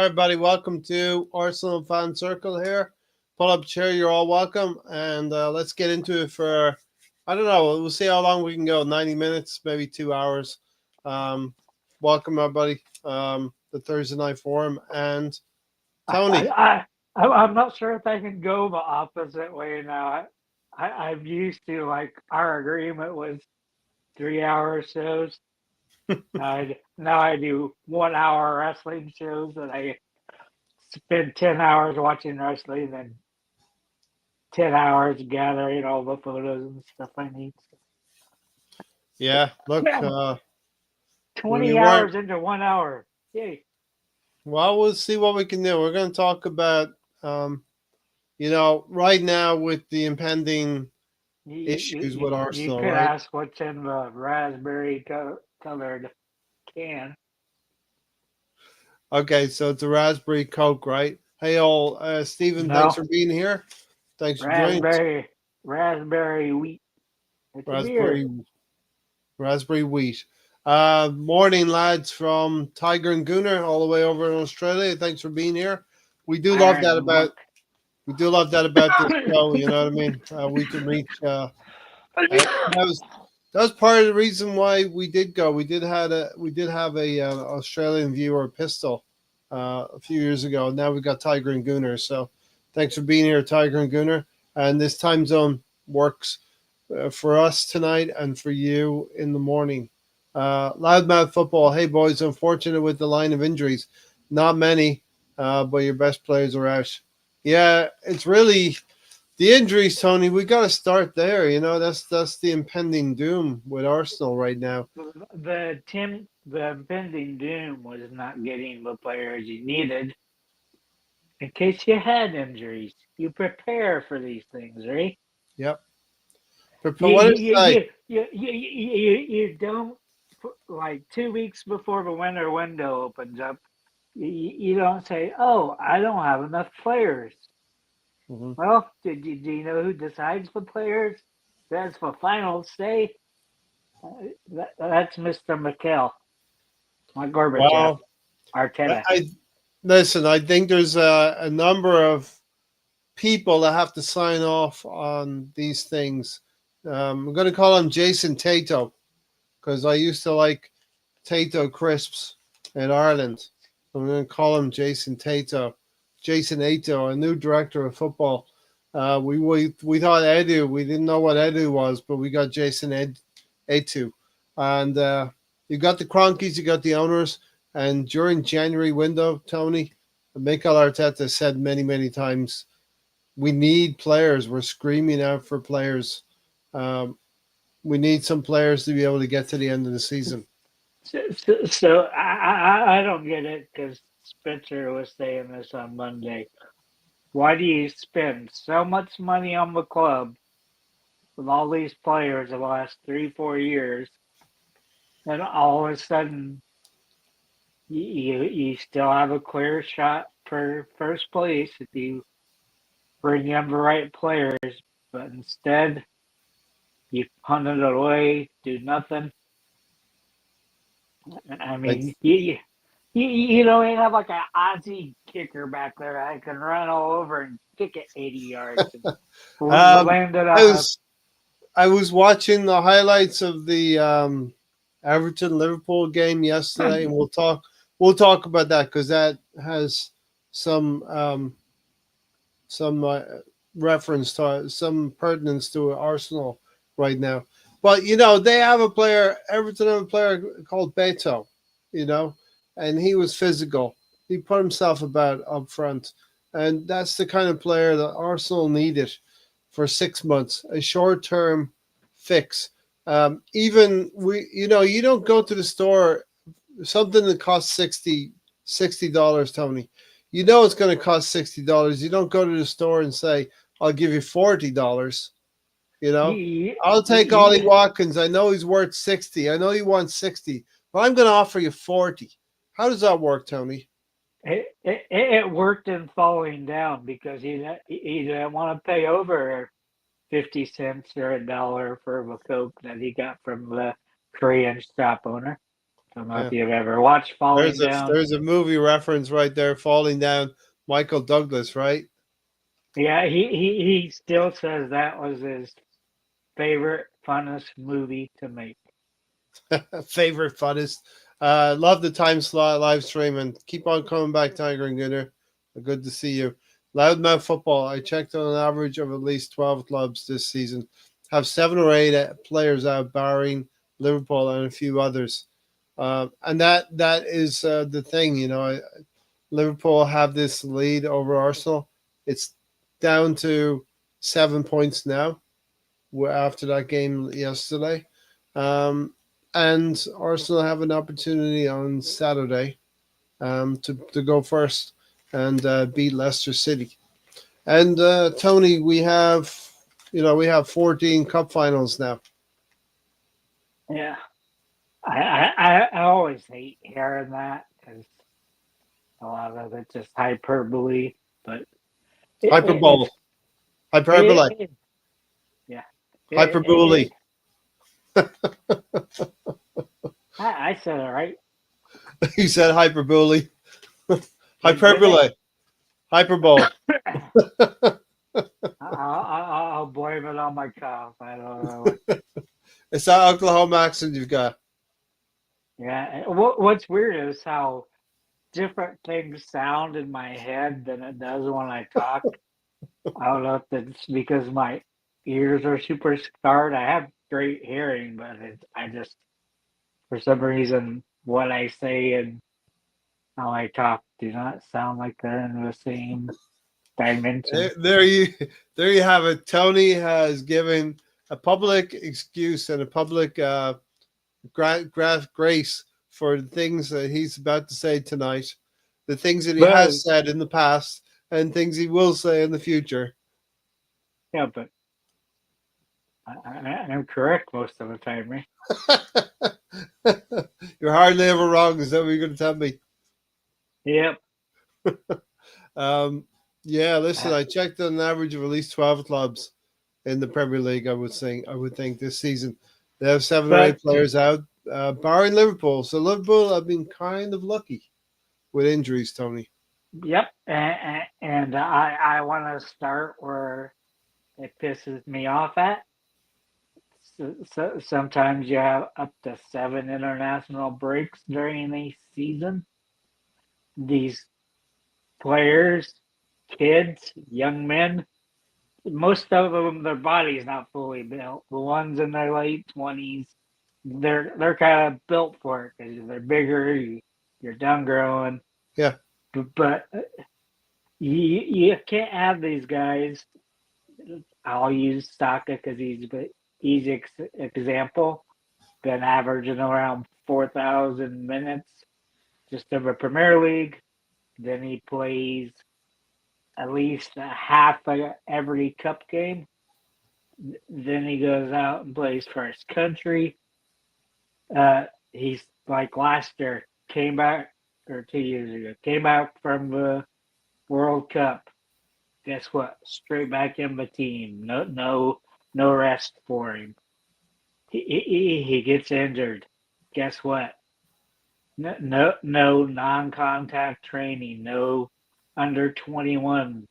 right, buddy. Welcome to Arsenal Fan Circle here. Pull up a chair. You're all welcome. And let's get into it for, I don't know, we'll see how long we can go. 90 minutes, maybe 2 hours. Um, welcome, everybody. The Thursday Night Forum. And Tony. I'm not sure if I can go the opposite way now. I'm used to, like, our agreement was 3 hour shows. Now I do 1 hour wrestling shows, and I spend 10 hours watching wrestling and 10 hours gathering all the photos and stuff I need. Yeah, look, Yeah, when 20 you weren't, hours into 1 hour. Yay! well, we'll see what we can do. We're going to talk about, um, right now with the impending You issues with you Arsenal, could right? ask what's in the raspberry colored can. Okay, so it's a raspberry Coke, right? Hey, all, Stephen, thanks No, for being here. Thanks for joining us. raspberry raspberry wheat. It's a beer. Raspberry, raspberry wheat. Morning, lads, from Tiger and Gooner, all the way over in Australia. Thanks for being here. We do love that Iron about monk. we do love that about this show. You know what I mean? We can reach. That was part of the reason why we did go. We did have a Australian viewer, Pistol, a few years ago. Now we've got Tiger and Gooner. So thanks for being here, Tiger and Gooner. And this time zone works for us tonight and for you in the morning. Loudmouth football. Hey boys, unfortunate with the line of injuries. Not many, but your best players are out. Yeah, it's really the injuries, Tony. We got to start there. That's the impending doom with Arsenal right now. The impending doom was not getting the players you needed in case you had injuries. You prepare for these things, right? Yep. But You what you is you like? you don't like 2 weeks before the winter window opens up. You don't say, "Oh, I don't have enough players." Mhm. Well, do you know who decides the players? That's the final say. That's Mr. McHale, not Gorbachev, Well, Arteta. I listen. I think there's a number of people that have to sign off on these things. I'm going to call him Jason Tato because I used to like Tato crisps in Ireland. I'm going to call him Jason Tato. Jason Ato, a new director of football. We thought Edu. We didn't know what Edu was, but we got Ato, and you got the Cronkies, you got the owners, and during January window, Tony, Mikel Arteta said many times, we need players. We're screaming out for players. Um, we need some players to be able to get to the end of the season. So I don't get it because Spencer was saying this on Monday. Why do you spend so much money on the club with all these players the last 3 4 years, and all of a sudden you still have a clear shot for first place if you bring in the right players, but instead you punt it away, do nothing. I Like, mean, you don't even have like an Aussie kicker back there that can run all over and kick it 80 yards and um, land it I on a. was I was watching the highlights of the Everton Liverpool game yesterday, and we'll talk about that because that has some some reference to some pertinence to Arsenal right now. But they have a player. Everton have a player called Beto. You know, and he was physical. He put himself about up front, and that's the kind of player that Arsenal needed for 6 months, a short term fix. Even you don't go to the store something that costs $60, Tony. You know it's going to cost $60. You don't go to the store and say, "I'll give you $40." You know, You, I'll take Ollie you, Watkins. I know he's worth 60. I know he wants 60, but I'm going to offer you 40. How does that work, Tony? it worked in falling down because he didn't want to pay over 50 cents or $1 for the Coke that he got from the Korean shop owner. don't know Yeah. if you've ever watched Falling Down. There's a movie reference right there, Falling Down. Michael Douglas, right? Yeah, he still says that was his favorite, funnest movie to make. Favorite funnest. Love the time slot live stream and keep on coming back, Tiger and Gunner. Good to see you. Loudmouth Football. I checked on an average of at least 12 clubs this season. Have 7 or 8 players out, barring Liverpool and a few others. And that is the thing, Liverpool have this lead over Arsenal. It's down to 7 points now after that game yesterday. Um, and Arsenal have an opportunity on Saturday to go first and beat Leicester City. And Tony, we have 14 cup finals now. Yeah, I always hate hearing that because a lot of it's just hyperbole, but Hyperbole, hyperbole, it, yeah, hyperbole. I said it right. You said hyperbole, Did hyperbole, hyperbole. I'll blame it on my cough. I don't know. It's that Oklahoma accent you've got. Yeah, what's weird is how different things sound in my head than it does when I talk. I don't know if it's because my ears are super scarred. I have great hearing, but I just, for some reason, what I say and how I talk do not sound like they're in the same dimension. There you have it. Tony has given a public excuse and a public grace for the things that he's about to say tonight, the things that he But has said in the past, and things he will say in the future. yeah, but I'm correct most of the time, right? You're hardly ever wrong. Is that what you're going to tell me? Yep. Yeah, listen, I checked on an average of at least 12 clubs in the Premier League. I would think this season they have 7 or 8 But players out, barring Liverpool. So Liverpool have been kind of lucky with injuries, Tony. yep, and I want to start where it pisses me off at. So sometimes you have up to 7 international breaks during a season. These players, kids, young men, most of them, their body's not fully built. The ones in their late 20s, they're kind of built for it because they're bigger. You're done growing, Yeah, but you can't have these guys. I'll use Saka because he's an easy example. Been averaging around 4,000 minutes just of a Premier League. Then he plays at least a half of every cup game. Then he goes out and plays for his country. He's like last year, came back, or 2 years ago, came back from the World Cup. Guess what? Straight back in the team. No rest for him. He gets injured. Guess what? No non-contact training. No under 21,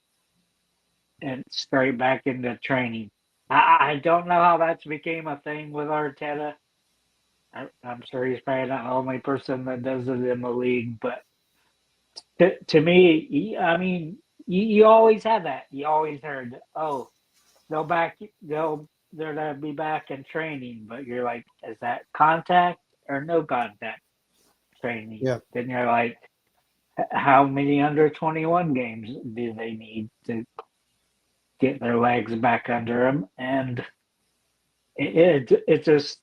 and straight back into training. I don't know how that's became a thing with Arteta. I'm sure he's probably not the only person that does it in the league, but to me, I mean, you always had that. You always heard, oh, they're gonna be back in training, but you're like, is that contact or no contact training? yeah. Then you're like, how many under 21 games do they need to get their legs back under them? And it just,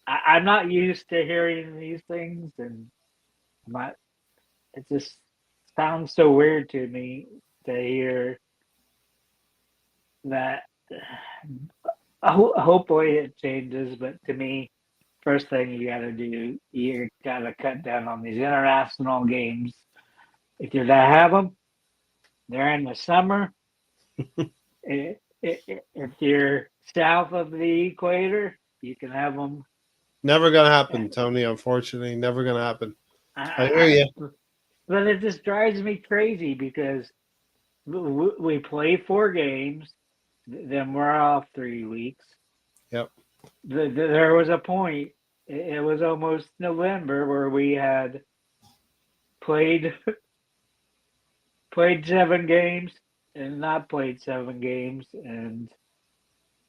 I'm not used to hearing these things, and not, it just sounds so weird to me to hear that. Hopefully it changes, but to me, first thing you got to do, you got to cut down on these international games. If you're to have them, they're in the summer. If you're south of the equator, you can have them Never gonna happen, Tony. Unfortunately, never gonna happen. I hear I, you. but it just drives me crazy because we play 4 games, then we're off 3 weeks. Yep. There was a point. It was almost November where we had played played 7 games and not played 7 games and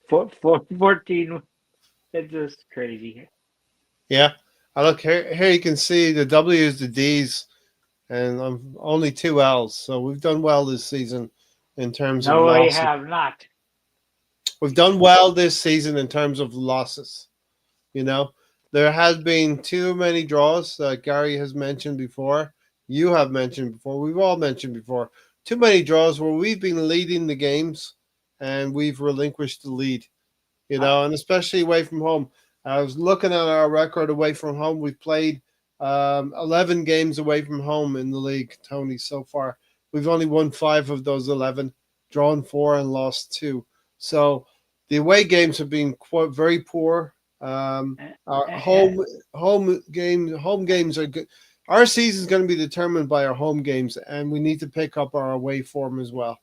14. It's just crazy. Yeah. I look here. Here you can see the W's, the D's, and only 2 L's. So we've done well this season in terms of No, we losses. have not. We've done well this season in terms of losses. You know, there has been too many draws that Gary has mentioned before. You have mentioned before. We've all mentioned before. Too many draws where we've been leading the games and we've relinquished the lead. And especially away from home. I was looking at our record away from home. We've played 11 games away from home in the league, Tony, so far. We've only won 5 of those 11, drawn 4 and lost 2. So the away games have been quite very poor. Our home games are good. Our season is going to be determined by our home games, and we need to pick up our away form as well.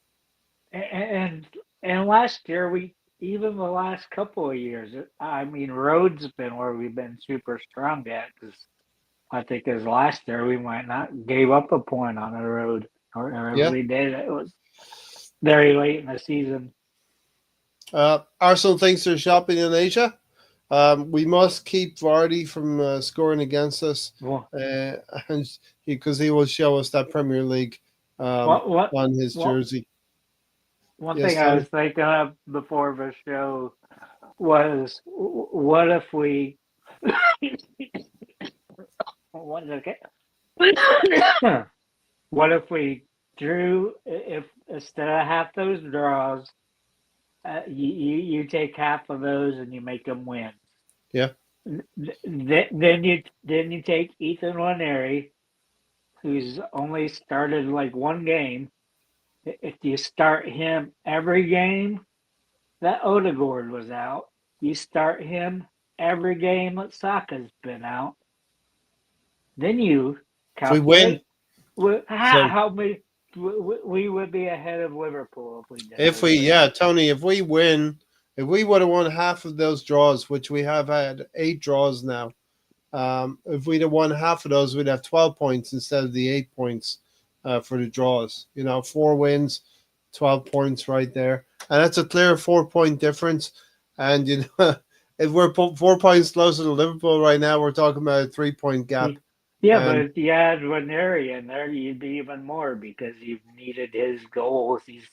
and and last year even the last couple of years. I mean, road's been where we've been super strong at because I think as last year we might not gave up a point on the road, or if Yeah. we did, it was very late in the season. Arsenal thinks they're shopping in Asia. We must keep Vardy from scoring against us, Well, and because he will show us that Premier League what on his what jersey. one Yes, thing I Tony. was thinking of before the show was what if we what is it? What if we drew if instead of half those draws, you take half of those and you make them win. Yeah. Then you take Ethan Waneri, who's only started like 1 game. If you start him every game that Odegaard was out, you start him every game that Saka's been out. Then you If we win, calculate so how many we would be ahead of Liverpool if we did if it. we, yeah, Tony, if we win, if we would have won half of those draws, which we have had 8 draws now, if we'd have won half of those, we'd have 12 points instead of the 8 points for the draws. 4 wins, 12 points right there. And that's a clear 4 point difference. And, if we're 4 points closer to Liverpool right now, we're talking about a 3 point gap. Yeah, but And if you add Waneri in there, you'd be even more because you've needed his goals. He's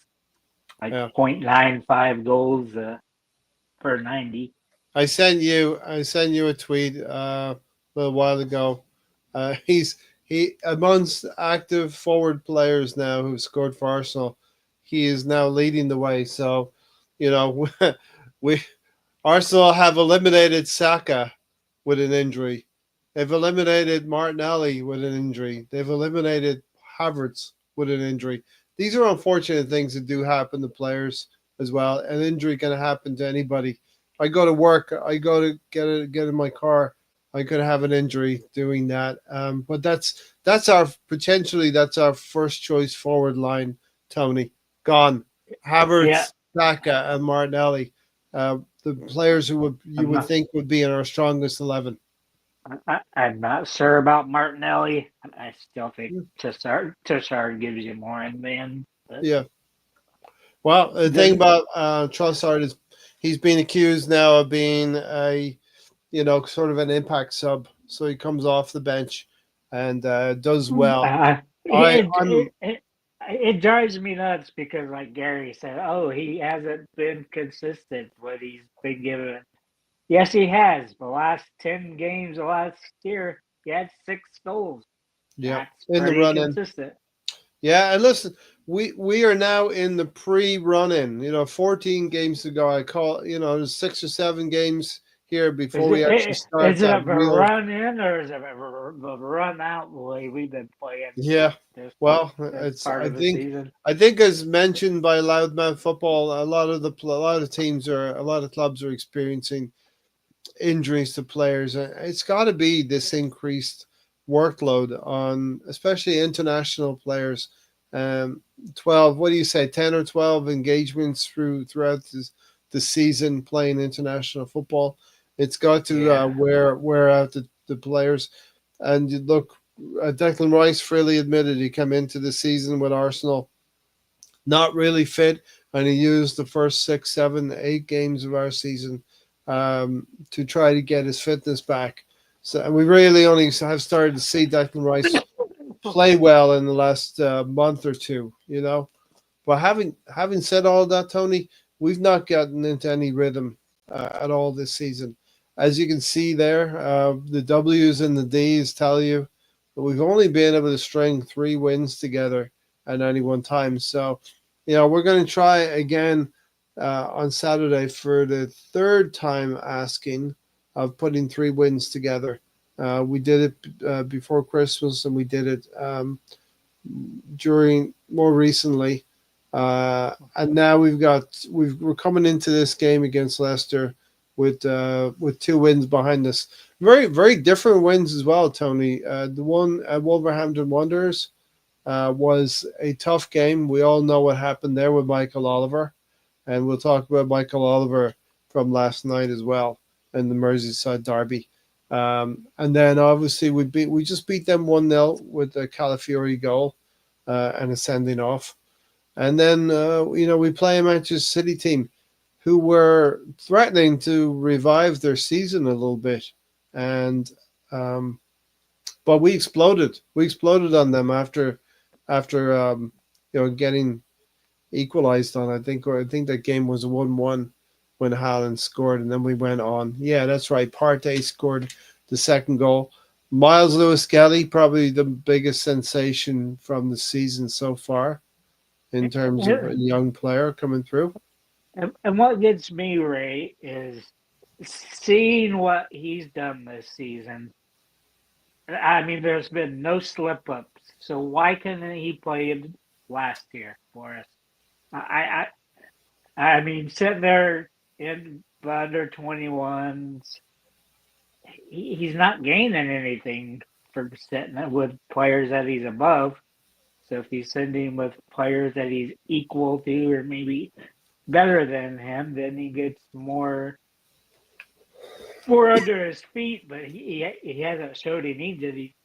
like yeah, 0.95 goals per 90. I sent you a tweet a little while ago. He amongst active forward players now who scored for Arsenal, he is now leading the way. So, we Arsenal have eliminated Saka with an injury. They've eliminated Martinelli with an injury. They've eliminated Havertz with an injury. These are unfortunate things that do happen to players as well. An injury can happen to anybody. I go to work. I go to get in my car. I could have an injury doing that. But that's our first choice forward line. Tony gone. Yeah, Havertz, Saka, and Martinelli. The players who you I'm would not, think would be in our strongest 11. I'm not sure about Martinelli. I still think Trossard gives you more in the end. But Yeah. Well, the thing the, about Trossard is he's been accused now of being sort of an impact sub. So he comes off the bench and does well. I, it, I'm it, it, it drives me nuts because, like Gary said, oh, he hasn't been consistent what he's been given. Yes, he has. The last 10 games of last year, he had 6 goals. yeah, That's in the pretty run in. consistent. Yeah, and listen, we are now in the pre-run in. 14 games to go. I call there's 6 or 7 games here before we actually start Is it that a real. run in or is it a run out the way we've been playing Yeah, this, well, this it's part I of the think season? I think as mentioned by Loudmouth Football, a lot of teams are a lot of clubs are experiencing injuries to players. It's got to be this increased workload on especially international players. Um, 12, what do you say, 10 or 12 engagements throughout the season playing international football. It's got to Yeah. wear out the players. And you look, Declan Rice freely admitted he came into the season with Arsenal not really fit, and he used the first 6, 7, 8 games of our season to try to get his fitness back. So, and we really only have started to see Declan Rice play well in the last month or two, you know. But having said all that, Tony, we've not gotten into any rhythm at all this season. As you can see there, the W's and the D's tell you that we've only been able to string 3 wins together at any one time. So, we're going to try again on Saturday for the third time asking of putting 3 wins together. We did it before Christmas, and we did it during more recently, and now we're coming into this game against Leicester with 2 wins behind us. Very very different wins as well, Tony. The one at Wolverhampton Wanderers was a tough game. We all know what happened there with Michael Oliver, and we'll talk about Michael Oliver from last night as well in the Merseyside derby. And then obviously we just beat them 1-0 with the Calafiori goal and a sending off. And then we play a Manchester City team who were threatening to revive their season a little bit, and but we exploded. We exploded on them after getting equalized on. I think that game was 1-1 when Haaland scored, and then we went on. Yeah, that's right. Partey scored the second goal. Miles Lewis Kelly, probably the biggest sensation from the season so far in terms of a young player coming through. And what gets me, Ray, is seeing what he's done this season. I mean, there's been no slip ups. So why couldn't he play last year for us? I I mean, sitting there in the under 21s, he's not gaining anything from sitting with players that he's above. So if he's sending with players that he's equal to or maybe better than him, then he gets more under his feet. But he hasn't showed he needs it. He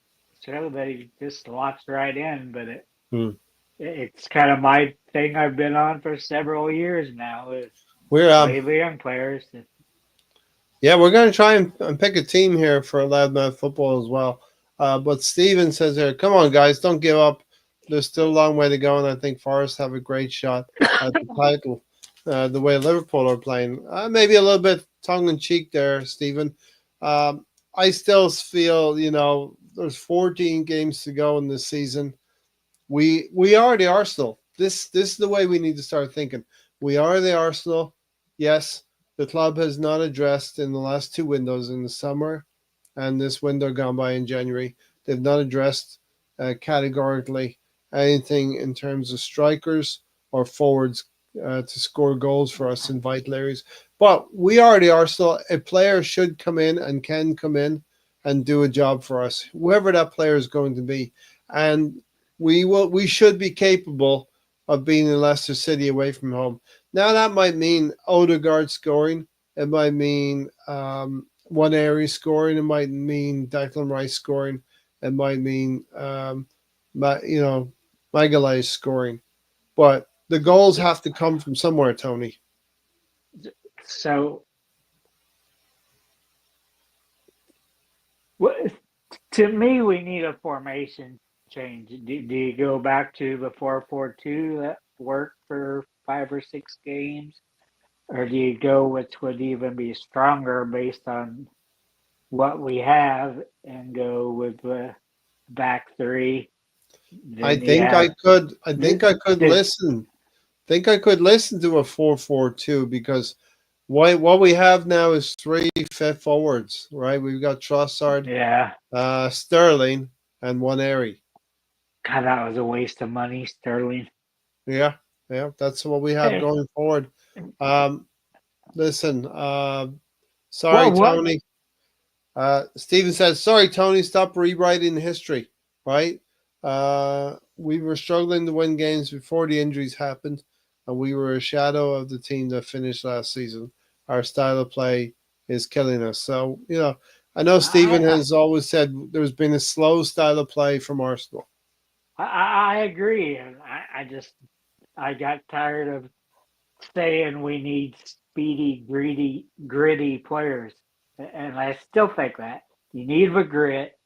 showed that he just slots right in. But Hmm. it's kind of my thing I've been on for several years now is We're play the young players. Yeah, we're going to try and pick a team here for Loudmouth football as well. But Steven says here, come on, guys, don't give up. There's still a long way to go, and I think Forest have a great shot at the title. The way Liverpool are playing, maybe a little bit tongue in cheek there, Stephen. I still feel there's 14 games to go in this season. We are the Arsenal. This is the way we need to start thinking. We are the Arsenal. Yes, the club has not addressed in the last 2 windows in the summer and this window gone by in January. They've not addressed categorically anything in terms of strikers or forwards to score goals for us in vital areas. But we are the Arsenal. A player should come in and can come in and do a job for us, whoever that player is going to be. And we should be capable of being in Leicester City away from home. Now that might mean Odegaard scoring. It might mean one area scoring. It might mean Declan Rice scoring. It might mean Magalhaes scoring. But the goals have to come from somewhere, Tony. So, to me, we need a formation change. Do you go back to the 4-4-2 that worked for 5 or 6 games? Or do you go which would even be stronger based on what we have and go with the back three? I Then you think I have could. I the, think I could the listen. Think I could listen to a 4-4-2 because what we have now is three fit forwards, right? We've got Trossard, yeah. Sterling, and one Airy. God, that was a waste of money, Sterling. Yeah, yeah, that's what we have Hey, going forward. Um, Listen, Sorry, What? Tony. Stephen says, "Sorry, Tony. Stop rewriting history." Right? We were struggling to win games before the injuries happened, and we were a shadow of the team that finished last season. Our style of play is killing us. So I know Stephen I has always said there's been a slow style of play from Arsenal. I agree, and I got tired of saying we need speedy, gritty players, and I still think that you need the grit,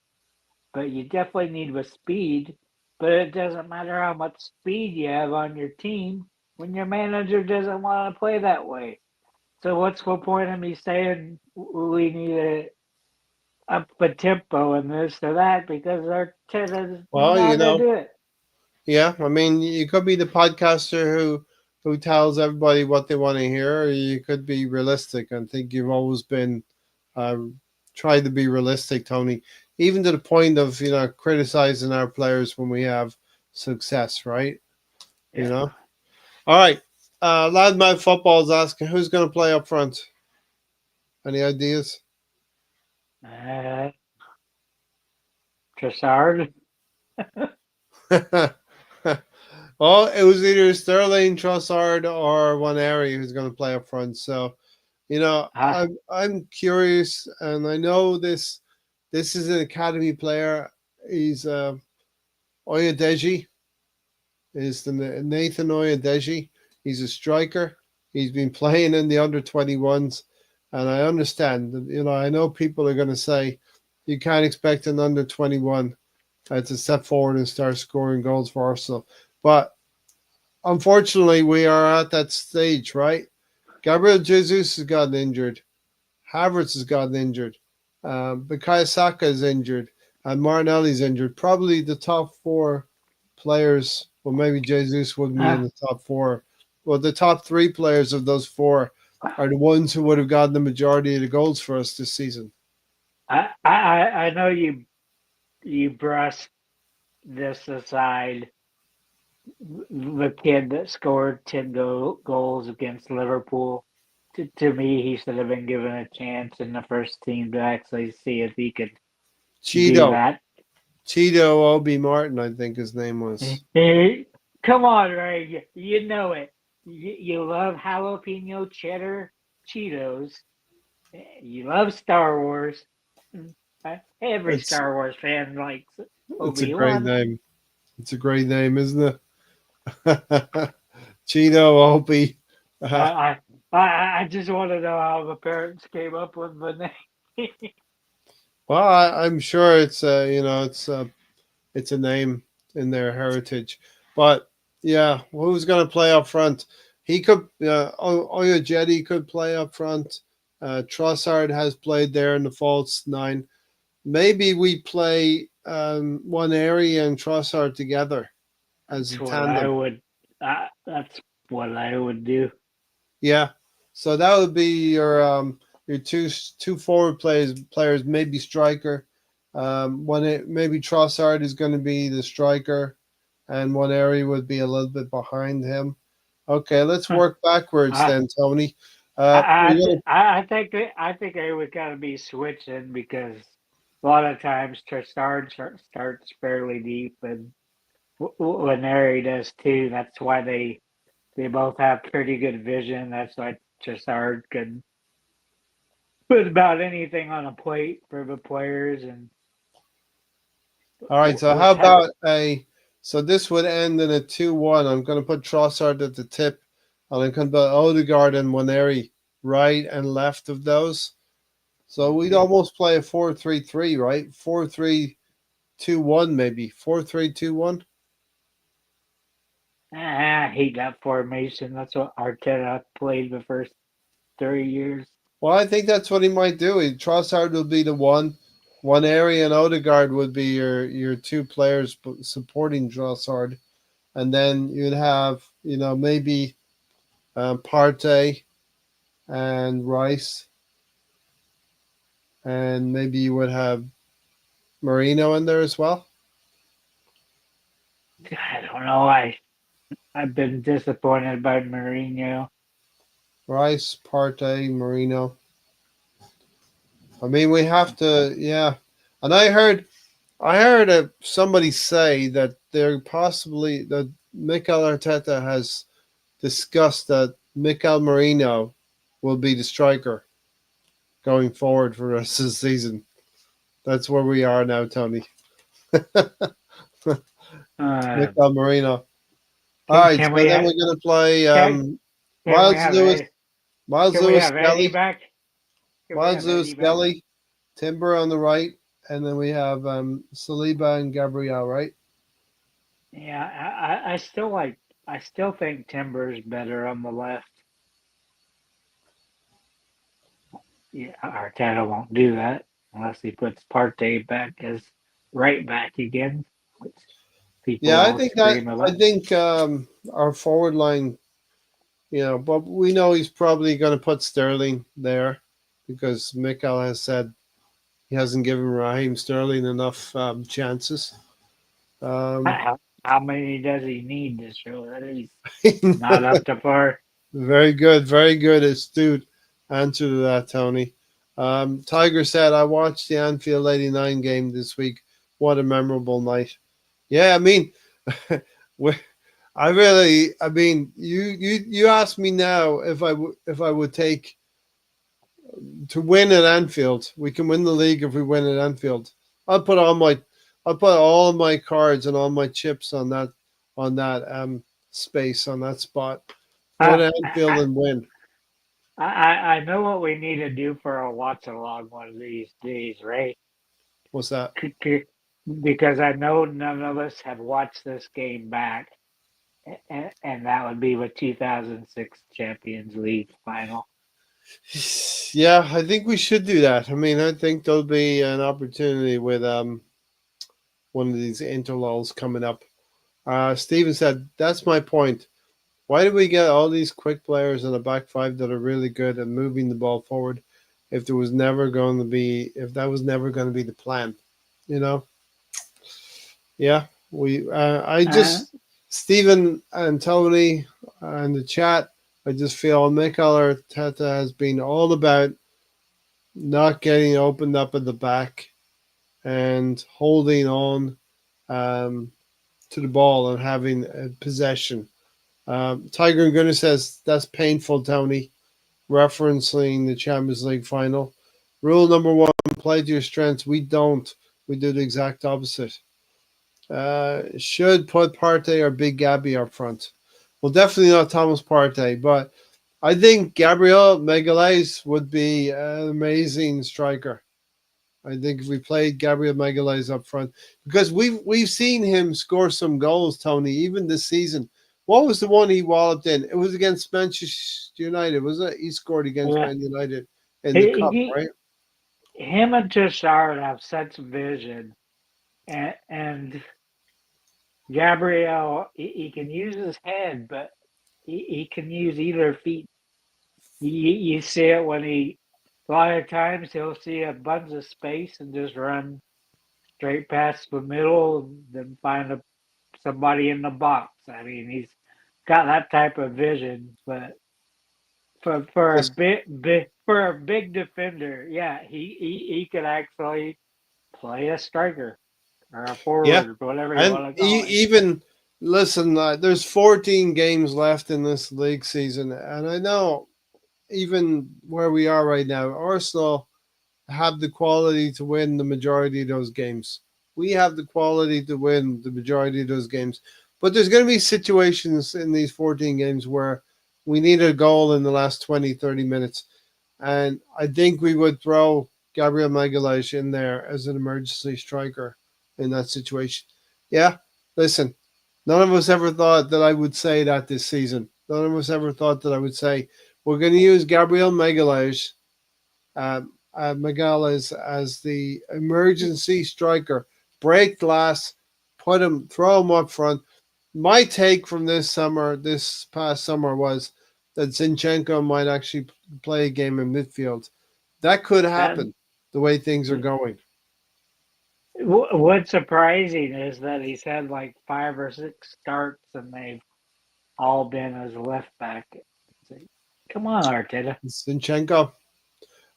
but you definitely need the speed. But it doesn't matter how much speed you have on your team when your manager doesn't want to play that way. So what's the point of me saying we need to up the tempo and this or that because our tenants know Well, how to do it. yeah. I mean, you could be the podcaster who tells everybody what they want to hear, or you could be realistic. I think you've always been um, tried to be realistic, Tony, even to the point of criticizing our players when we have success, right? You Yeah. know. All right. Loudmouth Football is asking who's going to play up front. Any ideas? Uh, Trossard. Well, it was either Sterling, Trossard, or one area who's going to play up front. So, Uh, I'm curious, and I know this is an academy player. He's Oyadeji. Is the Nathan Oyadeji. He's a striker. He's been playing in the under 21s, and I understand. I know people are going to say you can't expect an under 21 to step forward and start scoring goals for Arsenal, but unfortunately, we are at that stage, right? Gabriel Jesus has gotten injured. Havertz has gotten injured. Bukayo Saka is injured. And Martinelli's injured. Probably the top four players, well, maybe Jesus wouldn't be in uh, the top four. Well, the top three players of those four are the ones who would have gotten the majority of the goals for us this season. I know you brush this aside. The kid that scored 10 goals against Liverpool. To me, he should have been given a chance in the first team to actually see if he could do Cheeto. that. Cheeto Obi Martin, I think his name was. Come on, Ray. You know it. You love jalapeno cheddar Cheetos. You love Star Wars. Every It's Star Wars fan likes it's a great Obi-Wan. name. It's a great name, isn't it? Cheeto Opie. I just want to know how the parents came up with the name. Well, I'm sure it's a name in their heritage, but yeah, who's going to play up front? He could. Oyajedi could play up front. Trossard has played there in the false nine. Maybe we play one area and Trossard together as a That's what I tandem. would. That's what I would do. Yeah. So that would be your two forward players, maybe striker. Maybe Trossard is going to be the striker, and one area would be a little bit behind him. Okay, let's work backwards I then, Tony. I We're gonna I think I would kind of be switching because a lot of times Tristard starts fairly deep and Laneri does too. That's why they both have pretty good vision. That's why Tristard can put about anything on a plate for the players and all right. So how whatever. about a? So this would end in a 2-1. I'm going to put Trossard at the tip, and I'm going to put Odegaard and Waneri right and left of those. So we'd Okay. almost play a 4-3-3, right? 4-3-2-1, maybe 4-3-2-1. I hate that formation. That's what Arteta played the first 3 years. Well, I think that's what he might do. Trossard will be the one area, and Odegaard would be your two players supporting Trossard, and then you'd have maybe Partey and Rice, and maybe you would have Marino in there as well. I don't know. I've been disappointed by Mourinho. Rice, Partey, Marino. I mean, we have to, yeah. And I heard somebody say that they're possibly that Mikel Arteta has discussed that Mikel Marino will be the striker going forward for the rest of the season. That's where we are now, Tony. Uh, Mikel Marino. All can right, can so we then ha- we're gonna play can we Miles have Lewis, Eddie, Miles can we Lewis have Eddie Skelly, back? Can we Miles have Lewis Eddie back? Skelly, Timber on the right, and then we have Saliba and Gabriel, right? Yeah, I still think Timber's better on the left. Yeah, Arteta won't do that unless he puts Partey back as right back again, which people Yeah, I all think that scream I about. think our forward line, but we know he's probably going to put Sterling there because Mikel has said he hasn't given Raheem Sterling enough chances. Um, How many does he need to show that he's not up to par? very good, astute answer to that, Tony. Tiger said, "I watched the Anfield '89 game this week. What a memorable night!" Yeah, I mean, we I mean, you asked me now if I would take to win at Anfield. We can win the league if we win at Anfield. I'll put all my I'll put all my cards and all my chips on that space on that spot. Go Uh, to Anfield I, and win. I know what we need to do for a watch along one of these days, right? What's that? Because I know none of us have watched this game back, and that would be with 2006 Champions League final. Yeah, I think we should do that. I mean, I think there'll be an opportunity with one of these interlulls coming up. Steven said, "That's my point. Why do we get all these quick players in a back five that are really good at moving the ball forward if that was never going to be the plan? You know? Yeah, I Uh, just Stephen and Tony and the chat. I just feel Mikel Arteta has been all about not getting opened up at the back and holding on um, to the ball and having possession. Tiger and Gunner says that's painful, Tony, referencing the Champions League final. Rule number one: play to your strengths. We don't. We do the exact opposite. Should put Partey or Big Gabby up front. Well, definitely not Thomas Partey, but I think Gabriel Magalhaes would be an amazing striker. I think if we played Gabriel Magalhaes up front, because we've seen him score some goals, Tony, even this season. What was the one he walloped in? It was against Manchester United, wasn't it? He scored against yeah, Man United in the cup, he, right? him and Tashard have such vision, and Gabriel, he can use his head, but he can use either feet. You see it when a lot of times he'll see a bunch of space and just run straight past the middle, and then find somebody in the box. I mean, he's got that type of vision, but Just for a big defender, yeah, he could actually play a striker or a yeah, forward, whatever you and want to call it. even listen, there's 14 games left in this league season, and I know even where we are right now, Arsenal have the quality to win the majority of those games. We have the quality to win the majority of those games. But there's going to be situations in these 14 games where we need a goal in the last 20, 30 minutes. And I think we would throw Gabriel Magalhaes in there as an emergency striker in that situation. Yeah, listen, none of us ever thought that I would say that this season. None of us ever thought that I would say, we're going to use Gabriel Magalhaes Magalhaes as the emergency striker. Break glass, throw him up front. My take from this past summer, was that Zinchenko might actually play a game in midfield. That could That happen the way things are going. what's surprising is that he's had like 5 or 6 starts and they've all been as left back. It's like, come on, Arteta. Zinchenko.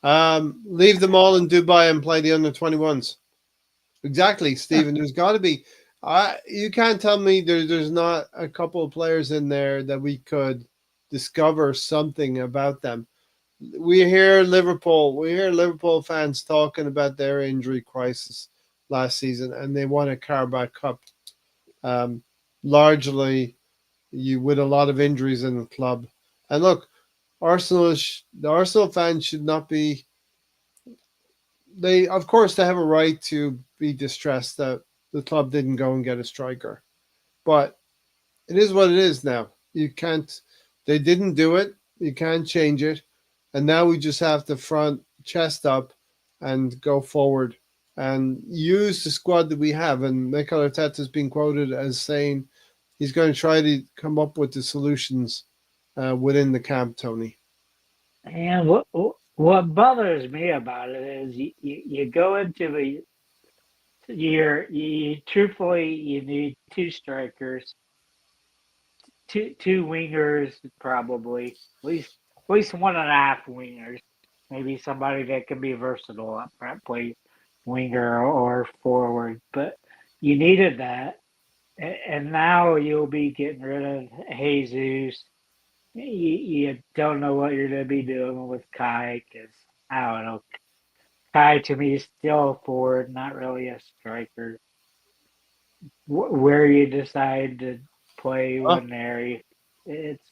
Leave them all in Dubai and play the under 21s. Exactly, Stephen. There's got to be. You can't tell me there's not a couple of players in there that we could discover something about them. We hear Liverpool fans talking about their injury crisis last season, and they won a Carabao Cup. Um, Largely, you with a lot of injuries in the club. And look, the Arsenal fans should not be. They of course they have a right to be distressed that the club didn't go and get a striker, but it is what it is now. You can't. They didn't do it. You can't change it, and now we just have to front chest up and go forward and use the squad that we have. And Mikel Arteta has been quoted as saying he's going to try to come up with the solutions within the camp. Tony. And what bothers me about it is you go into the year, truthfully you need two strikers, two wingers probably, at least one and a half wingers, maybe somebody that can be versatile up front, play winger or forward, but you needed that, and now you'll be getting rid of Jesus. You don't know what you're going to be doing with Kai because I don't know. Kai to me is still a forward, not really a striker. Where you decide to play Well, when there, it's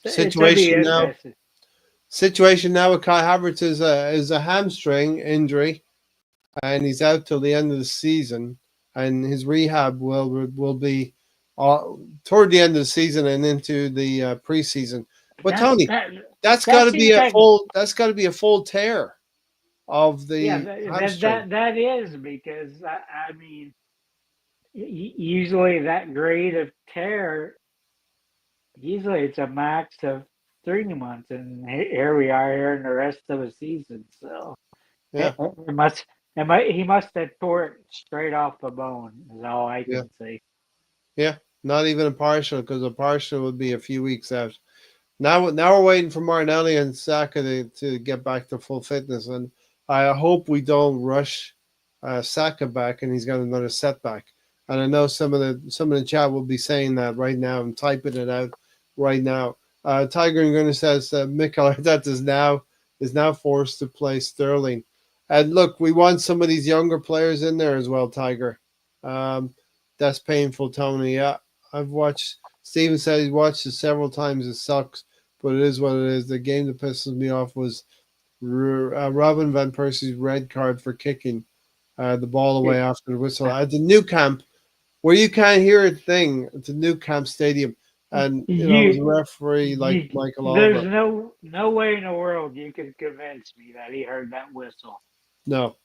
going to be situation now. interesting. Situation now with Kai Havertz is a hamstring injury, and he's out till the end of the season. And his rehab will be uh, toward the end of the season and into the preseason. But That Tony, that that's got that to be seems a like, full. That's got to be a full tear of yeah, the that hamstring. that that is because I mean usually that grade of tear, usually it's a max of 3 months, and here we are here in the rest of the season. So Yeah, it must, he must have tore it straight off the bone. Is all I yeah, can say. yeah. Not even a partial because a partial would be a few weeks out. Now we're waiting for Martinelli and Saka to get back to full fitness, and I hope we don't rush Saka back and he's got another setback. And I know some of the chat will be saying that right now and typing it out right now. Tiger and Gunner says Mikel Arteta is now forced to play Sterling, and look, we want some of these younger players in there as well. Tiger, um, that's painful, Tony. Yeah, I've watched. Steven said he's watched it several times. It sucks, but it is what it is. The game that pisses me off was Robin van Persie's red card for kicking the ball away after the whistle at the new camp, where you can't hear a thing. It's a new camp stadium, and it was a You, referee like Michael there's Oliver. no way in the world you can convince me that he heard that whistle. No,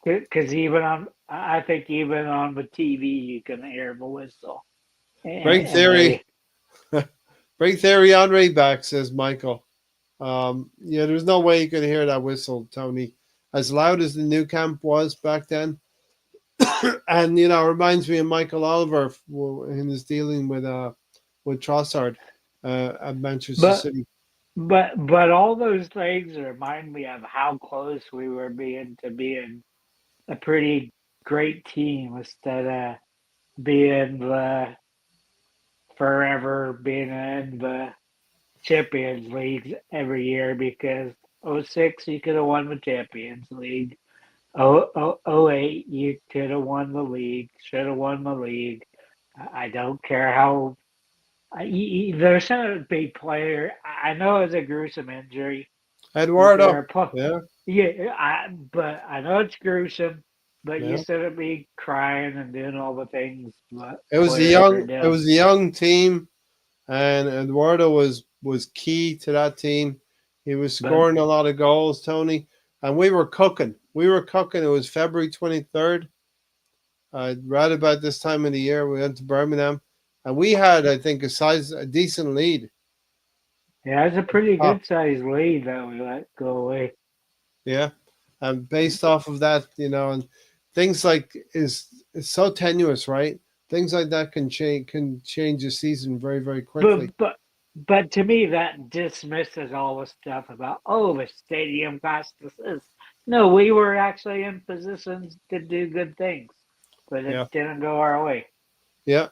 Because even on, I think even on the TV you can hear the whistle, break and theory, they, break theory. Andre back says Michael. Yeah, there's no way you could hear that whistle, Tony, as loud as the new camp was back then. And it reminds me of Michael Oliver in his dealing with Trossard at Manchester but City. but all those things remind me of how close we were being a pretty great team instead of being the forever being in the Champions League every year because '06 you could have won the Champions League. '08 you could have won the league, should have won the league. I don't care how. There's a big player. I know it's a gruesome injury, but there Eduardo. are Yeah, yeah. But I know it's gruesome. But you yeah. shouldn't be crying and doing all the things that It was a players are young it doing. was a young team, and Eduardo was key to that team. He was But scoring a lot of goals, Tony, and we were cooking. We were cooking. It was February 23rd. Right about this time of the year, we went to Birmingham, and we had, I think, a decent lead. yeah, it's a pretty Oh, good sized lead that we let go away. yeah, and based off of that, and things like is so tenuous, right? Things like that can change the season very, very quickly. But but but to me, that dismisses all the stuff about, oh, the stadium cost us this. No, we were actually in positions to do good things, but it Yeah, didn't go our way. yeah.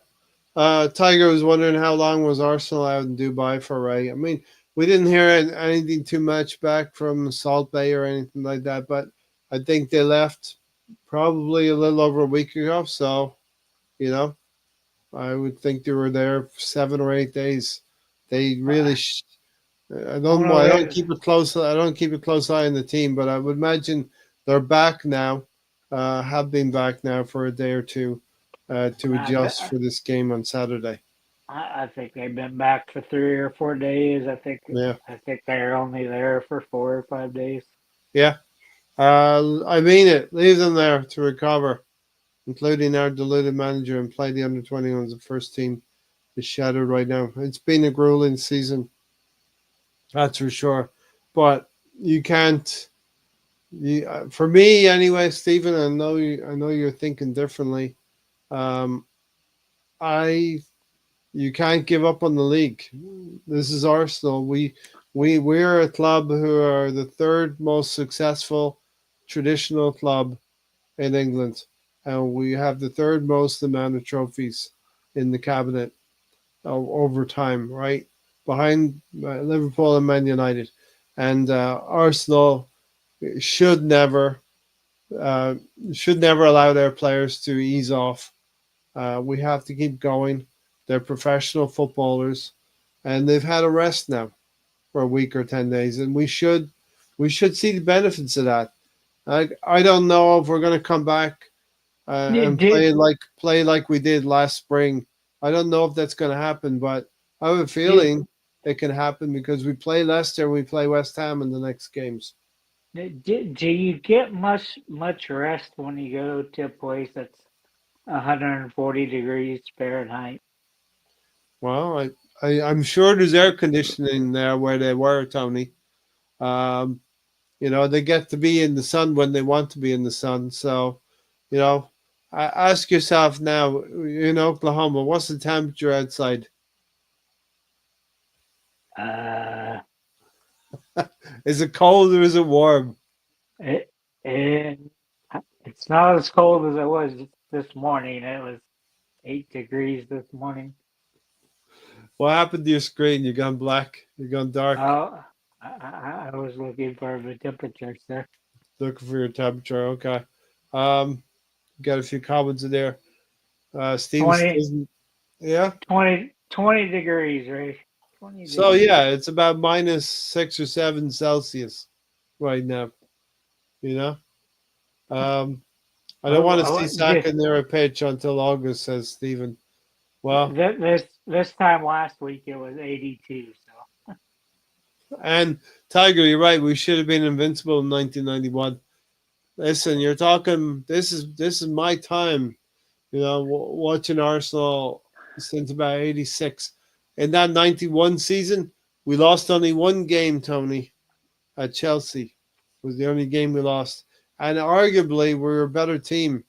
Tiger was wondering how long was Arsenal out in Dubai for, Ray. I mean, we didn't hear anything too much back from Salt Bay or anything like that, but I think they left probably a little over a week ago. So, you know, I would think they were there 7 or 8 days. They really. Uh, I oh don't. no, I don't keep a close. I don't keep a close eye on the team, but I would imagine they're back now. Have been back now for a day or two to adjust I, for this game on Saturday. I think they've been back for 3 or 4 days. Yeah, I think they're only there for 4 or 5 days. yeah. I mean it. Leave them there to recover, including our deluded manager, and play the under 21s. The first team is shattered right now. It's been a grueling season, that's for sure. But you can't. For me, anyway, Stephen. I know you're thinking differently. Um, I You can't give up on the league. This is Arsenal. We're a club who are the third most successful traditional club in England, and we have the third most amount of trophies in the cabinet over time, right behind Liverpool and Man United, and Arsenal should never uh, should never allow their players to ease off. We have to keep going. They're professional footballers, and they've had a rest now for a week or 10 days, and we should see the benefits of that. I don't know if we're going to come back and Did, play like we did last spring. I don't know if that's going to happen, but I have a did, feeling it can happen because we play Leicester, we play West Ham in the next games. do you get much rest when you go to a place that's 140 degrees Fahrenheit? Well, I'm sure there's air conditioning there where they were, Tony. Um, they get to be in the sun when they want to be in the sun. So, you know, ask yourself now in Oklahoma, what's the temperature outside? Uh, Is it cold or is it warm? it, it, it's not as cold as it was this morning. It was 8 degrees this morning. What happened to your screen? You gone black? You gone dark? Oh, I was looking for the temperature, sir. Looking for your temperature. Okay. Um, got a few comments in there. Steve 20, doesn't. Yeah. 20 degrees, right? 20 So degrees. yeah, it's about -6 or 7 Celsius right now. You know. Um, I don't want to see Saka near a pitch until August, says Stephen. Well, This time last week it was 82. So and Tiger, you're right. We should have been invincible in 1991. Listen, you're talking. This is my time. Watching Arsenal since about '86. In that '91 season, we lost only one game. Tony at Chelsea was the only game we lost, and arguably we were a better team.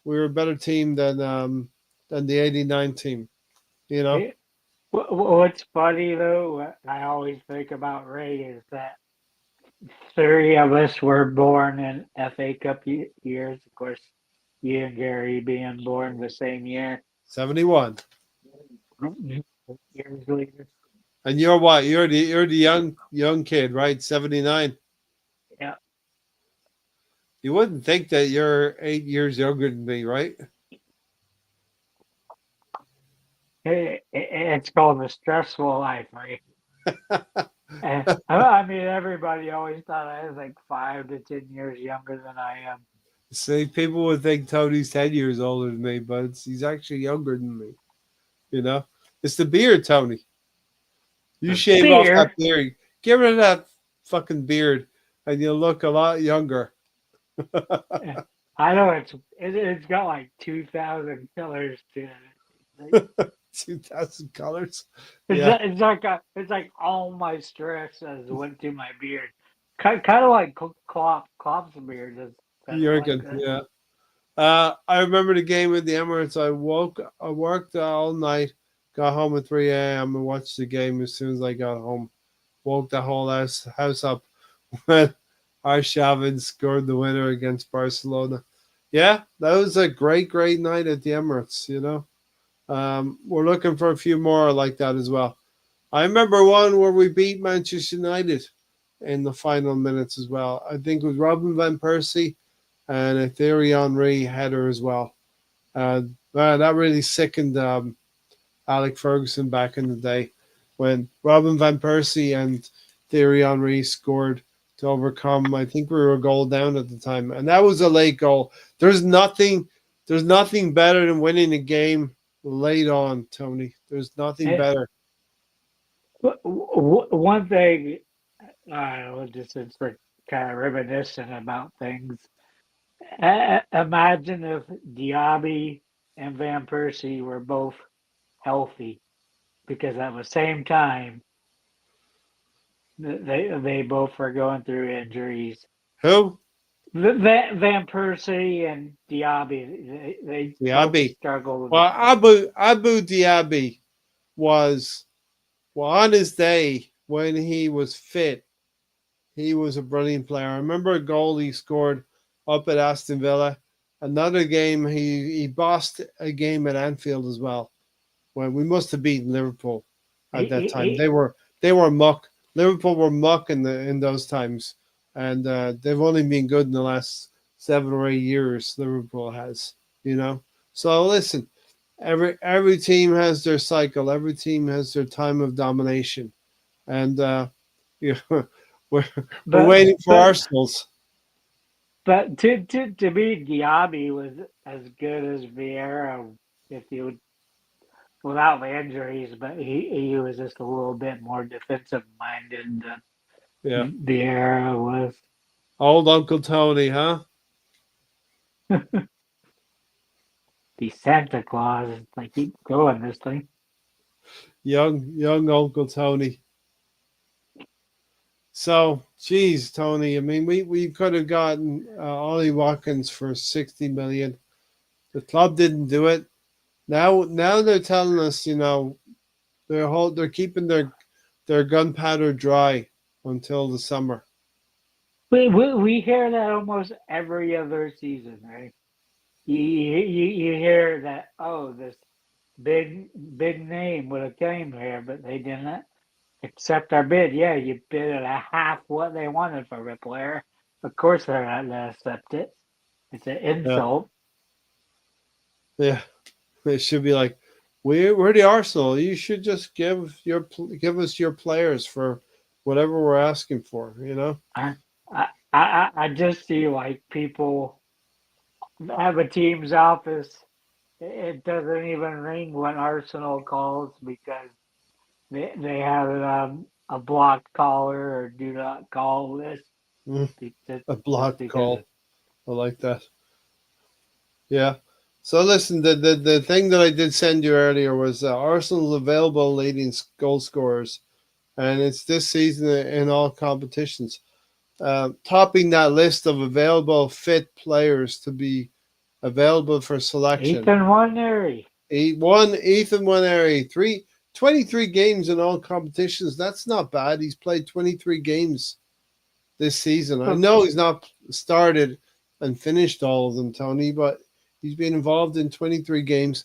We were a better team than the '89 team. You know. it, what's funny though, what I always think about Ray is that three of us were born in FA Cup years. Of course, you and Gary being born the same year. 71. Years later. And you're what? You're the young kid, right? 79. Yeah. You wouldn't think that you're 8 years younger than me, right? It's called the stressful life, right? And, I mean, everybody always thought I was like 5 to 10 years younger than I am. See, people would think Tony's 10 years older than me, but he's actually younger than me. You know? It's the beard, Tony. You shave off that Beer, beard. Get rid of that fucking beard, and you'll look a lot younger. I know it's got like 2,000 colors to it. 2,000 colors. It's Yeah. it's like all my stress has went to my beard. Kind of like Klopp's beard is kind of like Jurgen, that. yeah. I remember the game with the Emirates. I worked all night. Got home at 3 a.m. and watched the game as soon as I got home. Woke the whole house up when Arshavin scored the winner against Barcelona. Yeah, that was a great night at the Emirates, you know. We're looking for a few more like that as well. I remember one where we beat Manchester United in the final minutes as well. I think it was Robin Van Persie and a Thierry Henry header as well. Man, that really sickened Alec Ferguson back in the day when Robin Van Persie and Thierry Henry scored to overcome. I think we were a goal down at the time, and that was a late goal. There's nothing, there's nothing better than winning a game late on, Tony. There's nothing Eh, better. One thing, just since we're kind of reminiscent about things, imagine if Diaby and Van Persie were both healthy, because at the same time they both were going through injuries. Who? Van Persie and Diaby, they both Diaby. struggled. Well, Abu Diaby was well on his day when he was fit. He was a brilliant player. I remember a goal he scored up at Aston Villa. Another game he bossed a game at Anfield as well. When we must have beaten Liverpool He, at that time. he, They were muck. Liverpool were muck in those times, and they've only been good in the last 7 or 8 years. Liverpool has, you know. So listen, every team has their cycle. Every team has their time of domination, and you know, we're we're but waiting for but Arsenal's. but to me, Diaby was as good as Vieira if you would, without the injuries, but he was just a little bit more defensive minded Yeah, than Vieira was. old Uncle Tony, huh? The Santa Claus, I keep going this thing. Young Uncle Tony. So, geez, Tony. I mean, we could have gotten Ollie Watkins for 60 million. The club didn't do it. Now they're telling us, they're keeping their gunpowder dry until the summer. We hear that almost every other season, right? You hear that, oh, this big name would have came here, but they didn't accept our bid. Yeah, you bid at a half what they wanted for a player. Of course they're not gonna accept it. It's an Yeah, insult. yeah. It should be like, we're the Arsenal. You should just give us your players for whatever we're asking for. You know. I just see like people have a team's office. It doesn't even ring when Arsenal calls because they have it on a blocked caller or do not call list Mm, because, a just block because call. I like that. Yeah. So listen, the thing that I did send you earlier was Arsenal's available leading goal scorers, and it's this season in all competitions. Topping that list of available fit players to be available for selection. Ethan Waneri. Ethan Waneri, 23 games in all competitions. That's not bad. He's played 23 games this season. I But know he's not started and finished all of them, Tony, but he's been involved in 23 games.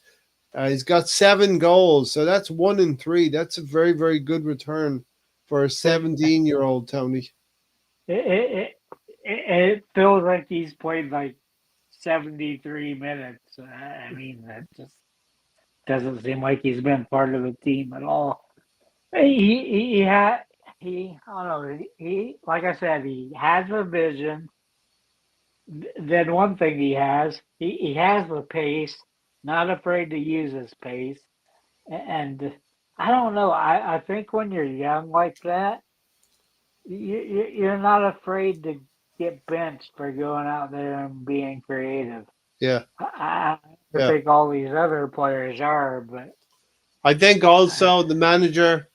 He's got 7 goals, so that's 1 in 3. That's a very good return for a but 17-year-old Tony. it feels like he's played like 73 minutes. I mean, that just doesn't seem like he's been part of the team at all. He had I don't know, he like I said, he has a vision. Then one thing he has the pace, not afraid to use his pace. And I don't know, I think when you're young like that, you're not afraid to get benched for going out there and being creative. Yeah, I yeah. think all these other players are, but I think I, also the manager,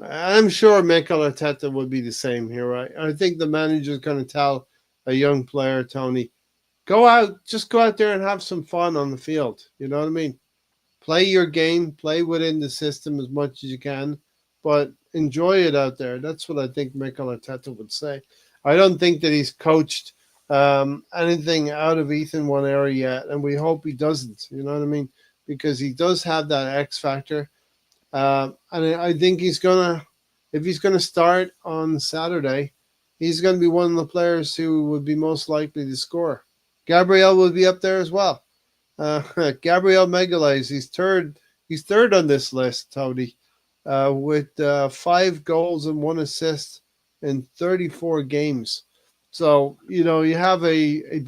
I'm sure Mikel Arteta would be the same here, right? I think the manager's going to tell a young player, Tony, just go out there and have some fun on the field. You know what I mean? play your game, play within the system as much as you can, but enjoy it out there. That's what I think Mikel Arteta would say. I don't think that he's coached anything out of Ethan one area yet, and we hope he doesn't. You know what I mean? Because he does have that X factor, and I think if he's gonna start on Saturday, he's gonna be one of the players who would be most likely to score. Gabriel will be up there as well. Gabriel Magalhaes, he's third. He's third on this list, Tony, with 5 goals and 1 assist in 34 games. So you have a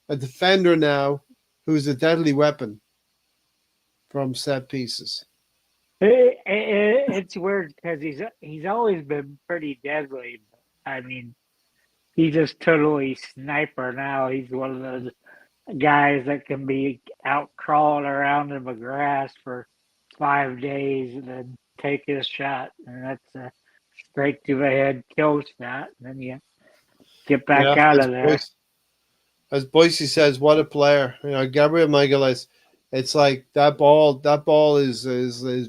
defender now who's a deadly weapon from set pieces. It's weird because he's always been pretty deadly. I mean, he's just totally sniper now. He's one of those guys that can be out crawling around in the grass for 5 days and then take his shot, and that's a straight to the head kill shot, and then you get back out of there. As Boise says, what a player! Gabriel Magalhaes. It's like that ball. That ball is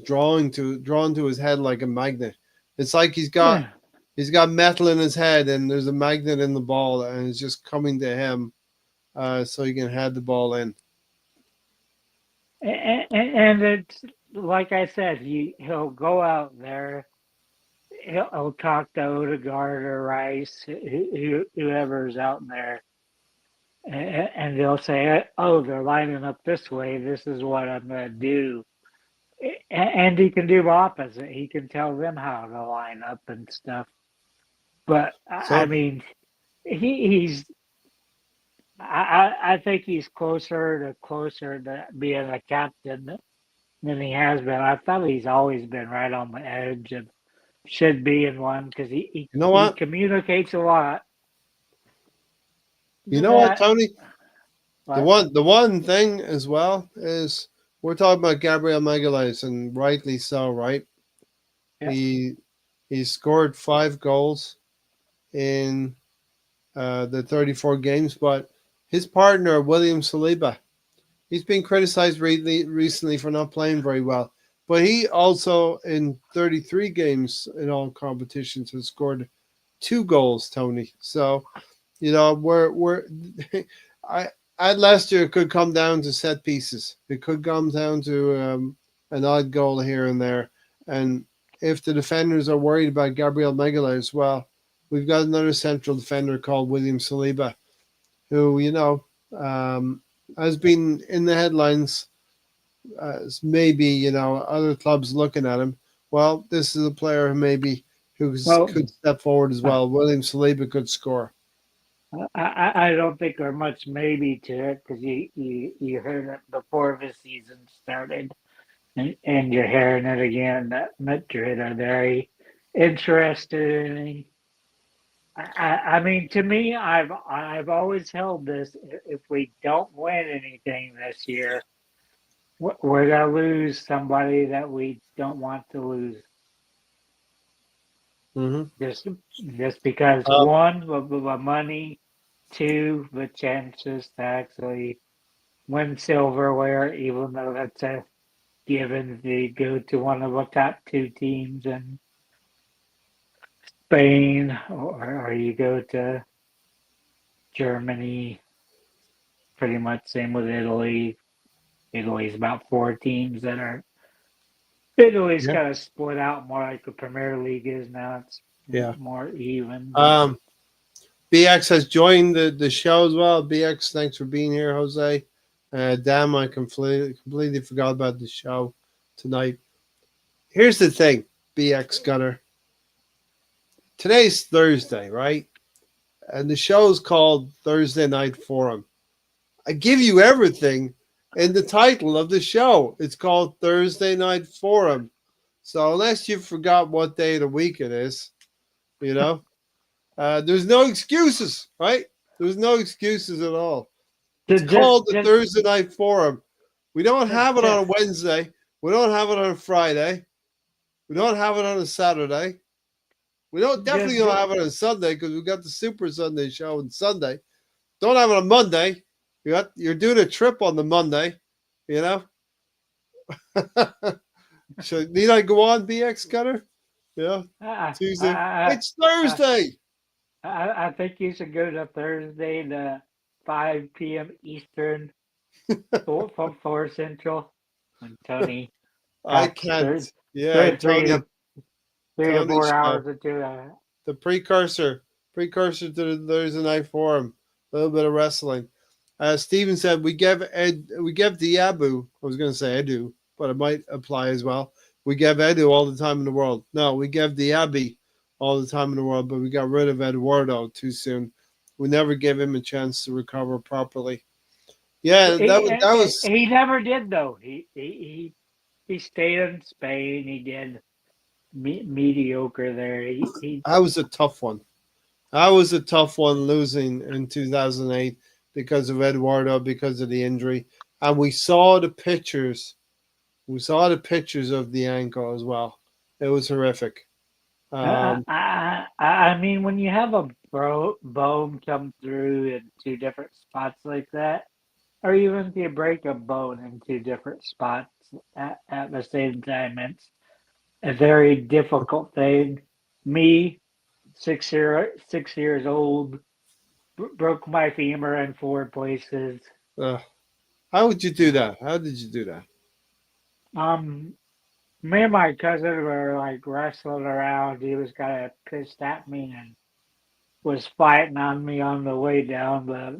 drawn to his head like a magnet. It's like he's got metal in his head, and there's a magnet in the ball, and it's just coming to him, so he can head the ball in. And it's like I said, he'll go out there. He'll talk to Odegaard or Rice, whoever's out there, and they'll say, "Oh, they're lining up this way. This is what I'm going to do." And he can do the opposite. He can tell them how to line up and stuff. But I mean, he's. I think he's closer to being a captain than he has been. I thought he's always been right on the edge and should be in one because he communicates a lot. You know what, Tony? The one thing as well is we're talking about Gabriel Magalhaes, and rightly so, right? Yeah. He scored 5 goals in the 34 games, but his partner William Saliba, he's been criticized recently for not playing very well, but he also in 33 games in all competitions has scored 2 goals, Tony. So we're at Leicester, it could come down to set pieces. It could come down to an odd goal here and there. And if the defenders are worried about Gabriel Magalhaes, well, we've got another central defender called William Saliba, who, has been in the headlines as maybe, other clubs looking at him. Well, this is a player who could step forward as well. William Saliba could score. I don't think there's much maybe to it because you heard it before the season started, and you're hearing it again that Madrid are very interested in him. I mean, to me, I've always held this. If we don't win anything this year, we're gonna lose somebody that we don't want to lose. Mm-hmm. Just because one, the money, two, the chances to actually win silverware, even though that's a given to go to one of the top 2 teams in Spain, or you go to Germany. Pretty much same with Italy. Italy's about 4 teams that are. Italy's kind of split out more like the Premier League is now. It's more even. BX has joined the show as well. BX, thanks for being here, Jose. Damn, I completely forgot about the show tonight. Here's the thing, BX Gunner. Today's Thursday, right? And the show's called Thursday Night Forum. I give you everything in the title of the show. It's called Thursday Night Forum. So unless you forgot what day of the week it is, there's no excuses, right? There's no excuses at all. It's called the Thursday Night Forum. We don't have it on a Wednesday. We don't have it on a Friday. We don't have it on a Saturday. We definitely don't have it on Sunday because we got the Super Sunday show on Sunday. Don't have it on Monday. You're doing a trip on the Monday, Need I go on, BX Cutter? Yeah, I, Tuesday. I, It's I, Thursday. I think you should go to Thursday to 5 p.m. Eastern, 4 Central, and Tony I talks can't. three, Yeah, three, three Tony. to three to Tony four show. hours into that. The precursor to the Thursday Night Forum. A little bit of wrestling. Steven said we gave Diabu. I was going to say Edu, but it might apply as well. We gave Edu all the time in the world. No, we gave Diaby all the time in the world, but we got rid of Eduardo too soon. We never gave him a chance to recover properly. Yeah, that was He never did though. He stayed in Spain. He did mediocre there. that was a tough one. That was a tough one losing in 2008 because of Eduardo, because of the injury. And we saw the pictures. We saw the pictures of the ankle as well. It was horrific. Um, I mean, when you have a bone come through in two different spots like that, or even if you break a bone in two different spots at the same time, it's a very difficult thing. Me, 6 years old, broke my femur in 4 places. uh, how would you do that? How did you do that? Um, Me and my cousin were like wrestling around. He was kind of pissed at me and was fighting on me on the way down. But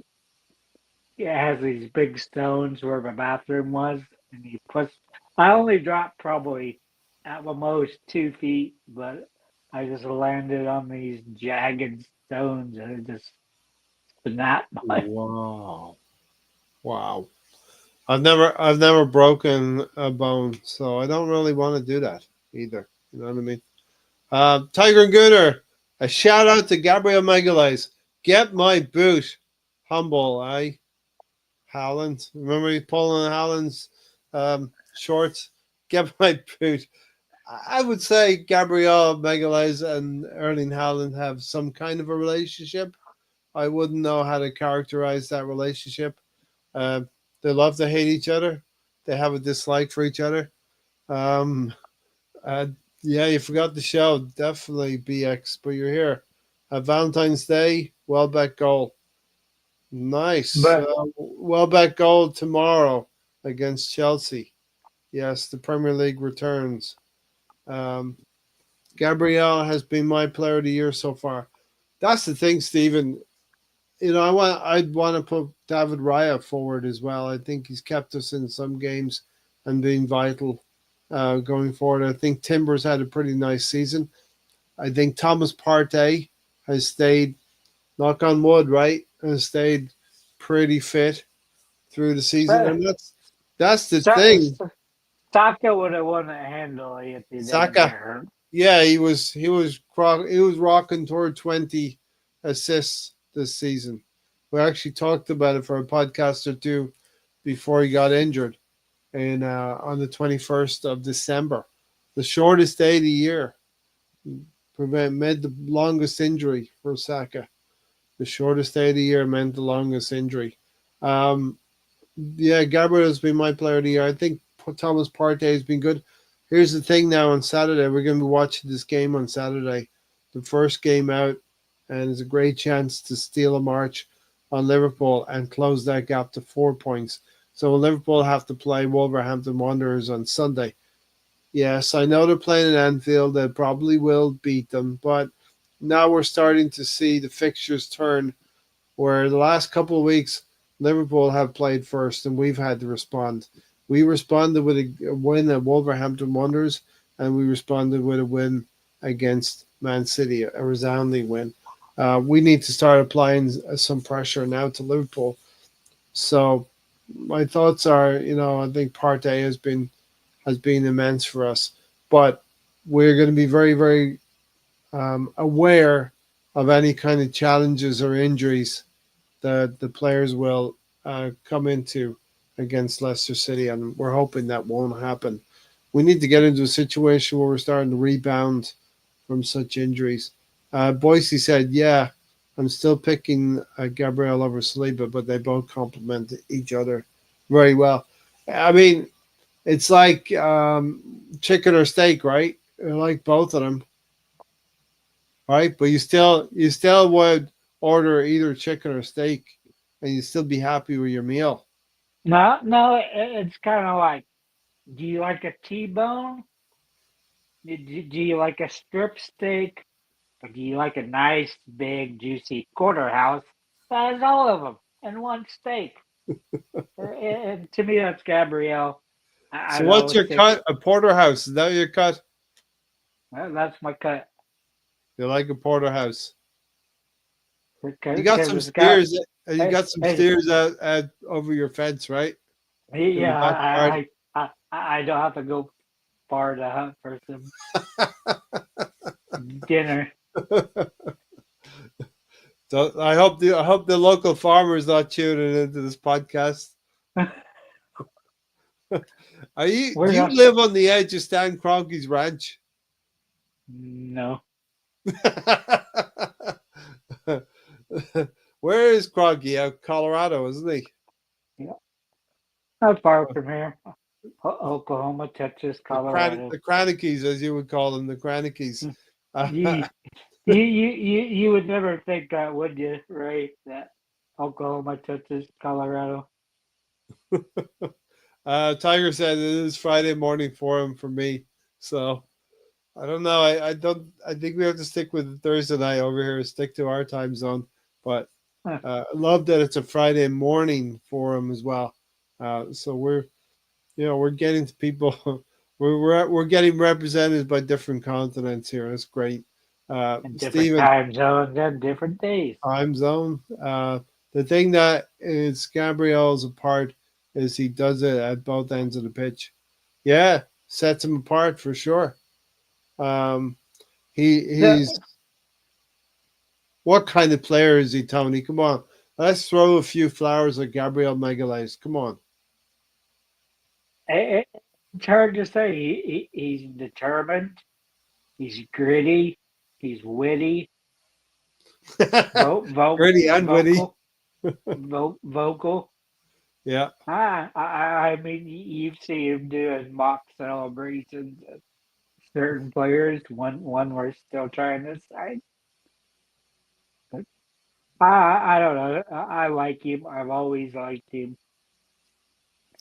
it has these big stones where my bathroom was, and he pushed. I only dropped probably at the most 2 feet, but I just landed on these jagged stones and it just snapped my. Wow. Wow. I've never broken a bone, so I don't really want to do that either. You know what I mean? Tiger and Gunner, a shout out to Gabriel Magalhaes. Get my boot. Humble, eh? Howland. Remember he pulling Howland's shorts? Get my boot. I would say Gabriel Magalhaes and Erling Haaland have some kind of a relationship. I wouldn't know how to characterize that relationship. Uh, they love to hate each other. They have a dislike for each other. Um, uh, yeah, you forgot the show. Definitely BX, but you're here. Valentine's Day, Welbeck goal. Nice. But Welbeck goal tomorrow against Chelsea. Yes, the Premier League returns. Um, Gabriel has been my player of the year so far. That's the thing, Stephen. I'd want to put David Raya forward as well. I think he's kept us in some games and been vital going forward. I think Timbers had a pretty nice season. I think Thomas Partey has stayed, knock on wood, right, has stayed pretty fit through the season, but and that's the thing. Saka would have won it handily if he didn't get Saka, hurt. yeah, he was rocking toward 20 assists this season. We actually talked about it for a podcast or two before he got injured, and on the 21st of December, the shortest day of the year, meant the longest injury for Saka. The shortest day of the year meant the longest injury. Um, yeah, Gabriel has been my player of the year. I think Thomas Partey has been good. Here's the thing now on Saturday. We're going to be watching this game on Saturday, the first game out, and it's a great chance to steal a march on Liverpool and close that gap to 4 points. So Liverpool have to play Wolverhampton Wanderers on Sunday. Yes, I know they're playing at Anfield. They probably will beat them, but now we're starting to see the fixtures turn where the last couple of weeks Liverpool have played first and we've had to respond. We responded with a win at Wolverhampton Wanderers and we responded with a win against Man City, a resounding win. We need to start applying some pressure now to Liverpool. So my thoughts are, I think Partey has been immense for us, but we're going to be very, very aware of any kind of challenges or injuries that the players will come into against Leicester City, and we're hoping that won't happen. We need to get into a situation where we're starting to rebound from such injuries. Boise said, "Yeah, I'm still picking Gabriel over Saliba, but they both complement each other very well." I mean, It's like chicken or steak, right? I like both of them, right? But you still would order either chicken or steak, and you still be happy with your meal. No, no, it's kind of like, do you like a T-bone? Do you like a strip steak? Or do you like a nice, big, juicy quarterhouse that has all of them in one steak? And to me, that's Gabrielle. So I'd what's always your stick. cut? A porterhouse? Is that your cut? That's my cut You like a porterhouse? You got because some it's got. steers. You Hey, got some hey, steers out over your fence, right? In the yeah, backyard. I don't have to go far to hunt for some dinner. So I hope the local farmer is not tuning into this podcast. Are you? We're Do you not. live on the edge of Stan Kroenke's ranch? No, Where is Kroenke? Out Colorado, isn't he? yeah, not far from here. Oklahoma, Texas, Colorado. The Crankies, as you would call them, the Crankies. You, you would never think that, would you? Right? That Oklahoma, Texas, Colorado. Tiger said it is Friday morning for him for me. So I don't know. I don't. I think we have to stick with Thursday night over here. Stick to our time zone. But Huh. I love that it's a Friday morning for him as well. So we're getting to people. We're getting represented by different continents here. That's great. And different Stephen, time zones and different days. time zone. The thing that is Gabriel's apart is he does it at both ends of the pitch. Yeah, sets him apart for sure. Um, he's The, what kind of player is he, Tony? Come on, let's throw a few flowers at Gabriel Magalhaes. Come on. it's hard to say. He's determined. He's gritty. He's witty. Pretty and witty. Vocal. Yeah, I mean, you've seen him doing mock celebrations of certain players. One we're still trying to decide. But I don't know. I like him. I've always liked him,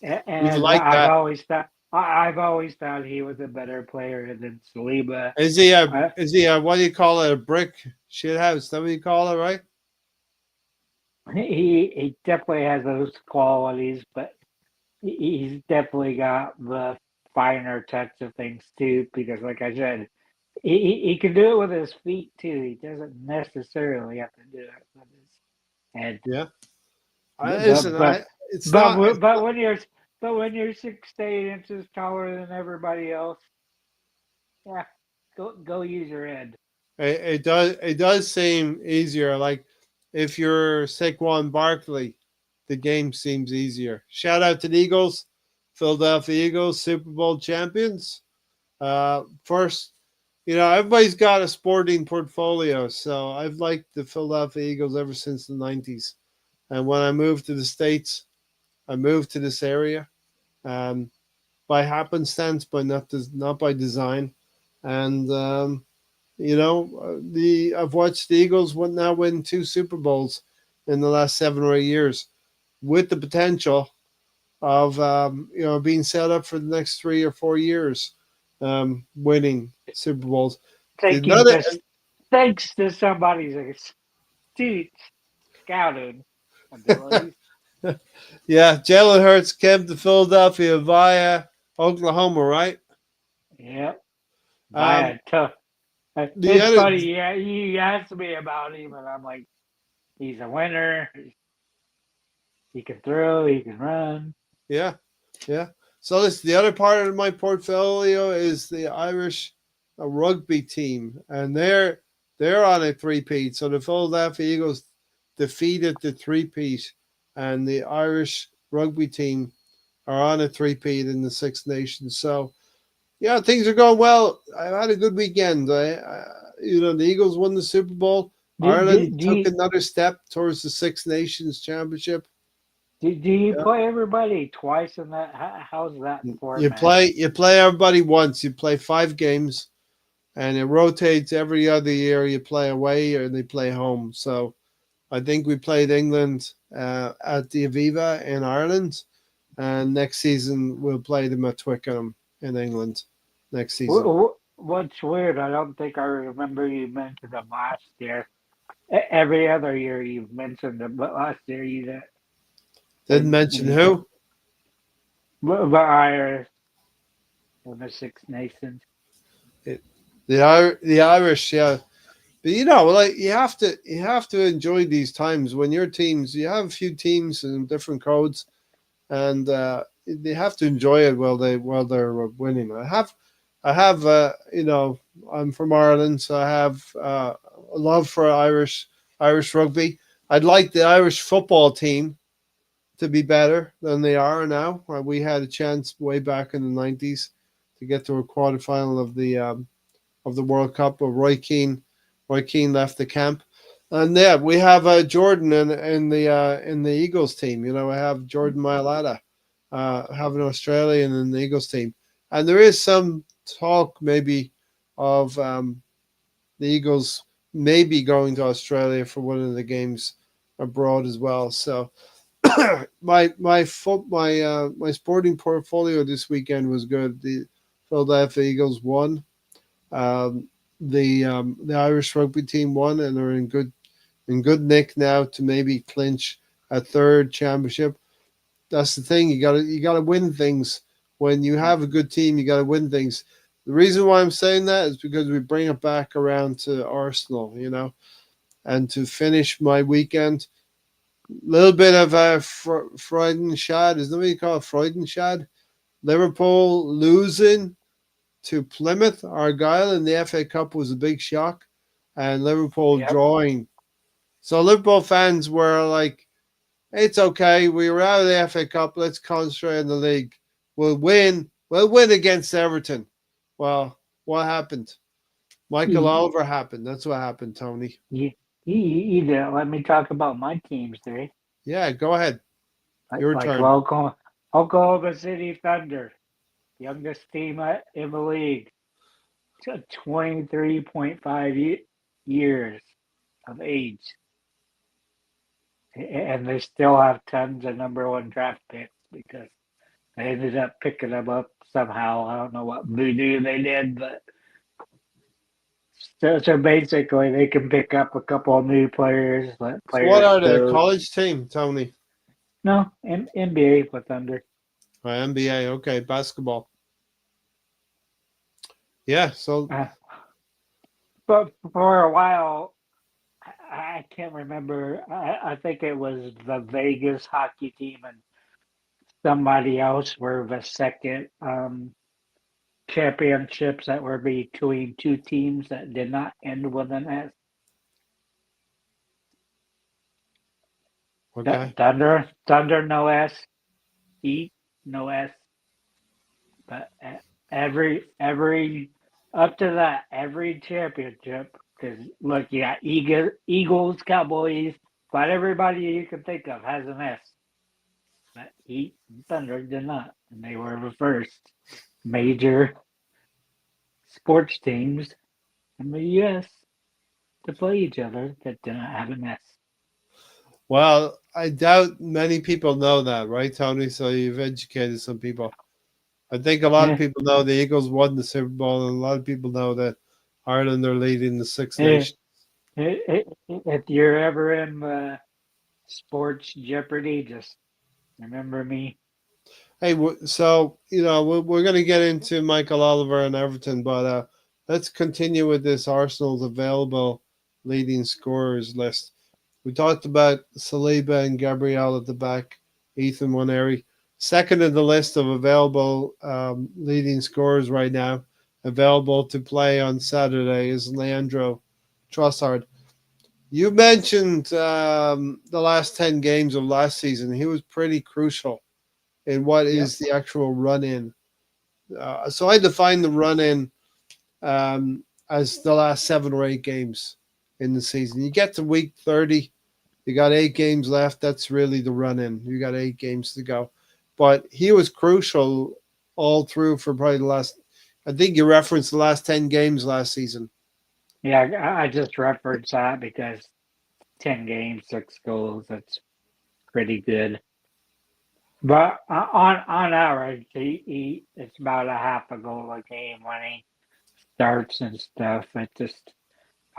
you and like that. I've always thought he was a better player than Saliba. Is he a I, is he a what do you call it? A brick shit house? That what you call it, right? he definitely has those qualities, but he's definitely got the finer touch of things too. Because, like I said, he can do it with his feet too. He doesn't necessarily have to do it with his head. Yeah. But Listen, but it's but not. w- but when you're 6 to 8 inches taller than everybody else, yeah, go use your head. It does seem easier. Like if you're Saquon Barkley, the game seems easier. Shout out to the Eagles, Philadelphia Eagles, Super Bowl champions. First, everybody's got a sporting portfolio, so I've liked the Philadelphia Eagles ever since the '90s. And when I moved to the States, I moved to this area um, by happenstance, but not by design. And I've watched the Eagles now win 2 Super Bowls in the last 7 or 8 years, with the potential of being set up for the next 3 or 4 years, winning Super Bowls. Taking Another, this thanks to somebody's astute scouting abilities. yeah, Jalen Hurts came to Philadelphia via Oklahoma, right? Yep. Um, Via tough. the It's other, funny. Yeah, you asked me about him, and I'm like, he's a winner. He can throw. He can run. yeah, yeah. So the other part of my portfolio is the Irish rugby team, and they're on a three-peat. So the Philadelphia Eagles defeated the three-peat, and the Irish rugby team are on a three-peat in the Six Nations. So yeah, things are going well. I had a good weekend. The Eagles won the Super Bowl. Do, do, Ireland do took you another step towards the Six Nations Championship. Do you Yeah. play everybody twice in that? How's that You format? play everybody once. You play 5 games, and it rotates every other year. You play away or they play home. So I think we played England at the Aviva in Ireland, and next season we'll play them at Twickenham in England next season. What's weird? I don't think I remember you mentioned them last year. Every other year you've mentioned them, but last year you didn't. Didn't mention who? The Irish and the Six Nations. It, the Irish, yeah. But like you have to enjoy these times when your teams. You have a few teams and different codes, and they have to enjoy it while they're winning. I'm from Ireland, so I have a love for Irish rugby. I'd like the Irish football team to be better than they are now. We had a chance way back in the '90s to get to a quarterfinal of the World Cup. But Roy Keane left the camp, and yeah, we have Jordan in the Eagles team. I have Jordan Mailata, have an Australian in the Eagles team, and there is some talk maybe of the Eagles maybe going to Australia for one of the games abroad as well. So my sporting portfolio this weekend was good. The Philadelphia Eagles won. Um, the Irish rugby team won, and are in good nick now to maybe clinch a third championship. That's the thing. You gotta win things. When you have a good team, you gotta win things. The reason why I'm saying that is because we bring it back around to Arsenal, and to finish my weekend, little bit of a Freudenschad. Is nobody call it Freudenschad? Liverpool losing to Plymouth Argyle in the FA Cup was a big shock, and Liverpool Yep. drawing. So Liverpool fans were like, "It's okay. We were out of the FA Cup. Let's concentrate on the league. We'll win. We'll win against Everton." Well, what happened? Michael You, Oliver happened. That's what happened, Tony. you didn't let me talk about my teams there. Yeah, go ahead. Your Like turn. Oklahoma City Thunder, youngest team in the league, 23.5 years of age, and they still have tons of number one draft picks because they ended up picking them up somehow. I don't know what voodoo they did, but so basically they can pick up a couple of new players, let So, what players are they? go. College team, Tony? No, NBA with Thunder. NBA. Okay, basketball. Yeah. So, Uh, but for a while, I can't remember. I think it was the Vegas hockey team and somebody else were the second championships that were between two teams that did not end with an S. okay. Thunder no S, Heat no S, but every up to that every championship because look, you got Eagles, Cowboys, but everybody you can think of has an S. But Heat and Thunder did not, and they were the first major sports teams in the U.S. to play each other that did not have an S. Well, I doubt many people know that, right, Tony? So you've educated some people. I think a lot of Yeah, people know the Eagles won the Super Bowl, and a lot of people know that Ireland are leading the Six yeah. Nations. If you're ever in sports Jeopardy, just remember me. Hey, so we're going to get into Michael Oliver and Everton, but let's continue with this Arsenal's available leading scorers list. We talked about Saliba and Gabriel at the back, Ethan Waneri. Second in the list of available leading scorers right now, available to play on Saturday, is Leandro Trossard. You mentioned the last 10 games of last season. He was pretty crucial in what Yep. is the actual run in. So I define the run in as the last 7 or 8 games in the season. You get to week 30, You got 8 games left. That's really the run in. You got 8 games to go. But he was crucial all through for probably the last, I think you referenced the last 10 games last season. Yeah, I just referenced that because 10 games, 6 goals. That's pretty good. But on average, it's about a half a goal a game when he starts and stuff. It just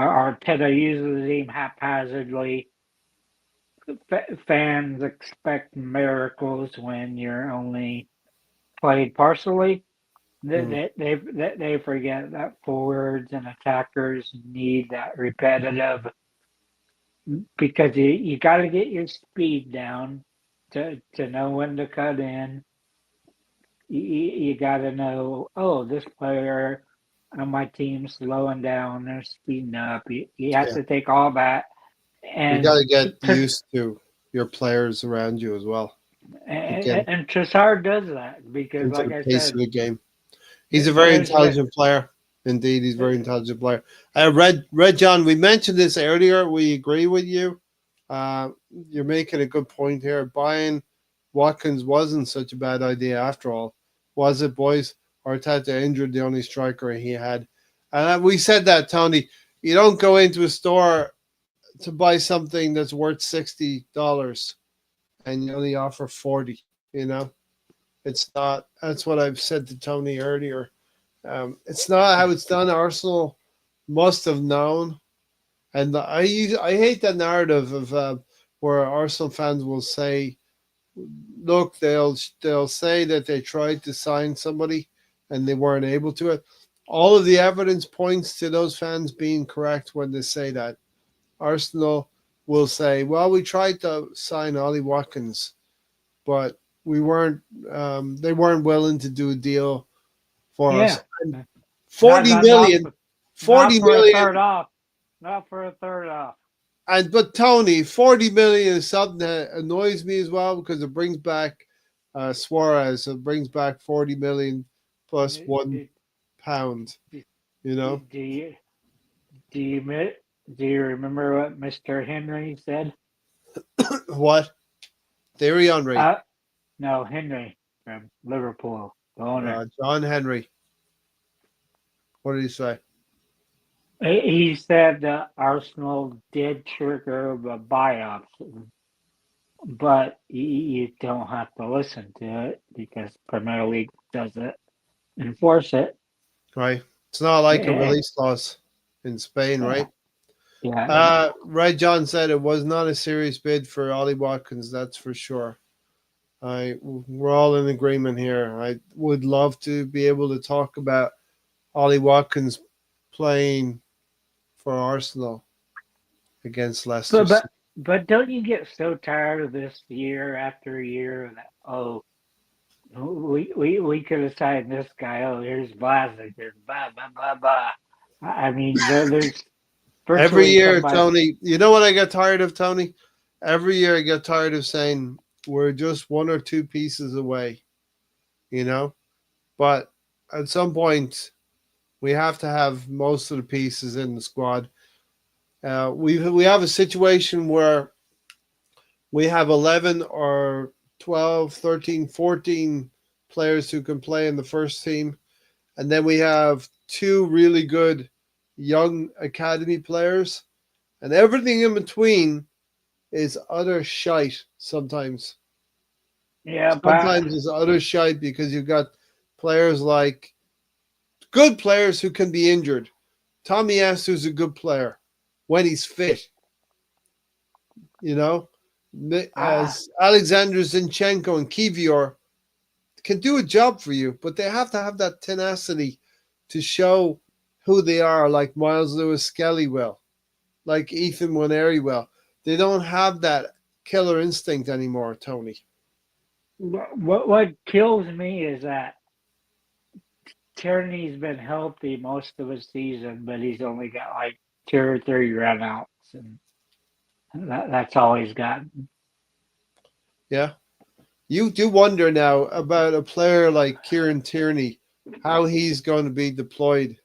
Arteta uses the team haphazardly. Fans expect miracles when you're only played partially. Mm. They forget that forwards and attackers need that repetitive because you got to get your speed down to know when to cut in. You got to know, oh, this player on my team's slowing down, they're speeding up. You have Yeah. to take all that You got and to get used to your players around you as well. Again, and Trossard does that because, into like the I pace of said, the game. He's a very there's intelligent player. Indeed, he's a very intelligent player. Red John, we mentioned this earlier. We agree with you. Uh, you're making a good point here. Buying Watkins wasn't such a bad idea after all, was it, boys? Arteta injured the only striker he had, and we said that, Tony. You don't go into a store to buy something that's worth $60 and you only offer 40. You know, it's not. That's what I've said to Tony earlier. It's not how it's done. Arsenal must have known, and I hate that narrative of where Arsenal fans will say, "Look, they'll say that they tried to sign somebody and they weren't able to it." All of the evidence points to those fans being correct when they say that. Arsenal will say, "Well, we tried to sign Ollie Watkins, but we weren't. They weren't willing to do a deal for us." yeah, And not 40 not not million, for, not 40 for a million, third off, not for a third off. and but Tony, 40 million is something that annoys me as well because it brings back Suarez. It brings back 40 million plus Do, £1. You know do you do you do you remember what Mr. Henry said? what? Thierry Henry, Uh, no, Henry from Liverpool, the owner. John Henry. What did he say? He said that Arsenal did trigger the buy option, but you don't have to listen to it because Premier League doesn't enforce it. Right? It's not like a Yeah, release clause in Spain, yeah, right? yeah. Red John said it was not a serious bid for Ollie Watkins. That's for sure. We're all in agreement here. I would love to be able to talk about Ollie Watkins playing for Arsenal against Leicester But City. but but don't you get so tired of this year after year that we could have signed this guy. Oh, here's Vlasic. There's blah blah blah blah. I mean, there's Every virtually year, somebody. Tony, you know what I get tired of, Tony? Every year I get tired of saying we're just one or two pieces away, you know? But at some point, we have to have most of the pieces in the squad. We have a situation where we have 11 or 12, 13, 14 players who can play in the first team. And then we have two really good young academy players. And everything in between is utter shite sometimes. Yeah, but Sometimes it's utter shite because you've got players like good players who can be injured. Tommy Asu's a good player when he's fit, you know. I, As Alexander Zinchenko and Kivior can do a job for you, but they have to have that tenacity to show who they are, like Miles Lewis Skelly will, like Ethan Waneri will. They don't have that killer instinct anymore, Tony. what kills me is that Tierney's been healthy most of the season, but he's only got like 2 or 3 runouts, and that's all he's got. Yeah. You do wonder now about a player like Kieran Tierney, how he's going to be deployed.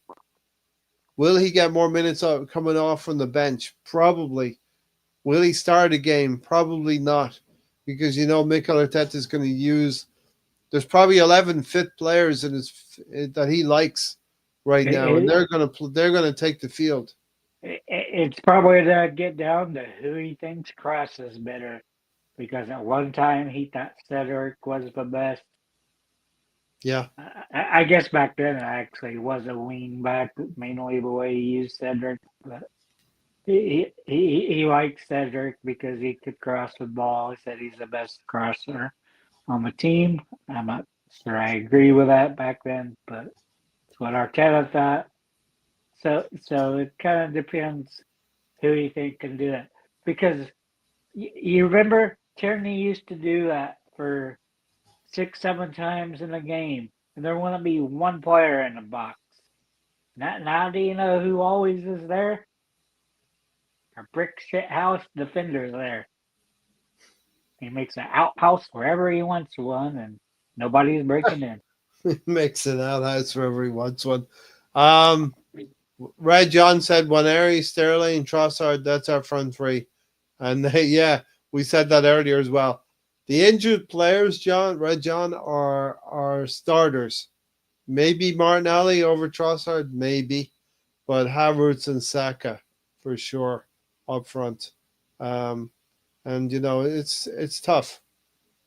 Will he get more minutes coming off from the bench? Probably. Will he start a game? Probably not, because Mikel Arteta is going to use. There's probably 11 fit players that he likes right now, and It, they're gonna take the field. it's probably to get down to who he thinks crosses better. Because at one time he thought Cedric was the best. Yeah, I guess back then it actually was a wing back, mainly the way he used Cedric. But he liked Cedric because he could cross the ball. He said he's the best crosser on the team. I'm not sure I agree with that back then, but it's what Arteta thought. So it kind of depends who you think can do that. Because you remember Tierney used to do that for 6, 7 times in a game, and there wouldn't be one player in the box. Now do you know who always is there? A brick shit house defender there. He makes an outhouse wherever he wants one, and nobody's breaking in. makes an outhouse wherever he wants one. Um, Red John said Waneri, Sterling, Trossard. That's our front three, and yeah, we said that earlier as well. The injured players, Red John, are starters. Maybe Martinelli over Trossard, maybe, but Havertz and Saka for sure up front. Um, and it's tough.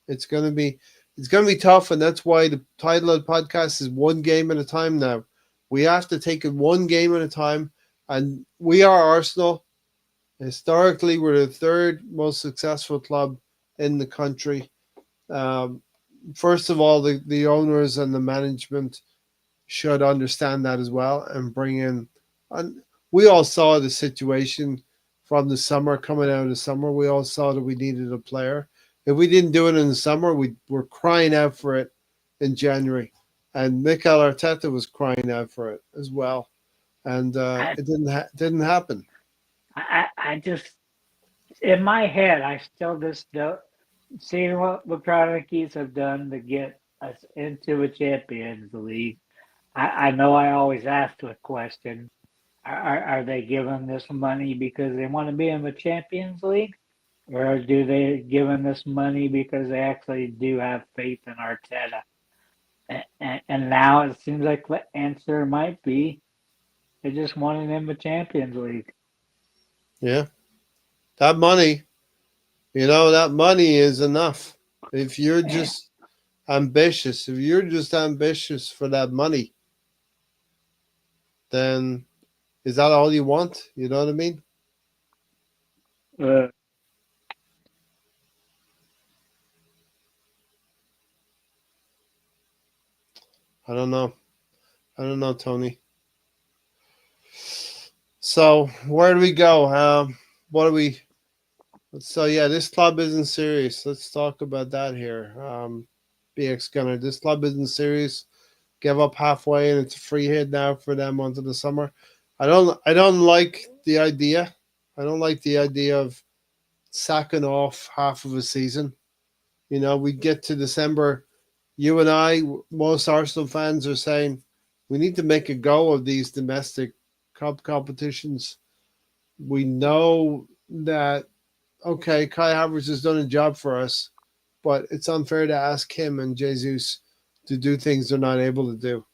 It's gonna be tough, and that's why the title of the podcast is one game at a time now. We have to take it one game at a time, and we are Arsenal. Historically, we're the third most successful club in the country. Um, First of all, the owners and the management should understand that as well and bring in. And we all saw the situation from the summer, coming out of the summer. We all saw that we needed a player. If we didn't do it in the summer, we were crying out for it in January, and Mikel Arteta was crying out for it as well, and I, it didn't happen. I just, in my head, I still just don't. Seeing what the Chronicles have done to get us into a Champions League, I know I always ask the question: are they giving this money because they want to be in the Champions League, or do they giving this money because they actually do have faith in Arteta? And now it seems like the answer might be they just wanted in the Champions League. Yeah, that money, that money is enough. If you're just ambitious, if you're just ambitious for that money, then is that all you want? You know what I mean? Uh, I don't know. I don't know, Tony. So where do we go? What do we? So yeah, this club isn't serious. Let's talk about that here. BX Gunner, this club isn't serious. Give up halfway, and it's a free hit now for them onto the summer. I don't like the idea. I don't like the idea of sacking off half of a season. We get to December. You and I, most Arsenal fans, are saying we need to make a go of these domestic cup competitions. We know that, okay, Kai Havertz has done a job for us, but it's unfair to ask him and Jesus to do things they're not able to do.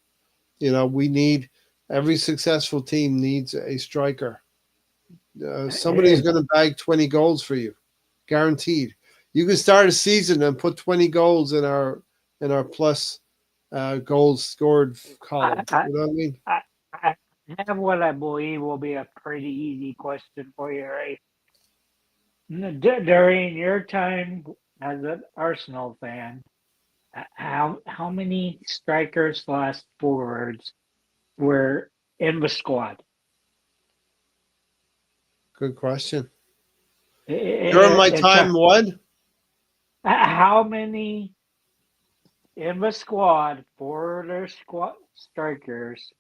We need every successful team needs a striker. Somebody's going to bag 20 goals for you, guaranteed. You can start a season and put 20 goals in our plus goals scored column. I, You know what I mean? I, I have what I believe will be a pretty easy question for you, right? During your time as an Arsenal fan, how many strikers slash forwards were in the squad? Good question. During my It's time, a, what? how many in the squad, forward or squad strikers,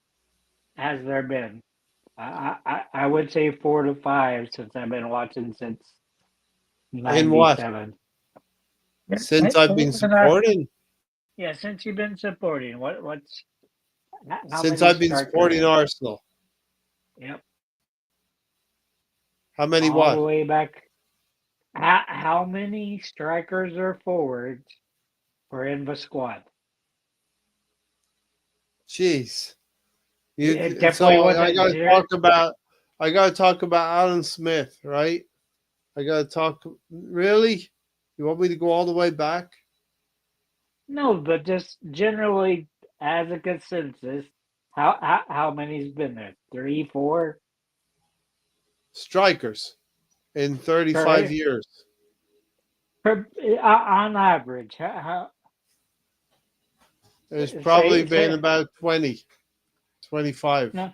has there been? I would say 4 to 5 since I've been watching since In what? '97. Since I've been supporting? Yeah, since you've been supporting, what's how Since many I've been strikers? supporting Arsenal. Yep, How many all the what? way back. how many strikers or forwards were in the squad? Jeez. It You definitely so I wasn't gotta Jared. talk about Alan Smith, right? I gotta talk really? You want me to go all the way back? No, but just generally as a consensus, how many's been there? Three, four? Strikers in 35 Per, years. on average, There's probably been say about 20, 25. no,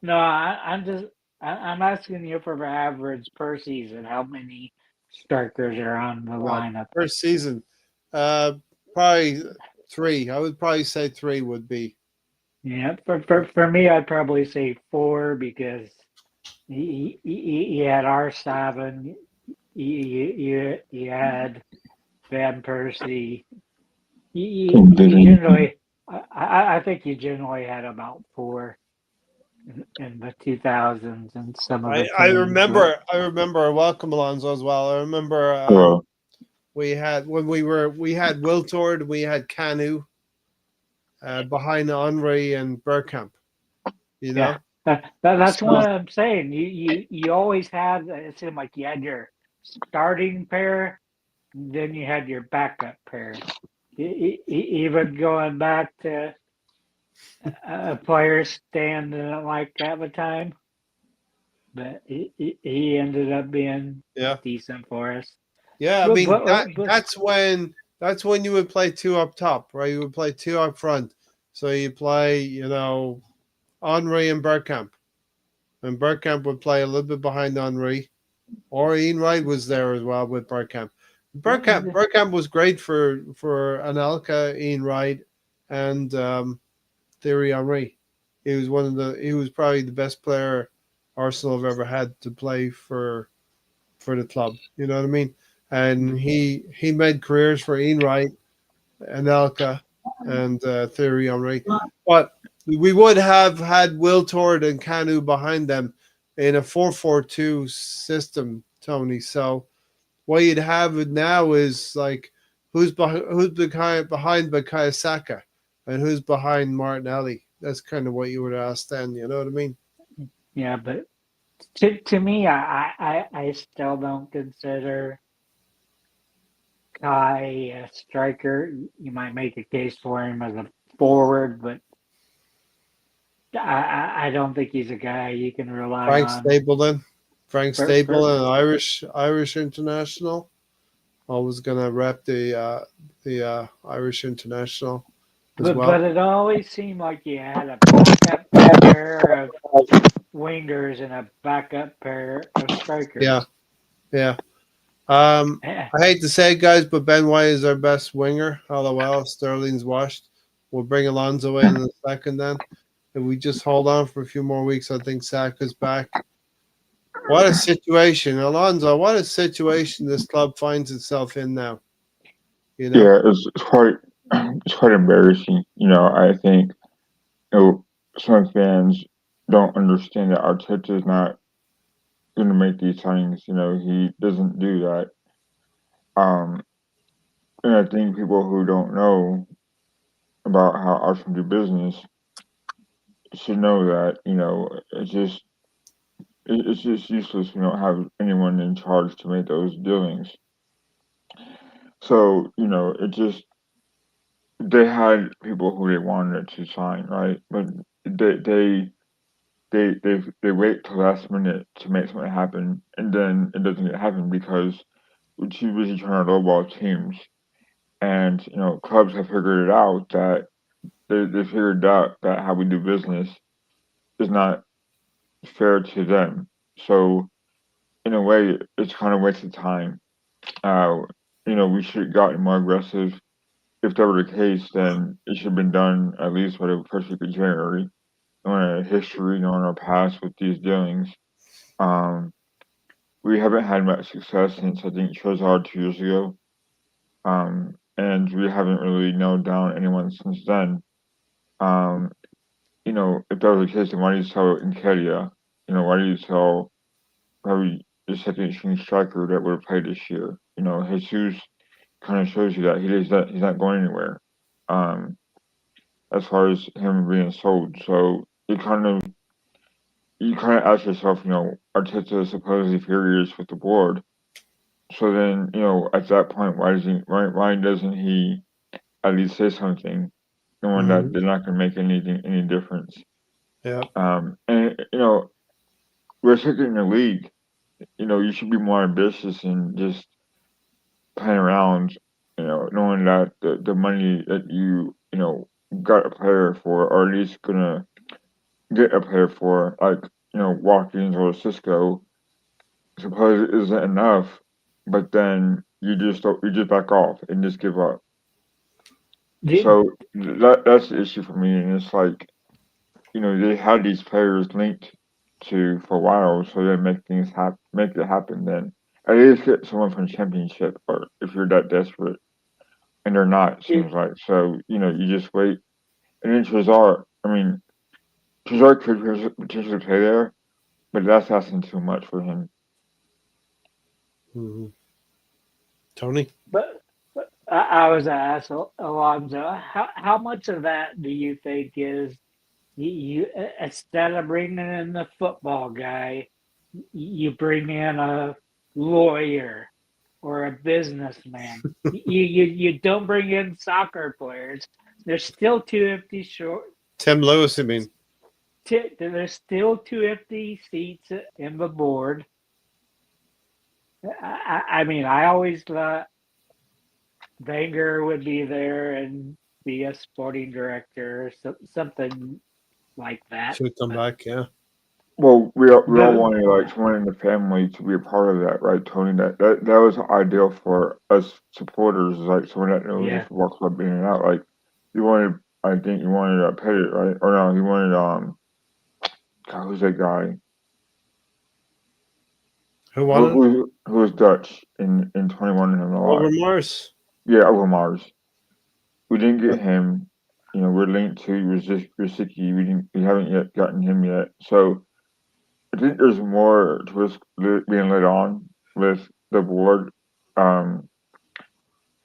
no. I'm just I'm asking you for the average per season. How many strikers are on the lineup? First season. Uh, probably three. I would probably say three would be. Yeah, for me, I'd probably say four because he had R7, he had Van Persie. You Completely. generally, I think you generally had about four in the 2000s and some of the I teens, but remember. I remember. Welcome, Alonso, as well. I remember Hello. we had when we had Wiltord, we had Canu behind Henri and Bergkamp. You yeah, know. that's So what I'm saying. You always had it seemed like you had your starting pair, then you had your backup pair. Even going back to a player Stan didn't like at the time, but he ended up being yeah, decent for us. yeah. I But mean but but that's when you would play two up top, right? You would play two up front. So you play, Henri and Bergkamp. And Bergkamp would play a little bit behind Henri. Or Ian Wright was there as well with Bergkamp. Bergkamp was great for Anelka, Ian Wright, and Thierry Henry. He was probably the best player Arsenal have ever had to play for the club. You know what I mean? And he made careers for Ian Wright, Anelka, and Thierry Henry. But we would have had Will Tord and Canu behind them in a 4-4-2 system, Tony. So what you'd have now is like who's behind Bukayo Saka and who's behind Martinelli. That's kind of what you would ask then. You know what I mean? yeah, but to me, I still don't consider Kai a striker. You might make a case for him as a forward, but I don't think he's a guy you can rely Frank on. Stapleton, Frank For Stapleton, an Irish international. Always gonna rep the Irish international as but well. it always seemed like you had a backup pair of wingers and a backup pair of Yeah, strikers. yeah. Eh, I hate to say it, guys, but Ben White is our best winger. LOL. Sterling's washed. We'll bring Alonso in a second then. If we just hold on for a few more weeks, I think Saka's back. What a situation, Alonso. What a situation this club finds itself in now. You know, Yeah, it's quite it's quite embarrassing. I think some fans don't understand that Arteta is not going to make these signings. He doesn't do that. Um, and I think people who don't know about how Arsenal do business should know that it's just useless. We don't have anyone in charge to make those dealings. So it just they had people who they wanted to sign, right? But they they they wait till last minute to make something happen, and then it doesn't happen because we're too busy trying to lowball teams. And clubs have figured it out that they figured out that how we do business is not fair to them. So in a way, it's kind of wasted time. Uh, we should have gotten more aggressive. If that were the case, then it should have been done at least by the first week of January. Knowing our history, knowing our past with these dealings, um, we haven't had much success since I think Charizard 2 years ago, and we haven't really nailed down anyone since then. Um, if that was the case, then why do you sell Nketiah? Why do you sell probably the second string striker that would have played this year. You know, Jesus kind of shows you that he's not going anywhere. Um, as far as him being sold, so you kind of ask yourself, you know, Arteta is supposedly furious with the board. So then, you know, at that point, why doesn't he at least say something, knowing that Mhm. they're not going to make any difference? Yeah. And you know, we're second in the league. You know, you should be more ambitious and just playing around. You know, knowing that the money that you know got a player for, or at least gonna get a player for, like you know, Watkins or Cisco, suppose it isn't enough, but then you just back off and just give up. The, So that's the issue for me, and it's like you know they had these players linked to for a while, so they make it happen. Then at least get someone from Championship, or if you're that desperate, and they're not, it the, seems like. So you know you just wait, and then Trezor. I mean, Trezor could potentially play there, but that's asking too much for him. Mhm. Tony? but I was asked Alonso, how much of that do you think is you instead of bringing in the football guy, you bring in a lawyer or a businessman. You don't bring in soccer players. There's still two empty short. Tim Lewis, I mean. There's still two empty seats in the board. I mean, I always thought Wenger would be there and be a sporting director, something like that. Should come back, yeah. Well, we all But wanted like someone in the family to be a part of that, right, Tony? That was ideal for us supporters, like someone that knows the yeah, football club in and out. Like you wanted, I think you wanted Pettit, right? Or no, you wanted God, who's that guy? Who won it? Who was Dutch in 21 and a lot? Over Mars. Yeah, over Mars. We didn't get him. You know, we're linked to Rosicky. We haven't yet gotten him yet. So I think there's more to us being led on with the board. Um,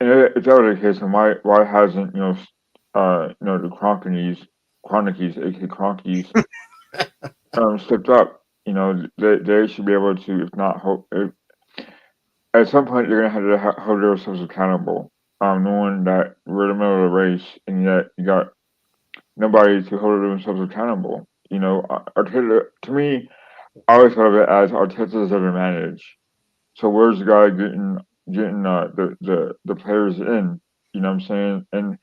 and if that was the case, then why hasn't you know the Cronkies, aka Cronkies, stepped up? You know they should be able to, if not hold. At some point, they're gonna have to hold themselves accountable. Knowing that we're in the middle of the race, and yet you got nobody to hold themselves accountable. You know, Arteta, to me, I always thought of it as Arteta's ever managed. So where's the guy getting the players in? You know what I'm saying? And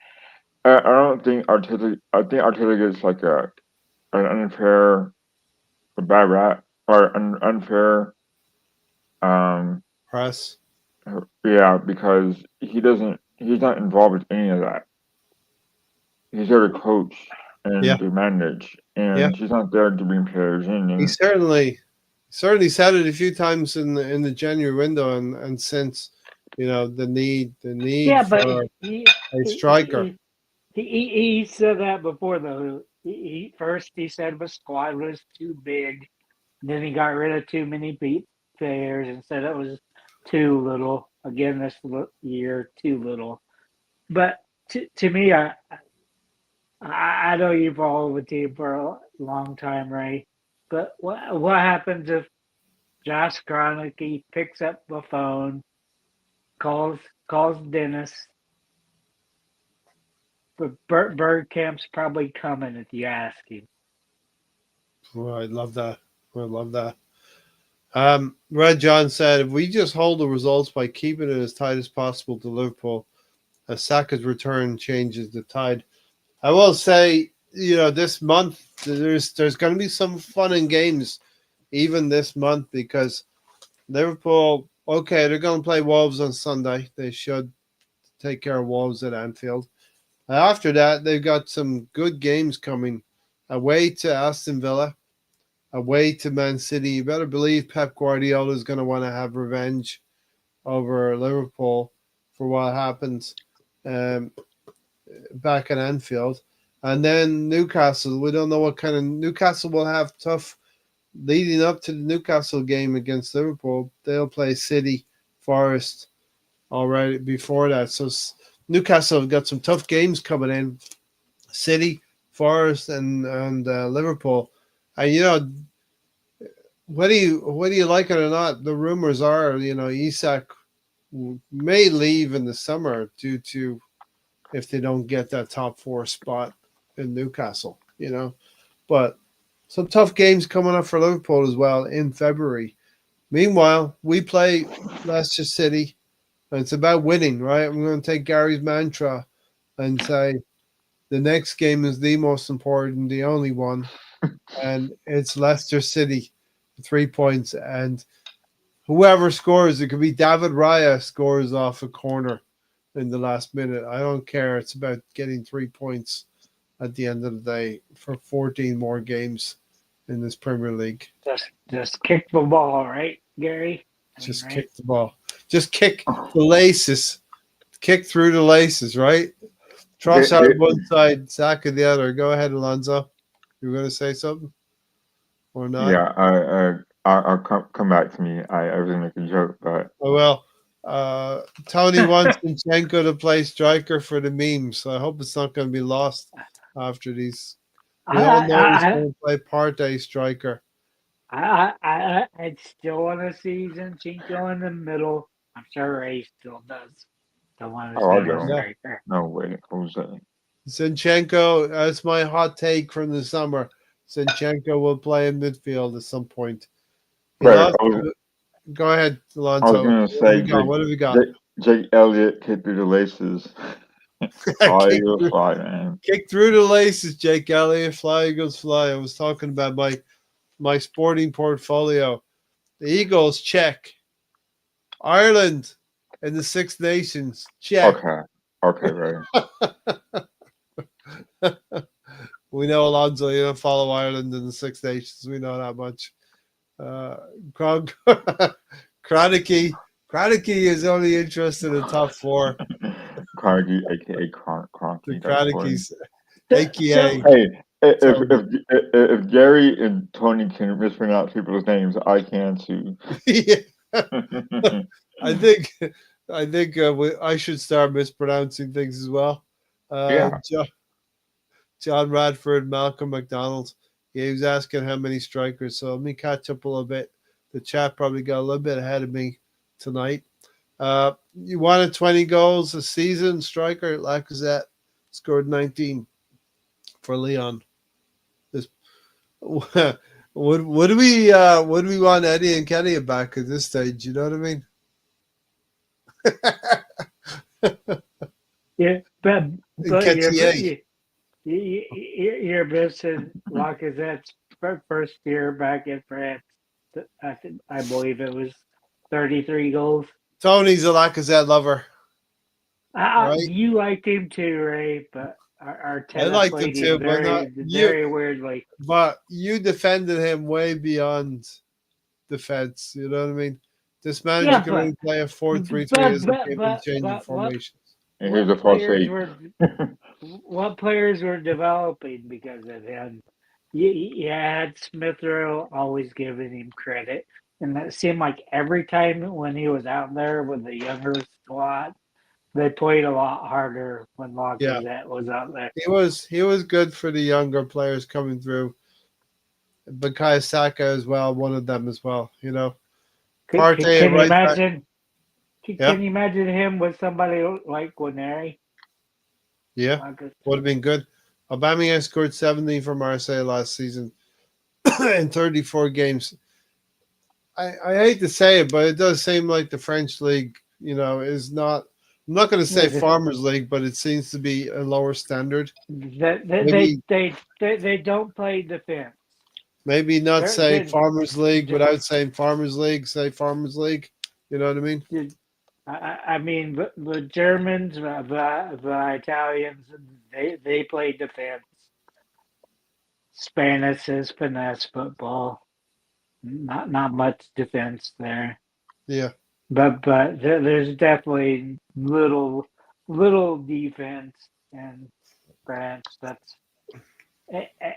I don't think Arteta. I think Arteta gets like an unfair, a bad rap or an unfair. Um, Press. yeah, because he doesn't. He's not involved with any of that. He's there to coach Yeah, and to manage, yeah. and he's not there to bring players in. He And certainly said it a few times in the January window and since, you know, the need yeah, but for a he, striker. he said that before though. First he said the squad was too big. Then he got rid of too many players and said it was too little. Again, this year too little. But to me, I know you've followed the team for a long time, Ray. But what happens if Josh Kroenke picks up the phone, calls calls Dennis? But Bergkamp's probably coming if you ask him. Oh, I love that. I love that. Red John said, if we just hold the results by keeping it as tight as possible to Liverpool, a Saka's return changes the tide. I will say, you know, this month there's going to be some fun and games, even this month, because Liverpool, okay, they're going to play Wolves on Sunday. They should take care of Wolves at Anfield. After that, they've got some good games coming away to Aston Villa, away to Man City. You better believe Pep Guardiola is going to want to have revenge over Liverpool for what happens um, back at Anfield. And then Newcastle, we don't know what kind of Newcastle will have tough leading up to the Newcastle game against Liverpool, they'll play City, Forest already before that. So Newcastle have got some tough games coming in. City, Forest, and Liverpool. And whether you like it or not, the rumors are Isak may leave in the summer due to if they don't get that top 4 spot in Newcastle. But some tough games coming up for Liverpool as well in February. Meanwhile, we play Leicester City, and it's about winning, right? I'm going to take Gary's mantra and say the next game is the most important, the only one, and it's Leicester City, 3 points, and whoever scores, it could be David Raya scores off a corner in the last minute. I don't care. It's about getting 3 points at the end of the day for 14 more games in this Premier League. Just kick the ball, right, Gary? Just kick the ball. Just kick the laces. Kick through the laces, right? Trossard one side, Saka the other. Go ahead, Alonso. You were going to say something? Or not? Yeah, I'll come back to me. I was going to make a joke, but... Oh, well, Tony wants Zinchenko to play striker for the memes, so I hope it's not going to be lost after these. We all know he's going to play Partey striker. I still want to see Zinchenko in the middle. I'm sure Ray still does. Don't want to see a striker. No way, Jose. Zinchenko, that's my hot take from the summer. Zinchenko will play in midfield at some point. Right, go ahead, Alonso. I was going to say, what have we got? Jake Elliott kicked through the laces. Fly Eagles fly, man. Kick through the laces, Jake Elliott. Fly Eagles fly. I was talking about my sporting portfolio. The Eagles, check. Ireland in the Six Nations, check. Okay, right. We know, Alonso, you don't follow Ireland in the Six Nations. We know that much. Kroenke is only interested in top 4. Kroenke, a.k.a. Kroenke. The Kroenkes, a.k.a. Hey, if Gary and Tony can mispronounce people's names, I can too. Yeah. I think I should start mispronouncing things as well. John Radford, Malcolm McDonald. Yeah, he was asking how many strikers. So let me catch up a little bit. The chat probably got a little bit ahead of me tonight. You wanted 20 goals a season. Striker Lacazette scored 19 for Leon. Would we want Eddie and Kenny back at this stage? You know what I mean? Yeah, but you're missing Lacazette's first year back in France. I believe it was 33 goals. Tony's a Lacazette lover. Right? You liked him too, Ray, but our I liked him too, very weirdly. But you defended him way beyond defense. You know what I mean? This manager can only play a 4-3-3 as a game of changing formations. And here's a false 8. What players were developing because of him? You had Smith Rowe always giving him credit. And it seemed like every time when he was out there with the younger squad, they played a lot harder when Lacazette was out there. He was good for the younger players coming through. But Kai Saka as well, one of them as well, you know. Can you imagine? Can you imagine him with somebody like Guarneri? Yeah, would have been good. Aubameyang scored 70 for Marseille last season in 34 games. I hate to say it, but it does seem like the French league, is not. I'm not going to say Farmers League, but it seems to be a lower standard. They don't play defense. Maybe not say Farmers League without saying Farmers League. Say Farmers League. You know what I mean? I mean, the Germans, the Italians, they play defense. Spanish is finesse football. Not much defense there. Yeah. But there's definitely little defense in France.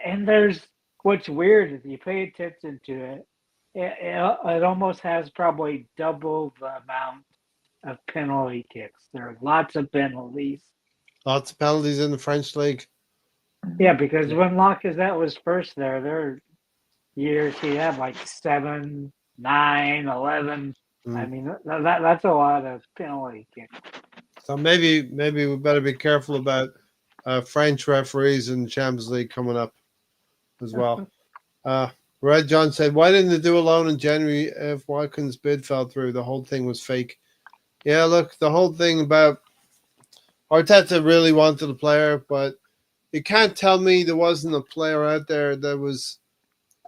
And there's what's weird is you pay attention to it, it almost has probably double the amount of penalty kicks. There are lots of penalties. Lots of penalties in the French league. Yeah, because when Lacazette was first there years he had like 7, 9, 11. I Mm. mean, that's a lot of penalty kicks. So maybe we better be careful about French referees in the Champions League coming up as well. Red John said, "Why didn't they do a loan in January if Watkins' bid fell through? The whole thing was fake." Yeah, look, the whole thing about Arteta really wanted a player, but you can't tell me there wasn't a player out there that was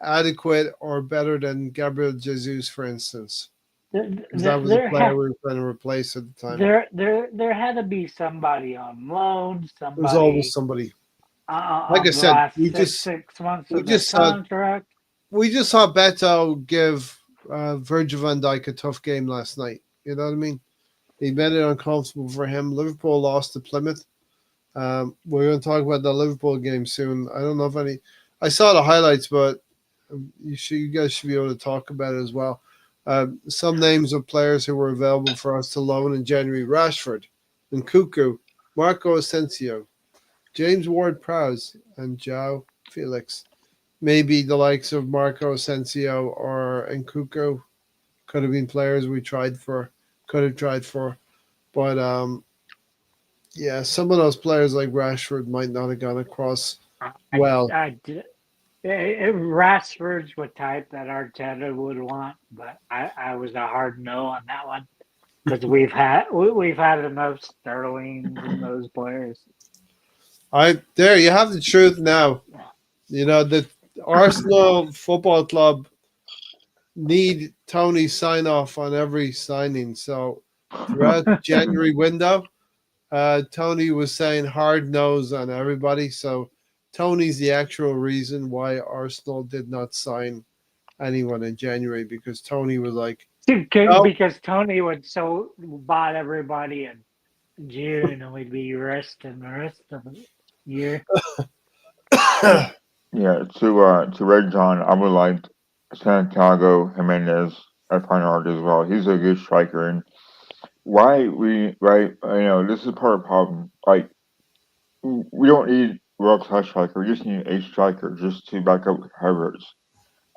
adequate or better than Gabriel Jesus, for instance, because that was a player we were trying to replace at the time. There had to be somebody on loan, There's always somebody somebody. Like on I the said, last six months we of the just saw contract. we just saw Beto give Virgil van Dijk a tough game last night. You know what I mean? He made it uncomfortable for him. Liverpool lost to Plymouth. We're going to talk about the Liverpool game soon. I don't know if any. I saw the highlights, but you guys should be able to talk about it as well. Some names of players who were available for us to loan in January: Rashford, Nkunku, Marco Asensio, James Ward-Prowse, and João Felix. Maybe the likes of Marco Asensio or Nkunku could have been players we could have tried for, but yeah, some of those players like Rashford might not have gone across well. Rashford's what type that Arteta would want, but I was a hard no on that one because we've had enough Sterlings and those players. There you have the truth now. You know the Arsenal Football Club need Tony's sign off on every signing. So throughout the January window, Tony was saying hard no's on everybody. So Tony's the actual reason why Arsenal did not sign anyone in January, because Tony was like, no. Because Tony would bought everybody in June and we'd be resting the rest of the year. Yeah, to Red John, I would like Santiago Jimenez at priority as well. He's a good striker, and this is part of the problem. Like, we don't need world class striker. We just need a striker just to back up Havertz,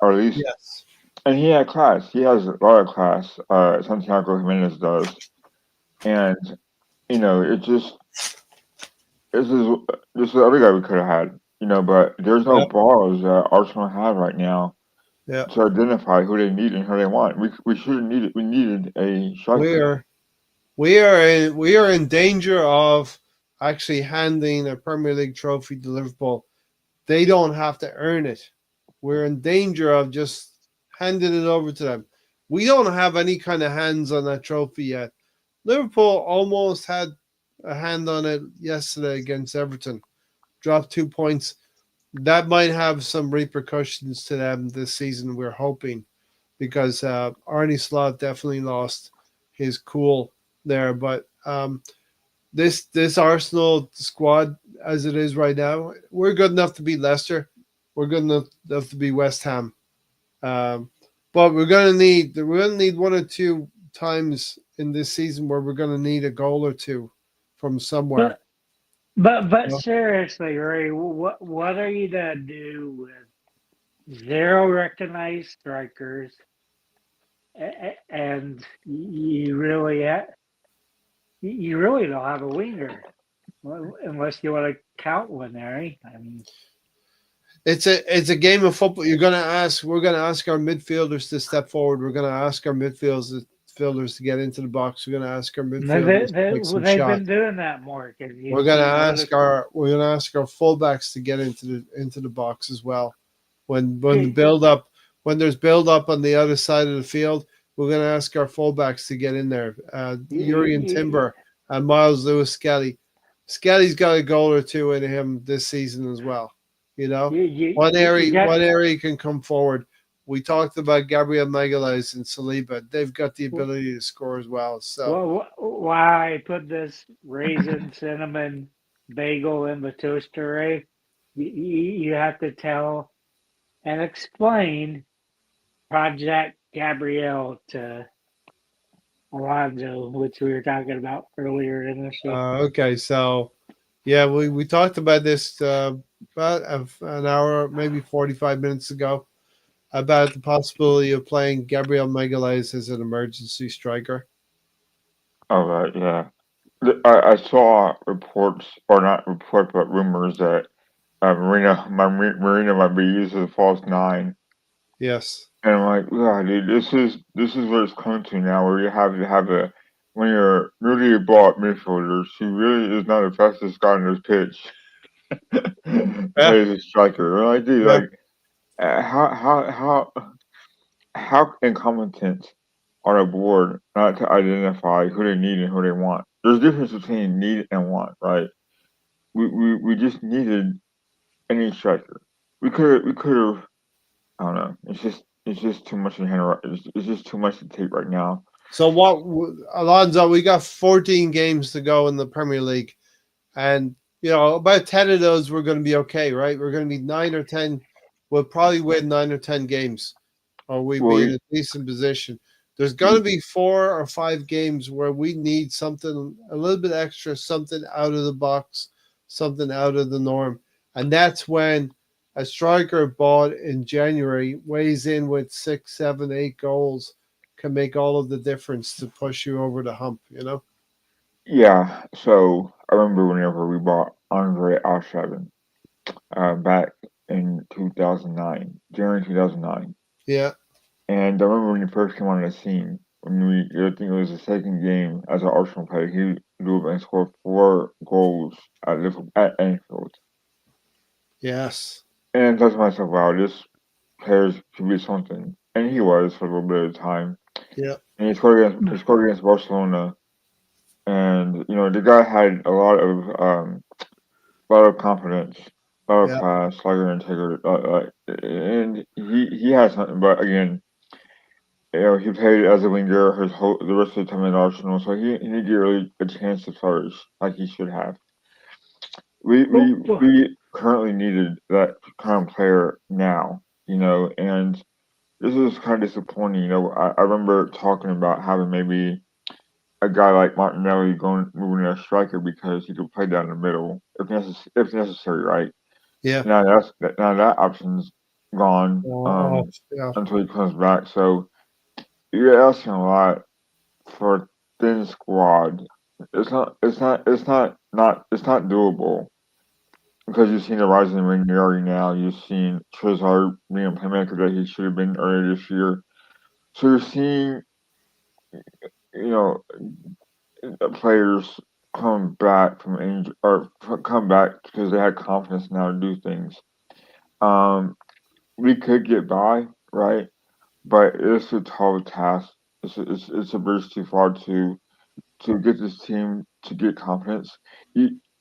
or at least. Yes. And he had class. He has a lot of class. Santiago Jimenez does, and it's just this is the other guy we could have had. But there's no Yep. balls that Arsenal have right now Yeah. to identify who they need and who they want. We should have needed. We needed a striker. We are in danger of actually handing a Premier League trophy to Liverpool. They don't have to earn it. We're in danger of just handing it over to them. We don't have any kind of hands on that trophy yet. Liverpool almost had a hand on it yesterday against Everton. Dropped 2 points. That might have some repercussions to them this season, we're hoping, because Arne Slot definitely lost his cool there. But this Arsenal squad, as it is right now, we're good enough to beat Leicester. We're good enough to beat West Ham. But we're gonna need one or two times in this season where we're gonna need a goal or two from somewhere. But seriously, Ray, what are you gonna do with 0 recognized strikers, and you really don't have a winger, unless you want to count one there. I mean, it's a game of football. We're gonna ask our midfielders to step forward. We're gonna ask our midfielders to get into the box. We're gonna ask our midfielders to take some they've shots. been doing that more. We're gonna ask our fullbacks to get into the box as well. When there's build up on the other side of the field, we're gonna ask our fullbacks to get in there. Urian Timber and Miles Lewis Skelly. Skelly's got a goal or two in him this season as well. One area can come forward. We talked about Gabriel Magalhaes and Saliba. They've got the ability to score as well. So why I put this raisin cinnamon bagel in the toaster, Ray? You have to tell and explain Project Gabrielle to Alonzo, which we were talking about earlier in the show. Okay, so yeah, we talked about this about an hour, maybe 45 minutes ago, about the possibility of playing Gabriel Magalhaes as an emergency striker. All right, yeah. I saw reports, or not reports, but rumors that Marina might be used as a false nine. Yes. And I'm like, God, dude, this is what it's coming to now, where you have to have a when you're newly bought midfielders, who really is not the fastest guy on this pitch, Yeah. play as a striker. And like, dude, Yeah. like, how incompetent on a board not to identify who they need and who they want. There's a difference between need and want, right? We just needed any striker. We could have. I don't know. It's just too much in hand. It's just too much to take right now. So Alonso? We got 14 games to go in the Premier League, and about 10 of those we're going to be okay, right? We're going to be 9 or 10. We'll probably win 9 or 10 games, or we'd Well, be in a decent position. There's going to be 4 or 5 games where we need something a little bit extra, something out of the box, something out of the norm. And that's when a striker bought in January weighs in with 6, 7, 8 goals can make all of the difference to push you over the hump. yeah. So I remember whenever we bought Andre Alshevin back in 2009, January 2009, Yeah, and I remember when he first came on the scene. I think it was the second game as an Arsenal player, he blew up and scored 4 goals at Liverpool at Anfield. yes, And I thought to myself, wow, this player should be something. And he was for a little bit of time. yeah, And he scored against Barcelona. And the guy had a lot of confidence, a lot of yeah, class, like integrity, and he had something. But again, he played as a winger the rest of the time in Arsenal, so he didn't get really a chance to flourish like he should have. We Well, we we currently needed that kind of player now, and this is kind of disappointing. I remember talking about having maybe a guy like Martinelli moving as striker because he could play down the middle if necessary, right? yeah. Now that option's gone Yeah, until he comes back. So you're asking a lot for a thin squad. It's not doable because you've seen the rise in Ranieri now. You've seen Trossard being a playmaker that he should have been earlier this year. So you're seeing you know players come back from injury or come back because they had confidence now to do things. Um, we could get by, right? But it's a tall task. It's a bridge too far to get this team to get confidence.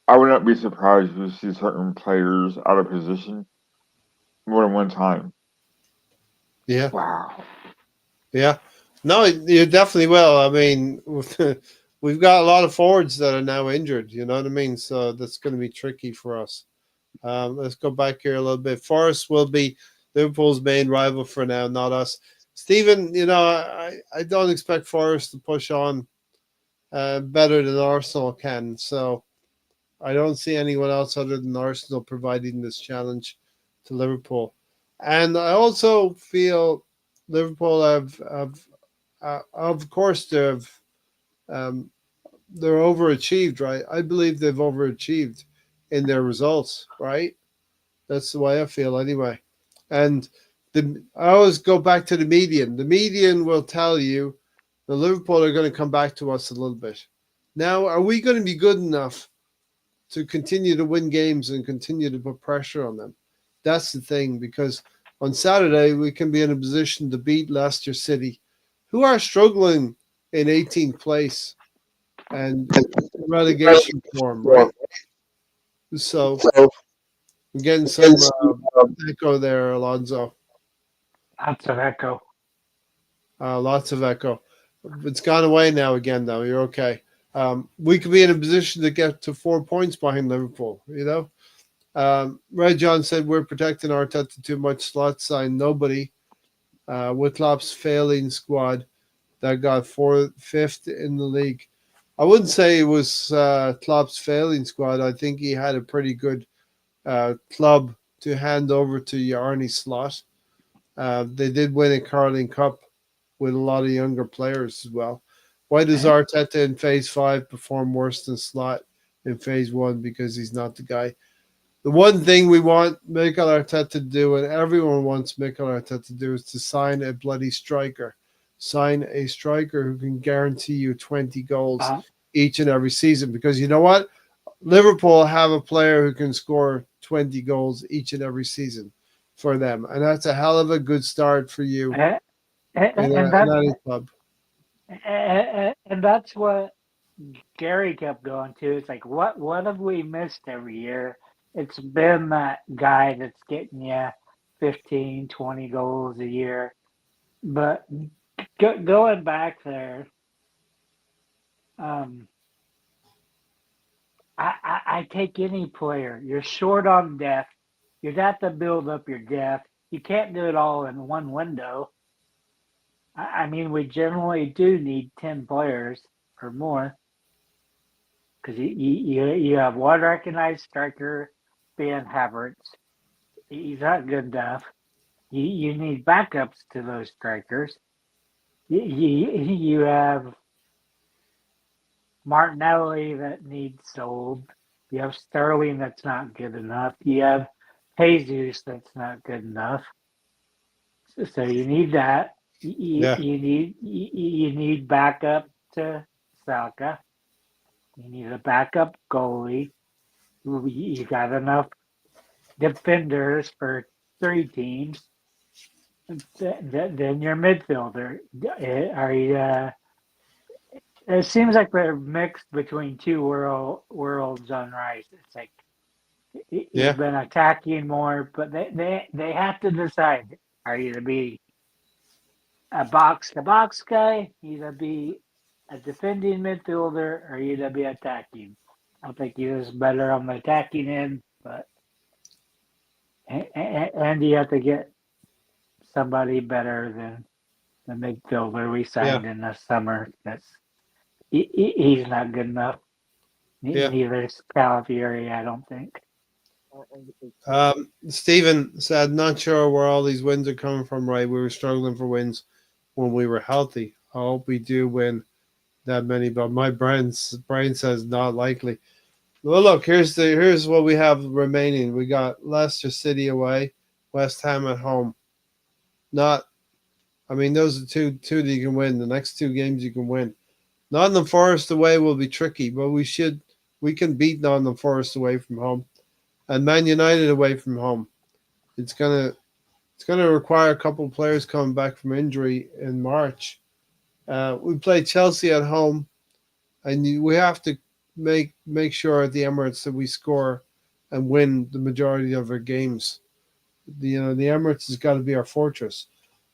I would not be surprised if you see certain players out of position more than one time. yeah, Wow. yeah. No, you definitely will. I mean, we've got a lot of forwards that are now injured. You know what I mean? So that's going to be tricky for us. Let's go back here a little bit. Forest will be Liverpool's main rival for now, not us. Stephen, I don't expect Forest to push on better than Arsenal can. So I don't see anyone else other than Arsenal providing this challenge to Liverpool. And I also feel Liverpool have of course, um, they're overachieved, right? I believe they've overachieved in their results, right? That's the way I feel, anyway. And I always go back to the median. The median will tell you the Liverpool are going to come back to us a little bit. Now, are we going to be good enough to continue to win games and continue to put pressure on them? That's the thing, because on Saturday we can be in a position to beat Leicester City, who are struggling in 18th place and relegation form, right? So I'm getting some echo there, Alonso. lots of echo. Lots of echo. It's gone away now again, though. You're okay. We could be in a position to get to 4 points behind Liverpool, Ray John said we're protecting Arteta too much. Slot sign nobody. With Klopp's failing squad that got fifth in the league. I wouldn't say it was Klopp's failing squad. I think he had a pretty good club to hand over to Arne Slot. They did win a Carling Cup with a lot of younger players as well. Why does Arteta in phase 5 perform worse than Slot in phase 1? Because he's not the guy. The one thing we want Mikel Arteta to do, and everyone wants Mikel Arteta to do, is to sign a bloody striker. Sign a striker who can guarantee you 20 goals each and every season. Because you know what? Liverpool have a player who can score 20 goals each and every season for them. And that's a hell of a good start for you in any club. And that's what Gary kept going to. It's like, what have we missed every year? It's been that guy that's getting you 15, 20 goals a year. But going back there, I take any player. You're short on depth. You'd have to build up your depth. You can't do it all in one window. I mean, we generally do need 10 players or more because you have one recognized striker being Havertz. He's not good enough. You need backups to those strikers. You have Martinelli that needs sold. You have Sterling that's not good enough. You have Jesus that's not good enough. So you need that. You need backup to Saka. You need a backup goalie. You got enough defenders for 3 teams. Then your midfielder. Are you? It seems like we're mixed between two worlds on Rice. It's like you've been attacking more, but they have to decide: are you to be a box-to-box guy, you to be a defending midfielder, or you to be attacking? I think he was better on the attacking end, but and you have to get somebody better than the midfielder we signed in the summer. He's not good enough. Neither is Calafiori, I don't think. Stephen said, not sure where all these wins are coming from, right? We were struggling for wins when we were healthy. I hope we do win that many, but my brain says not likely. Well, look, here's what we have remaining. We got Leicester City away, West Ham at home. Those are two that you can win. The next 2 games you can win. Nottingham Forest away will be tricky, but we can beat Nottingham Forest away from home, and Man United away from home. It's gonna require a couple of players coming back from injury in March. We play Chelsea at home, and we have to make sure at the Emirates that we score and win the majority of our games. The Emirates has got to be our fortress.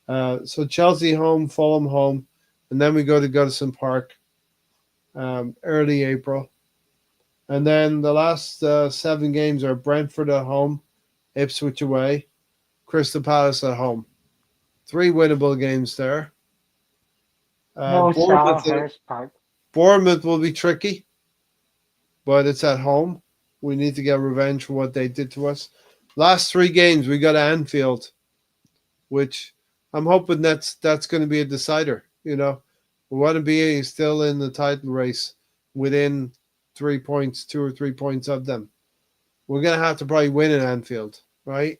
So Chelsea home, Fulham home, and then we go to Goodison Park early April. And then the last 7 games are Brentford at home, Ipswich away, Crystal Palace at home. 3 winnable games there. Bournemouth will be tricky, but it's at home. We need to get revenge for what they did to us. Last 3 games, we got Anfield, which I'm hoping that's going to be a decider. We want to be still in the title race within 3 points, 2 or 3 points of them. We're going to have to probably win in Anfield, right?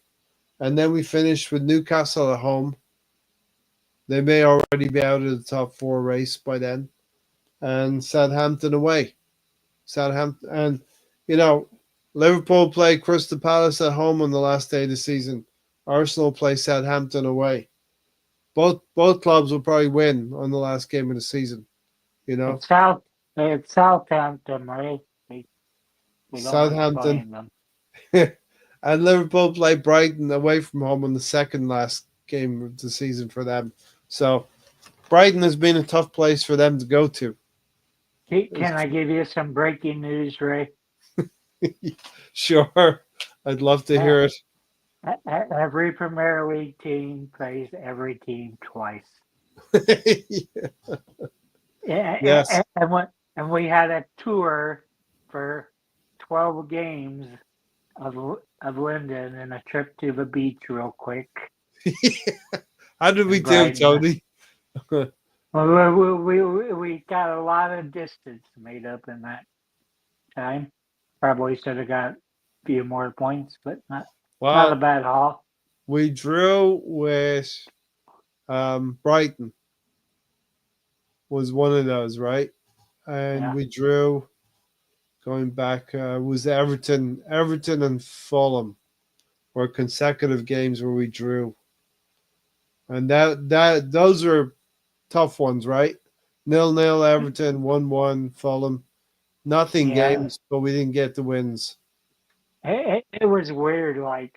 And then we finish with Newcastle at home. They may already be out of the top 4 race by then. And Southampton away. And, Liverpool play Crystal Palace at home on the last day of the season. Arsenal play Southampton away. Both clubs will probably win on the last game of the season. It's Southampton, right? We Southampton. And Liverpool play Brighton away from home on the second last game of the season for them. So Brighton has been a tough place for them to go to. Can I give you some breaking news, Ray? Sure. I'd love to Yeah, hear it. every Premier League team plays every team twice. Yes. And we had a tour for 12 games of Linden and a trip to the beach real quick How did we in do, Brighton. Tony? Well, we got a lot of distance made up in that time. Probably should have got a few more points, but not a Well, bad haul. we drew with Brighton was one of those, right? And Yeah, we drew going back was Everton and Fulham were consecutive games where we drew, and that those are tough ones, right? 0-0 Everton, 1-1 Fulham, nothing yeah. games, but we didn't get the wins. It was weird. Like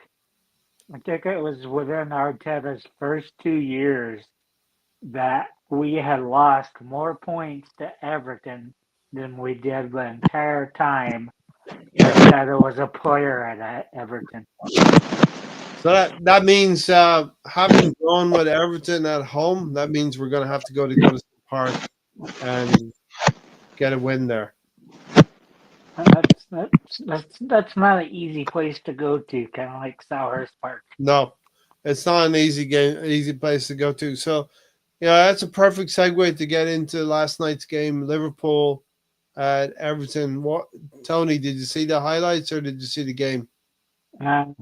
I think it was within Arteta's first 2 years that we had lost more points to Everton than we did the entire time Arteta was a player at Everton. So that means having gone with Everton at home, that means we're going to have to go to Goodison Park and get a win there. That's not an easy place to go to, kind of like Selhurst Park. No, it's not an easy game, easy place to go to. So, yeah, that's a perfect segue to get into last night's game, Liverpool at Everton. What, Tony? Did you see the highlights or did you see the game? And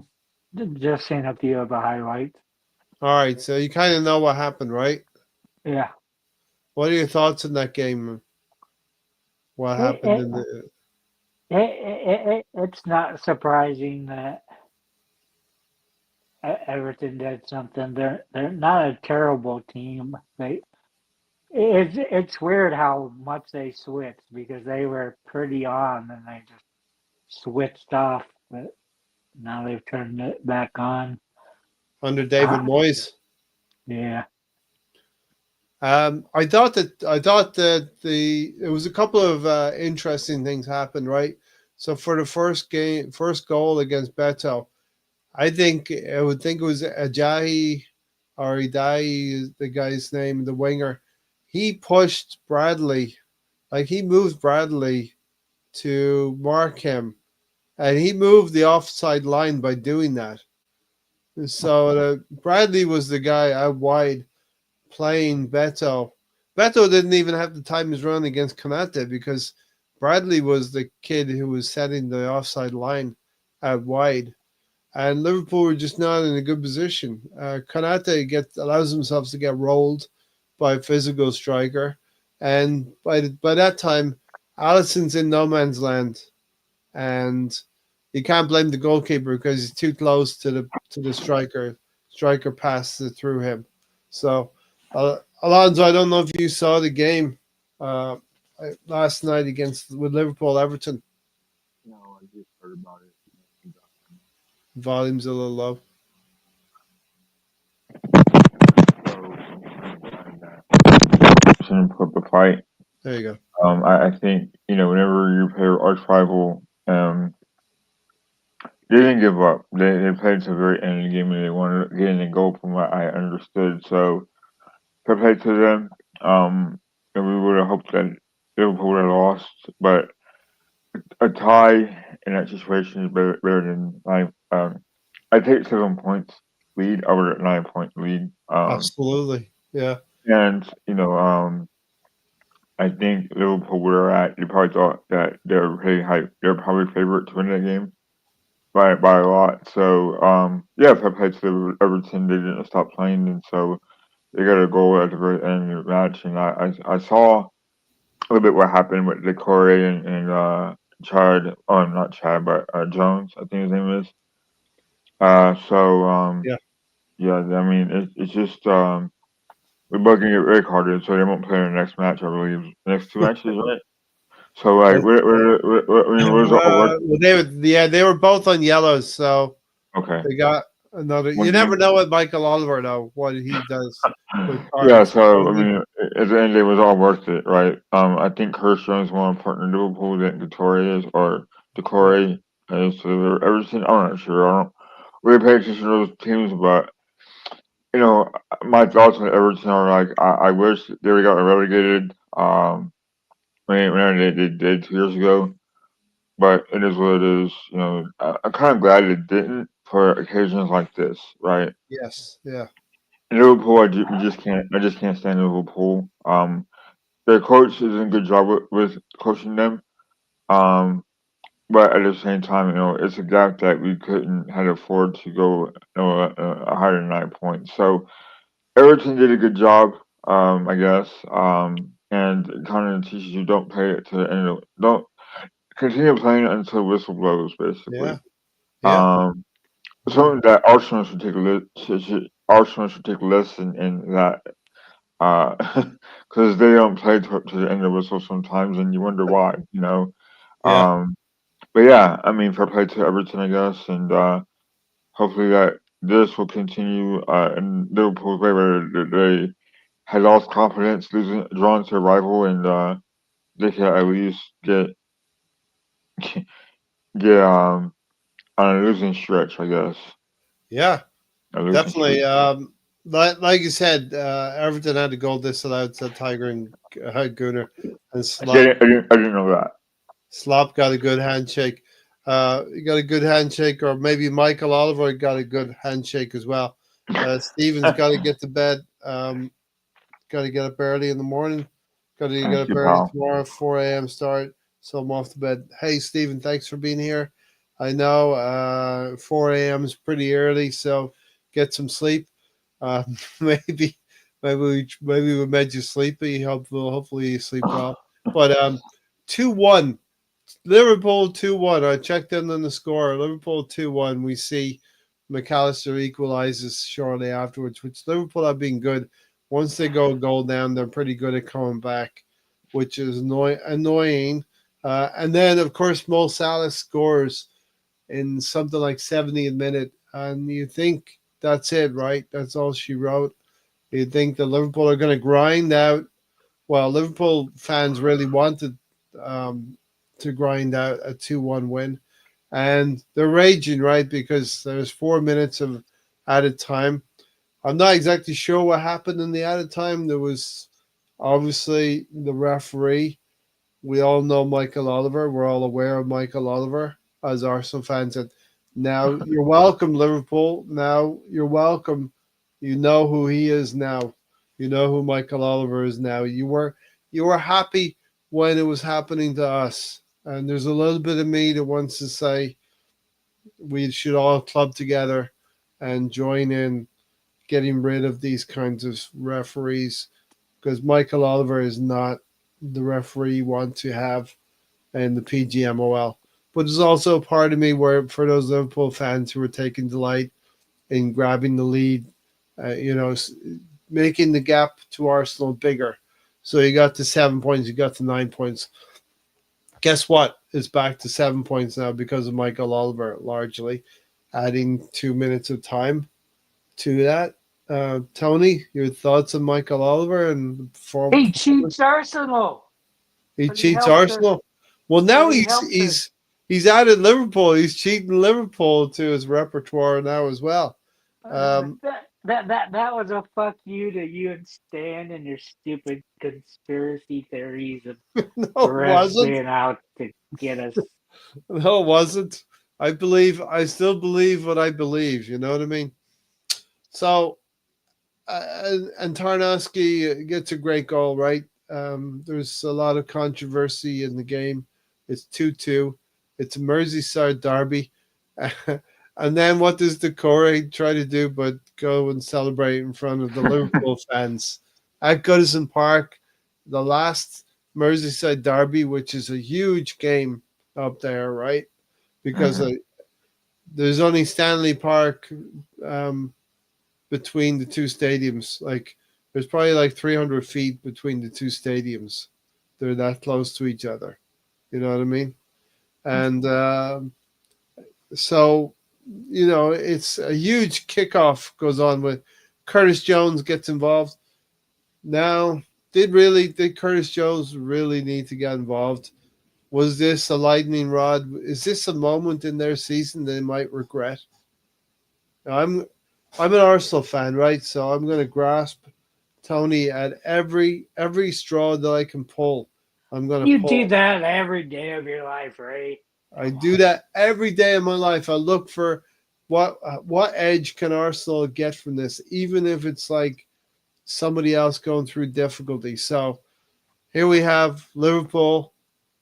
just seeing a few of the highlights. All right, so you kind of know what happened, right? Yeah, What are your thoughts on that game? What it, happened it, in the? it's not surprising that Everton did something. They're not a terrible team. It's weird how much they switched because they were pretty on and they just switched off, but now they've turned it back on. Under David Uh, Moyes. yeah, I thought that there was a couple of interesting things happened, right? So for the first goal against Beto, I would think it was Ajayi or Idai, is the guy's name, the winger. He pushed Bradley, like he moved Bradley to mark him, and he moved the offside line by doing that. So Bradley was the guy out wide playing Beto. Beto didn't even have the time his run against Konate because Bradley was the kid who was setting the offside line out wide. And Liverpool were just not in a good position. Konate allows himself to get rolled by a physical striker. And by that time, Allison's in no man's land. And you can't blame the goalkeeper because he's too close to the striker. Striker passed it through him. So, Alonso, I don't know if you saw the game uh, last night with Liverpool Everton. No, I just heard about it. Volume's a little low. So, put the fight. There you go. I think whenever you play your arch rival, they didn't give up. They played to the very end of the game and they wanted to get in a goal from what I understood. So fair play to them. And we would have hoped that Liverpool would have lost, but a tie in that situation is better than 9. I take 7 points lead over a 9 point lead. Absolutely. Yeah. And I think Liverpool were at. You probably thought that they're really high. They're probably favorite to win that game by a lot. So yeah, fair play to Everton. They didn't stop playing, and so they got a goal at the very end of the match. And I saw a little bit what happened with Decore and Chad. Oh, not Chad, but Jones. I think his name is. So Yeah. yeah. I mean, it's just we're both gonna get red carded, so they won't play in the next match. I believe next 2 matches, right? So like, I mean, was all worth. Well, they were both on yellows, so Okay. they got another. One You never game. know with Michael Oliver though what he does with Yeah, cards. so I mean, at the end, it was all worth it, right? I think Hirsch Jones is more important to Liverpool than Decore is, or Yeah. Decore. So Everton, I'm not sure. I don't really pay attention to those teams, but you know, my thoughts on Everton are like I wish they would got relegated. When they did 2 years ago, but it is what it is. You know, I'm kind of glad it didn't for occasions like this, right? Yes, yeah, In Liverpool, we just can't. I just can't stand Liverpool. Their coach is doing a good job with coaching them. Um, but at the same time, you know, it's a gap that we couldn't had afford to go, higher than 9 points. So Everton did a good job, I guess. And it kind of teaches you don't pay it to the end. Don't continue playing until whistle blows, basically. yeah, yeah, Um, mm, something that Arsenal should take a Arsenal should take a lesson in that, because they don't play to the end of the whistle sometimes, and you wonder why. You know. yeah, Um, but yeah, I mean, fair play to Everton, I guess, and hopefully that this will continue in Liverpool's way, where they had lost confidence, drawing to a rival, and they can at least get on a losing stretch, I guess. yeah. A losing Definitely. streak. Like you said, Everton had a goal disallowed to Tiger and Gunner, and I didn't know that. Slop got a good handshake. He got a good handshake, or maybe Michael Oliver got a good handshake as well. Stevens got to get to bed. Got to get up early in the morning. Got to get Thank up you, early pal. tomorrow, 4 a.m. start. So I'm off to bed. Hey, Stephen, thanks for being here. I know 4 a.m. is pretty early, so get some sleep. Uh, maybe, maybe we made you sleepy. Hopefully you sleep well. But 2-1, Liverpool 2-1. I checked in on the score. Liverpool 2-1. We see McAllister equalizes shortly afterwards, which Liverpool have been good. Once they go a goal down, they're pretty good at coming back, which is annoying. And then, of course, Mo Salah scores in something like 70th minute. And you think that's it, right? That's all she wrote. You think that Liverpool are going to grind out. Well, Liverpool fans really wanted um, to grind out a 2-1 win. And they're raging, right? Because there's 4 minutes of added time. I'm not exactly sure what happened in the added time. There was obviously the referee. We all know Michael Oliver. We're all aware of Michael Oliver as Arsenal fans. And now you're welcome, Liverpool. Now you're welcome. You know who he is now. You know who Michael Oliver is now. You were happy when it was happening to us. And there's a little bit of me that wants to say we should all club together and join in getting rid of these kinds of referees because Michael Oliver is not the referee you want to have in the PGMOL. But there's also a part of me where, for those Liverpool fans who are taking delight in grabbing the lead, making the gap to Arsenal bigger. So you got to 7 points, you got to 9 points. Guess what? It's back to 7 points now because of Michael Oliver, largely adding 2 minutes of time to that. Tony, your thoughts on Michael Oliver and He performance? cheats Arsenal, He but he cheats helps us. Arsenal. Well, But now he he's helps us. he's he's added Liverpool. He's cheating Liverpool to his repertoire now as well. Um, That was a fuck you to you and Stan and your stupid conspiracy theories of no, it refs wasn't. being out to get us. No, it wasn't. I still believe what I believe. You know what I mean? So, and Tarnowski gets a great goal, right? There's a lot of controversy in the game. It's 2-2. It's a Merseyside derby. And then what does the Corey try to do but go and celebrate in front of the Liverpool fans at Goodison Park, the last Merseyside derby, which is a huge game up there, right? Because Hmm. there's only Stanley Park um, between the two stadiums. Like there's probably like 300 feet between the two stadiums. They're that close to each other. You know what I mean? And so, it's a huge kickoff goes on with Curtis Jones gets involved. Now, did Curtis Jones really need to get involved? Was this a lightning rod? Is this a moment in their season they might regret? Now, I'm an Arsenal fan, right? So I'm going to grasp Tony at every straw that I can pull. I'm going to You do pull. that every day of your life, Ray. I Come do on. that every day of my life. I look for what edge can Arsenal get from this, even if it's like somebody else going through difficulty. So here we have Liverpool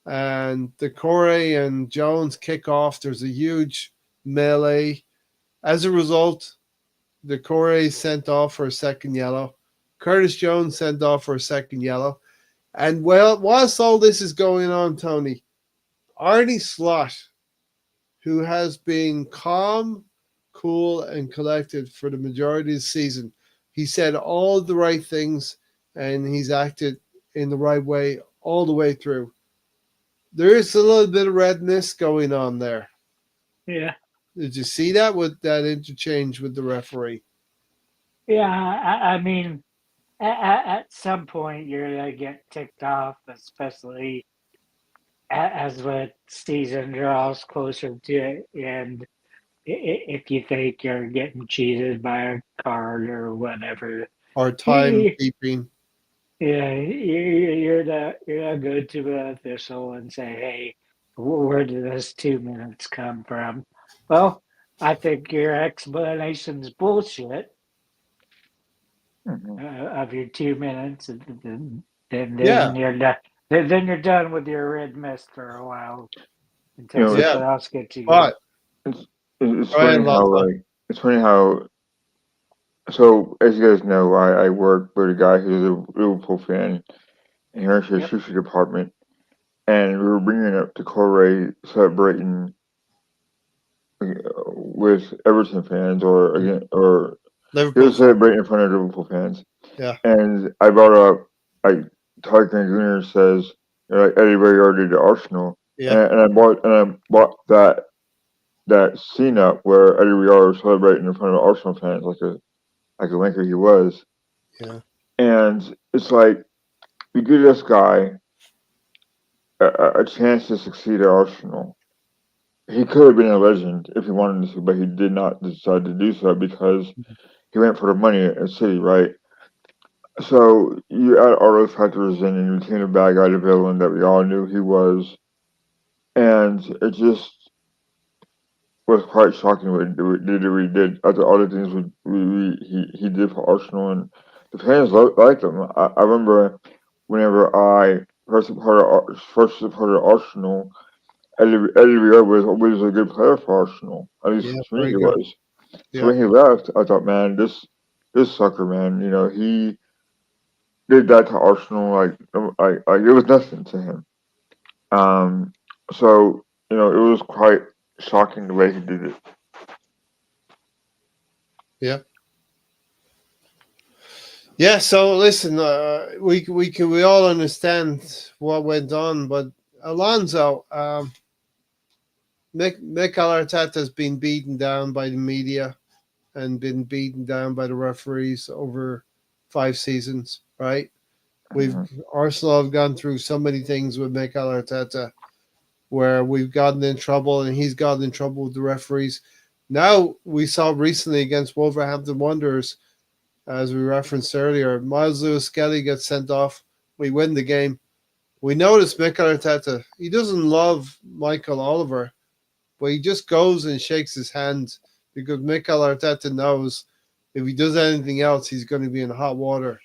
and the Corey and Jones kick off. There's a huge melee. As a result, the Corey sent off for a second yellow. Curtis Jones sent off for a second yellow. And well, whilst all this is going on, Tony, Arnie Slot, who has been calm, cool, and collected for the majority of the season, he said all the right things and he's acted in the right way all the way through. There is a little bit of redness going on there. Yeah. Did you see that with that interchange with the referee? Yeah. I mean, at some point, you're going to get ticked off, especially as the season draws closer to it. And if you think you're getting cheated by a card or whatever, Or timekeeping? yeah, you're not go to the official and say, "Hey, where did this 2 minutes come from?" Well, I think your explanation's bullshit Mhm. of your 2 minutes, and Yeah, then you're done. Then you're done with your red mist for a while You until know, yeah. something else gets you good. But it's it's go ahead, funny how Lonzo. it's funny how so as you guys know, I work with a guy who's a Liverpool fan, and he works in the Yep. sushi department, and we were bringing up the Corey celebrating with Everton fans, or again, or he Liverpool was fan. celebrating in front of Liverpool fans, Yeah, and I brought up like Tyler Jr. says, like Eddie already to Arsenal, yeah, and I bought that scene up where Eddie Riar was celebrating in front of Arsenal fans like a wanker he was, yeah, and it's like you give this guy a chance to succeed at Arsenal. He could have been a legend if he wanted to, but he did not decide to do so because he went for the money at City, right? So you add all those factors in, and you became the bad guy, the villain that we all knew he was, and it just was quite shocking what he did after all the things he did for Arsenal, and the fans liked him. I remember whenever I first supported Arsenal, Eddie Riar was always a good player for Arsenal. At least yeah. to me, Very he good. was. So Yeah, when he left, I thought, man, this sucker, man, he did that to Arsenal like it was nothing to him. Um, so it was quite shocking the way he did it. yeah, yeah. So listen, we all understand what went on, but Alonso, Mikel Arteta has been beaten down by the media and been beaten down by the referees over 5 seasons, right? We've Mhm. Arsenal have gone through so many things with Mikel Arteta where we've gotten in trouble and he's gotten in trouble with the referees. Now we saw recently against Wolverhampton Wanderers, as we referenced earlier, Miles Lewis Skelly gets sent off. We win the game. We noticed Mikel Arteta. He doesn't love Michael Oliver, but he just goes and shakes his hand because Mikel Arteta knows if he does anything else, he's going to be in hot water,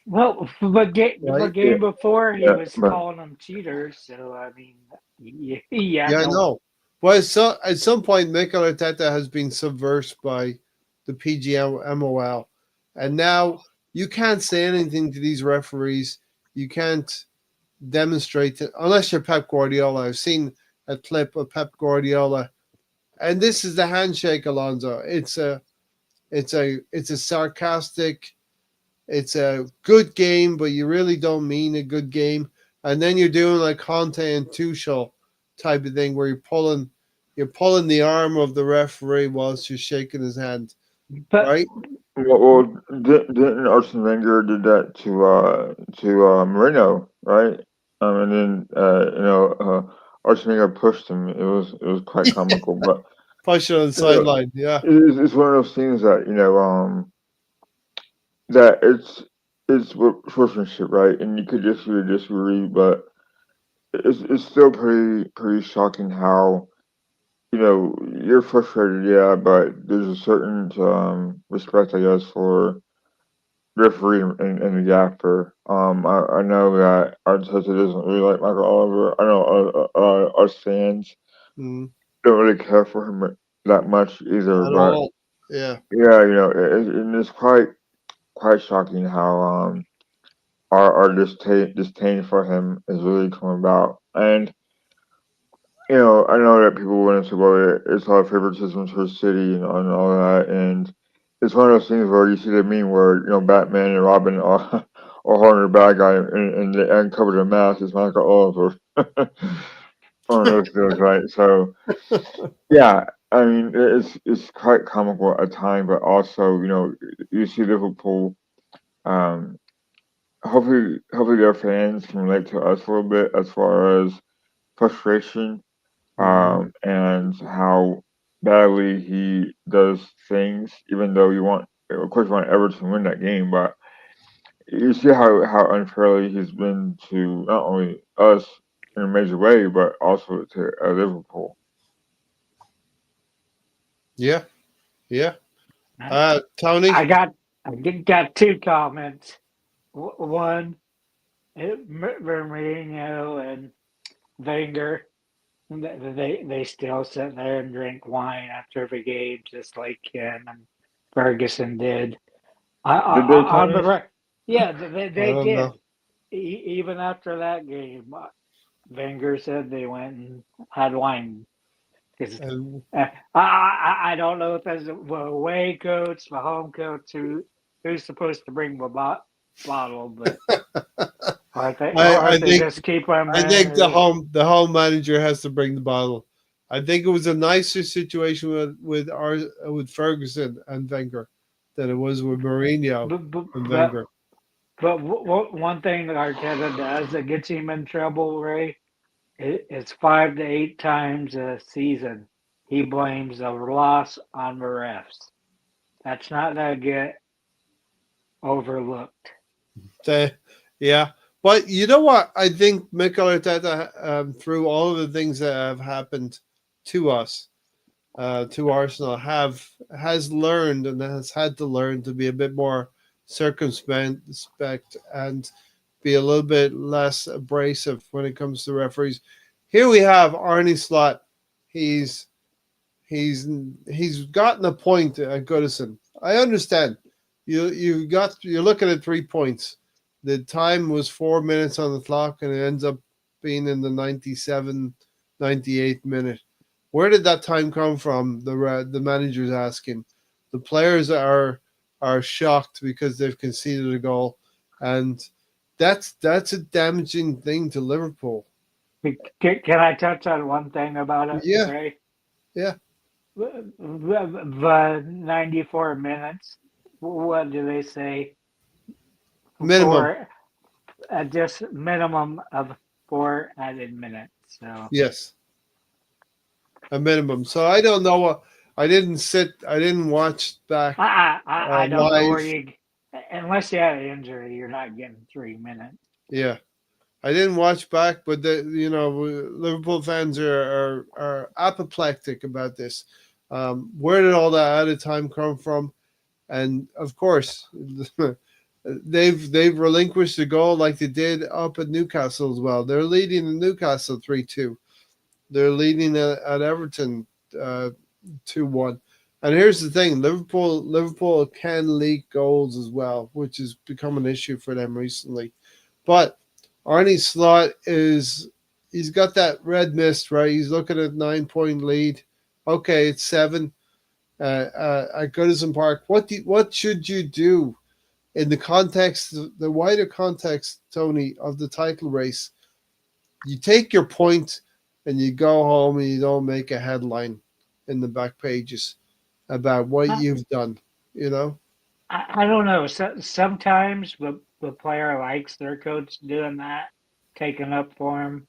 Well, the right? Yeah, game before he yeah, was but calling them cheaters. So I mean, yeah, Yeah, I no. know. Well, so at some point, Mikel Arteta has been subversed by the PGMOL, and now you can't say anything to these referees. You can't demonstrate it unless you're Pep Guardiola. I've seen a clip of Pep Guardiola, and this is the handshake, Alonso. It's a sarcastic. It's a good game, but you really don't mean a good game. And then you're doing like Conte and Tuchel type of thing where you're pulling the arm of the referee whilst you're shaking his hand, But right? well, didn't Arsene Wenger did that to Marino, right? And then Arsenal pushed him. It was quite comical, but Push it on the you know, sideline. Yeah. it's one of those things that that it's sportsmanship, right? And you could disagree, disagree, but it's still pretty shocking how you're frustrated, yeah, but there's a certain respect, I guess, for referee and the gaffer. I know that Arteta doesn't really like Michael Oliver. I know our fans Mm, don't really care for him that much either. at But all. Yeah. yeah, and it's quite shocking how our disdain for him is really coming about. And I know that people want to say, well, it's all favoritism to the city and all that, and it's one of those things where you see the meme where Batman and Robin are are holding the bad guy and they uncover the mask. It's Michael Oliver. One of those deals, right? So yeah, I mean it's quite comical at times, but also you see Liverpool. Um, hopefully their fans can relate to us a little bit as far as frustration Mm, and how badly he does things, even though of course, you want Everton to win that game, but you see how unfairly he's been to not only us in a major way, but also to Liverpool. yeah. Yeah. I Tony. I got two comments. One, Mourinho and Wenger, they still sit there and drink wine after every game, just like Ken and Ferguson did. Did they, On the Tony? yeah, I they don't know. did. Even after that game, Wenger said they went and had wine because And I don't know if that's the away coach, the home coach who's supposed to bring the bottle, but I or they think just keep them I in. think the Or, home manager has to bring the bottle. I think it was a nicer situation with Ferguson and Wenger than it was with Mourinho but, but, and but Wenger. But one thing that Arteta does that gets him in trouble, Ray, it's 5 to 8 times a season. He blames the loss on the refs. That's not going to get overlooked. They, yeah, but you know what? I think Mikel Arteta, through all of the things that have happened to us, to Arsenal, has learned and has had to learn to be a bit more circumspect and be a little bit less abrasive when it comes to referees. Here we have Arnie Slot. He's he's he's gotten a point at Goodison. I understand. You're looking at 3 points. The time was 4 minutes on the clock, and it ends up being in the 97, 98th minute. Where did that time come from? The manager's asking. The players are shocked because they've conceded a goal, and that's a damaging thing to Liverpool. Can I touch on one thing about it, Yeah, Ray? yeah, The 94 minutes, what do they say? minimum. For just minimum of 4 added minutes. So Yes, a minimum. So I don't know what I didn't watch back I don't know where live. you, unless you had an injury, you're not getting 3 minutes. Yeah, I didn't watch back, but Liverpool fans are apoplectic about this. Where did all that added time come from? And of course, they've relinquished the goal like they did up at Newcastle as well. They're leading in Newcastle 3-2. They're leading at Everton 2-1. And here's the thing: Liverpool can leak goals as well, which has become an issue for them recently. But Arnie Slot he's got that red mist, right? He's looking at 9 point lead. Okay, it's seven at Goodison Park. What should you do in the context, the wider context, Tony, of the title race? You take your point and you go home and you don't make a headline in the back pages about what I, you've done. You know? I don't know. Sometimes the player likes their coach doing that, taking up for him.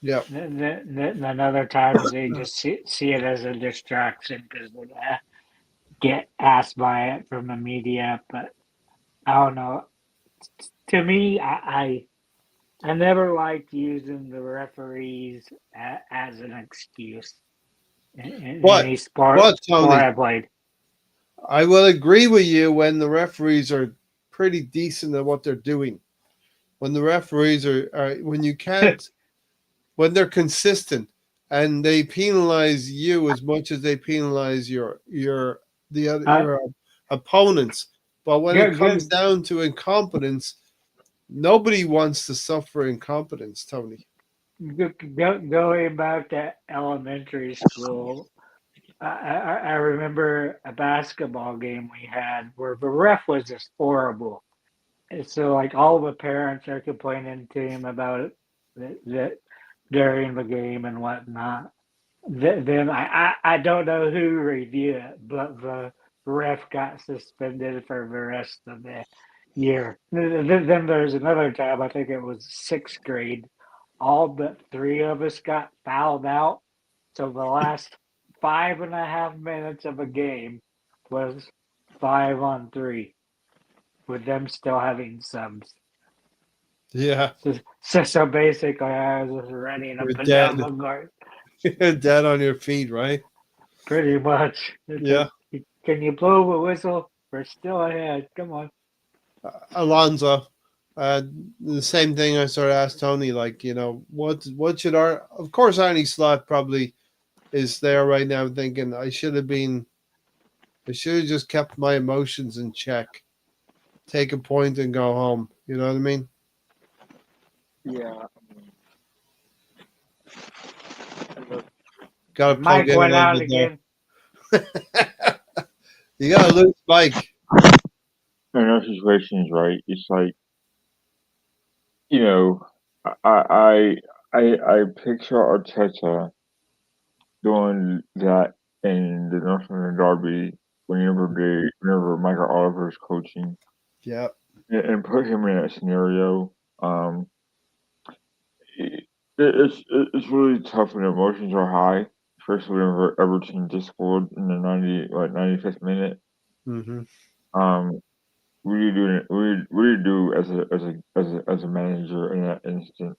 Yeah. Then other times they just see it as a distraction because they get asked by it from the media. But I don't know. To me, I never liked using the referees as an excuse in But any sport Tony, I played. I will agree with you when the referees are pretty decent at what they're doing. When the referees are when you can't when they're consistent and they penalize you as much as they penalize uh, your opponents. But when it go, comes go, down to incompetence, nobody wants to suffer incompetence, Tony. going back to elementary school, I remember a basketball game we had where the ref was just horrible. And so, like, all the parents are complaining to him about it that during the game and whatnot. Then I don't know who reviewed it, but the ref got suspended for the rest of the year. Then there's another time, I think it was sixth grade. All but three of us got fouled out. So the last 5.5 minutes of a game was 5-on-3, with them still having subs. Yeah, So basically, I was just running up you're and down dead. the court. You're dead on your feet, right? Pretty much. It's Yeah. like, can you blow the whistle? We're still ahead. Come on. Alonso, uh, the same thing I sort of asked Tony, like, what should of course, Arnie Slot probably is there right now thinking I should have just kept my emotions in check, take a point and go home. You know what I mean? Yeah. Got Your to plug mic in a went little out bit there. again. You got a loose mic. In our situations, right? It's like, you know, I I picture Arteta doing that in the Northern Derby whenever Michael Oliver's coaching, Yeah. and put him in that scenario. Um, it, it's really tough when emotions are high, especially whenever Everton just scored in the 95th minute. Mm-hmm. Um, what do you do as a manager in that instance?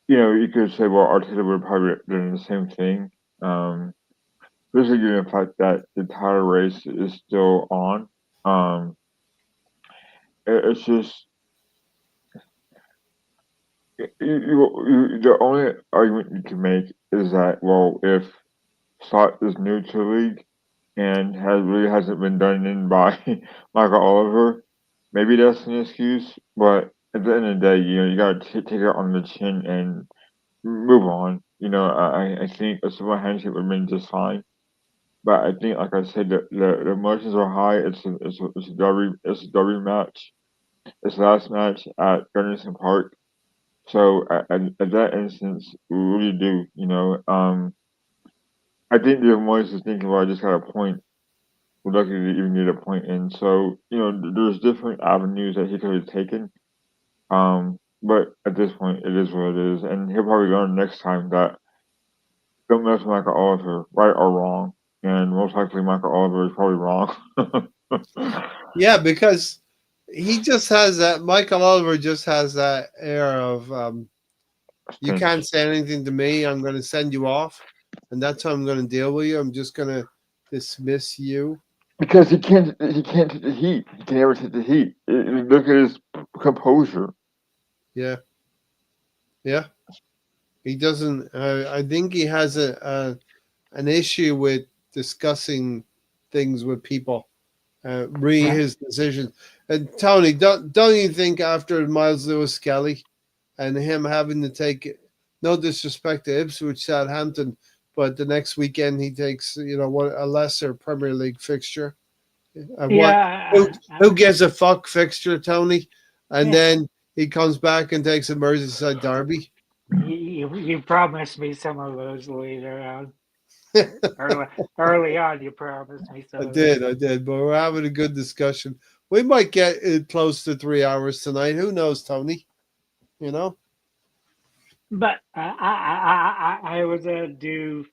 You could say, well, Arteta would have probably done the same thing. Especially given the fact that the title race is still on. Um, it's just the only argument you can make is that, well, if Slot is new to the league and really hasn't been done in by Michael Oliver, maybe that's an excuse. But at the end of the day, you got to take it on the chin and move on. I think a simple handshake would have been just fine. But I think, like I said, the emotions are high. It's a derby match. It's the last match at Goodison Park. So at that instance, what do you do? I think the Moyes is thinking, well, I just got a point. We're lucky to even get a point in. So there's different avenues that he could have taken. But at this point, it is what it is, and he'll probably learn next time that don't mess with Michael Oliver, right or wrong. And most likely, Michael Oliver is probably wrong. Yeah, because he just has that. Michael Oliver just has that air of you can't say anything to me. I'm going to send you off, and that's how I'm going to deal with you. I'm just going to dismiss you. Because he can't take the heat. He can never take the heat. Look at his composure. Yeah, yeah. He doesn't. I think he has an issue with discussing things with people. Re Yeah, his decisions. And Tony, don't you think after Miles Lewis Kelly and him having to take, no disrespect to Ipswich, Southampton, but the next weekend he takes a lesser Premier League fixture. What who yeah. who gives a fuck fixture, Tony? And Yeah. then he comes back and takes a Merseyside derby. You promised me some of those later on. Early on, you promised me some of those. I did, but we're having a good discussion. We might get it close to 3 hours tonight. Who knows, Tony? You know? But I was gonna do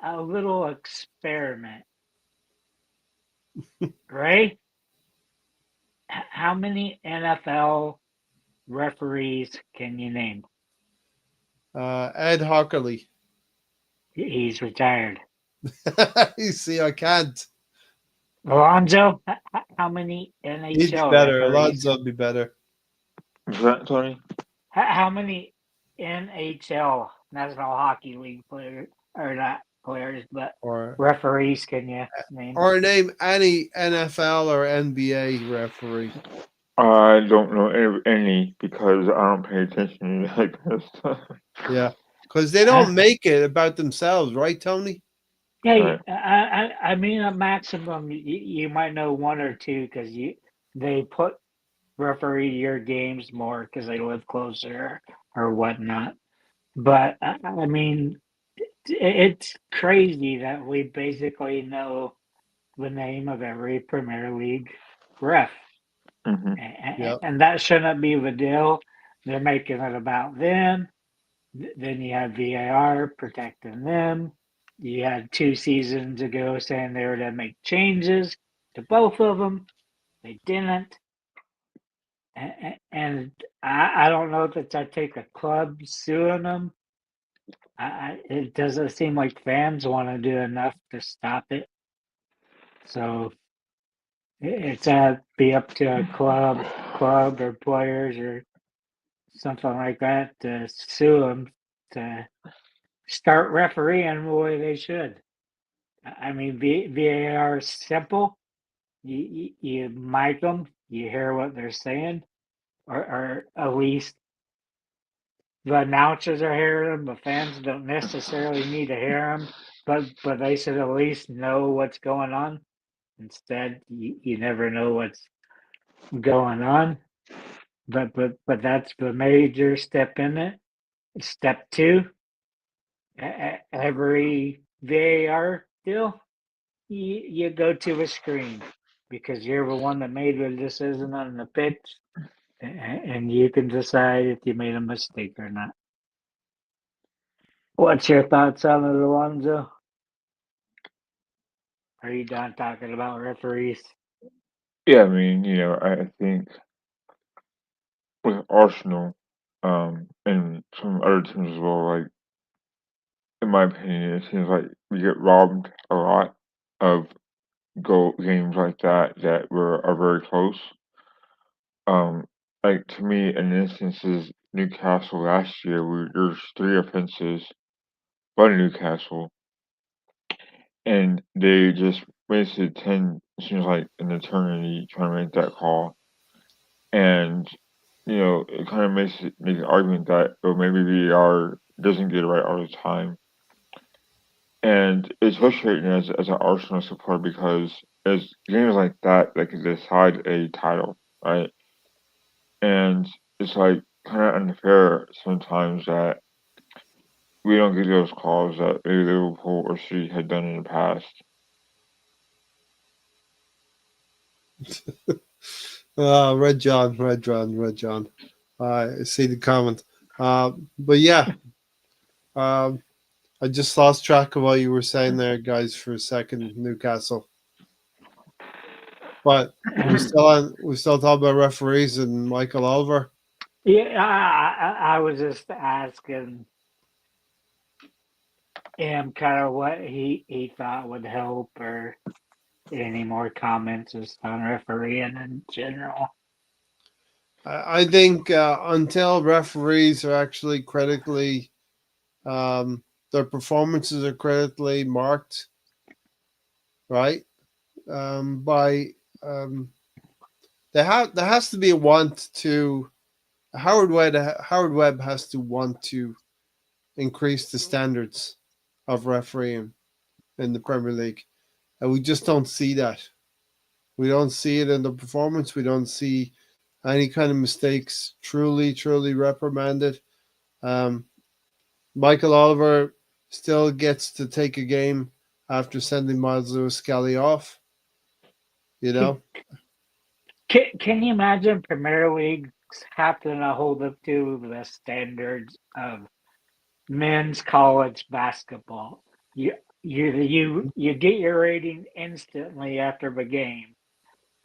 a little experiment, right? How many NFL referees can you name? Ed Hockley. He's retired. You see, I can't. Alonzo, how many He'd be NHL better. referees? Alonso would be better. Is that Tony? How many NHL National Hockey League players, or not players, but Or referees can you name? name any NFL or NBA referee. I don't know any because I don't pay attention to like this. Yeah, because they don't make it about themselves, right, Tony? Yeah, Right. I mean, a maximum you might know one or two because they put referee your games more because they live closer or whatnot. But I mean, it's crazy that we basically know the name of every Premier League ref, Mm-hmm. Yeah. and that shouldn't be the deal. They're making it about them. Then you have VAR protecting them. You had 2 seasons ago saying they were to make changes to both of them. They didn't. And I don't know that I take a club suing them. It doesn't seem like fans want to do enough to stop it. So it's be up to a club or players or something like that to sue them to start refereeing the way they should. I mean, VAR is simple. You mic them, you hear what they're saying, or at least the announcers are hearing them. The fans don't necessarily need to hear them, but they should at least know what's going on. Instead, you never know what's going on. But that's the major step in it. Step two, every VAR deal, you go to a screen because you're the one that made the decision on the pitch, and you can decide if you made a mistake or not. What's your thoughts on it, Alonzo? Are you done talking about referees? Yeah, I mean, I think with Arsenal, and some other teams as well, like in my opinion, it seems like we get robbed a lot of goal games like that are very close. Um, like to me, in instances, Newcastle last year, there's 3 offenses by Newcastle, and they just wasted 10. It seems like an eternity trying to make that call, and it kind of makes an argument that maybe VAR doesn't get it right all the time, and it's frustrating as an Arsenal supporter because as games like that can decide a title, right? And it's like kind of unfair sometimes that we don't get those calls that maybe Liverpool or City had done in the past. Red John, Red John, Red John. I see the comment. But yeah, um, I just lost track of what you were saying there, guys, for a second. Newcastle, but we still on. We still talk about referees and Michael Oliver. Yeah, I was just asking him kind of what he thought would help or any more comments just on refereeing in general. I think until referees are actually critically, their performances are critically marked, right? By there has to be a want to Howard Webb has to want to increase the standards of refereeing in the Premier League, and we just don't see that. We don't see it in the performance. We don't see any kind of mistakes truly reprimanded. Um, Michael Oliver still gets to take a game after sending Miles Lewis Skelly off. You know, Can you imagine Premier League have to now hold up to the standards of men's college basketball. You get your rating instantly after the game,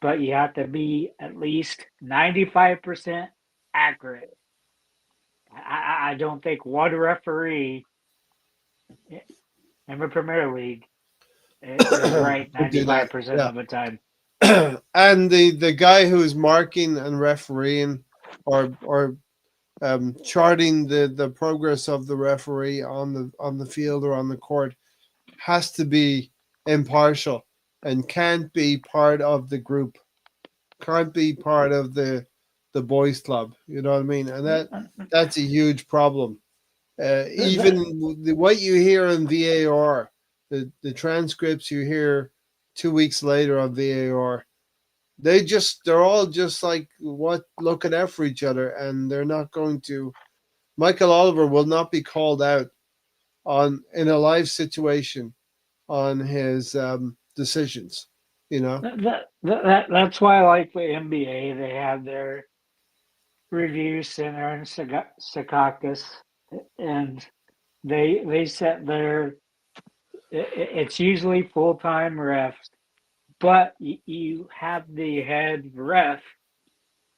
but you have to be at least 95% accurate. I don't think one referee in the Premier League is right Could do that. 95% Yeah. of the time. And the guy who's marking and refereeing or charting the progress of the referee on the field or on the court has to be impartial and can't be part of the group, can't be part of the boys club. You know what I mean? And that's a huge problem. Even what you hear in VAR, the transcripts you hear 2 weeks later on VAR, they're all just like what looking out for each other, and they're not going to. Michael Oliver will not be called out on in a live situation on his decisions. You know. That's why I like the NBA. They have their review center in Secaucus, and they set their. It's usually full time refs, but you have the head ref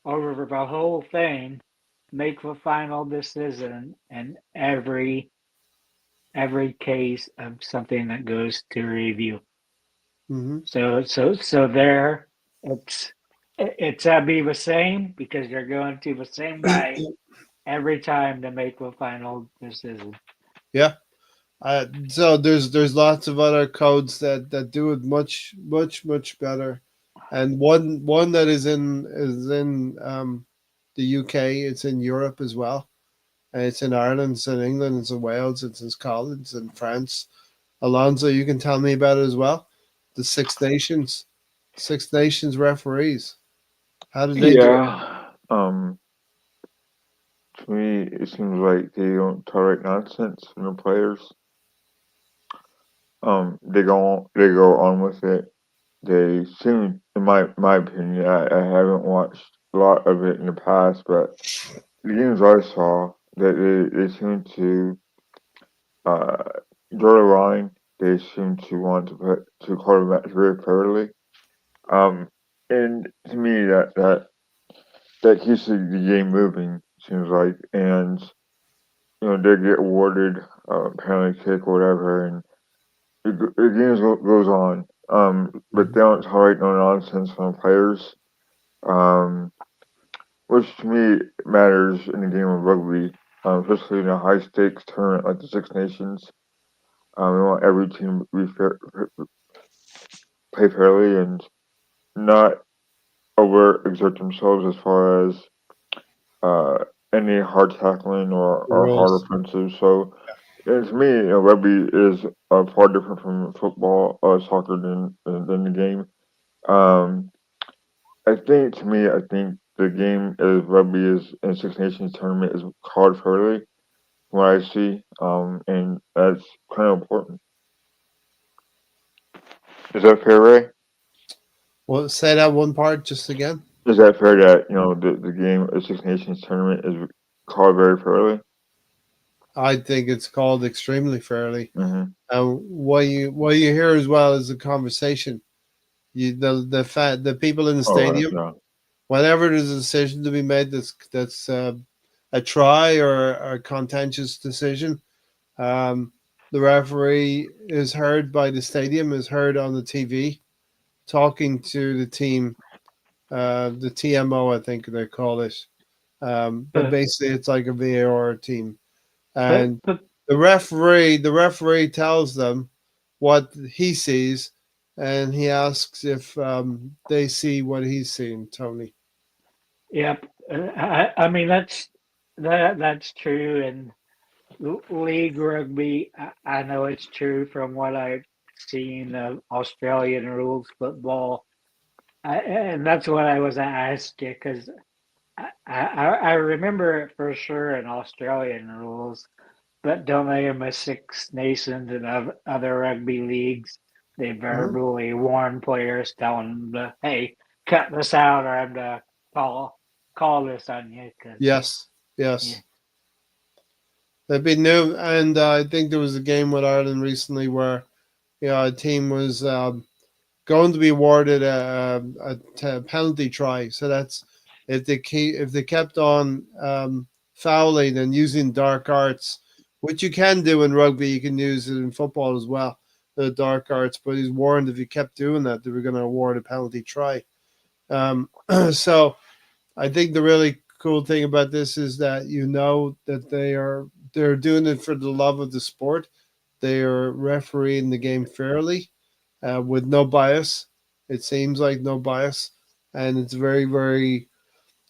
over the whole thing make the final decision in every case of something that goes to review. Mm-hmm. So there, it's be the same because you're going to the same guy every time to make the final decision. Yeah. So there's lots of other codes that do it much better, and one that is in the UK. It's in Europe as well. And it's in Ireland, it's in England, it's in Wales, it's in Scotland, it's in France. Alonso, you can tell me about it as well. The Six Nations referees. How did they do it? Yeah. To me, it seems like they don't tolerate nonsense from the players. They go on with it. They seem, in my opinion, I haven't watched a lot of it in the past, but the games I saw, that they seem to uh, draw the line. They seem to want to call the match very fairly. Um, and to me, that keeps the game moving. Seems like, and they get awarded penalty kick or whatever, and the game goes on. But they don't tolerate no nonsense from players. Um, which to me matters in the game of rugby, especially in a high stakes tournament like the Six Nations. We want every team to be play fairly and not overexert themselves as far as uh, any hard tackling The or hard rules. offensive. So, and to me, rugby is far different from football, soccer than the game. Um, I think the game is rugby is in Six Nations tournament is called fairly, from what I see, and that's kind of important. Is that fair, Ray? Well, say that one part just again. Is that fair that the game of Six Nations tournament is called very fairly? I think it's called extremely fairly. Hmm. And what you hear as well is the conversation. The people in the Oh, right, stadium, yeah. whenever there's a decision to be made that's a try or a contentious decision, um, the referee is heard by the stadium, is heard on the TV, talking to the team, the TMO, I think they call it. But But basically, it's like a VAR team, but and but the referee tells them what he sees, and he asks if they see what he's seen. Tony. yep. I mean that's true. And league rugby, I know it's true from what I've seen of Australian rules football. And that's what I was asked you because I remember it for sure in Australian rules, but don't they in the Six Nations and other rugby leagues, they Mhm. verbally warn players, telling them, to, "Hey, cut this out, or I'm to call." call this on you because Yes, yeah. yes. They've been new, and I think there was a game with Ireland recently where a team was going to be awarded a penalty try. So that's if they kept on fouling and using dark arts, which you can do in rugby, you can use it in football as well, the dark arts. But he's warned if you kept doing that, they were going to award a penalty try. So I think the really cool thing about this is that that they're doing it for the love of the sport. They are refereeing the game fairly, with no bias. It seems like no bias, and it's very, very.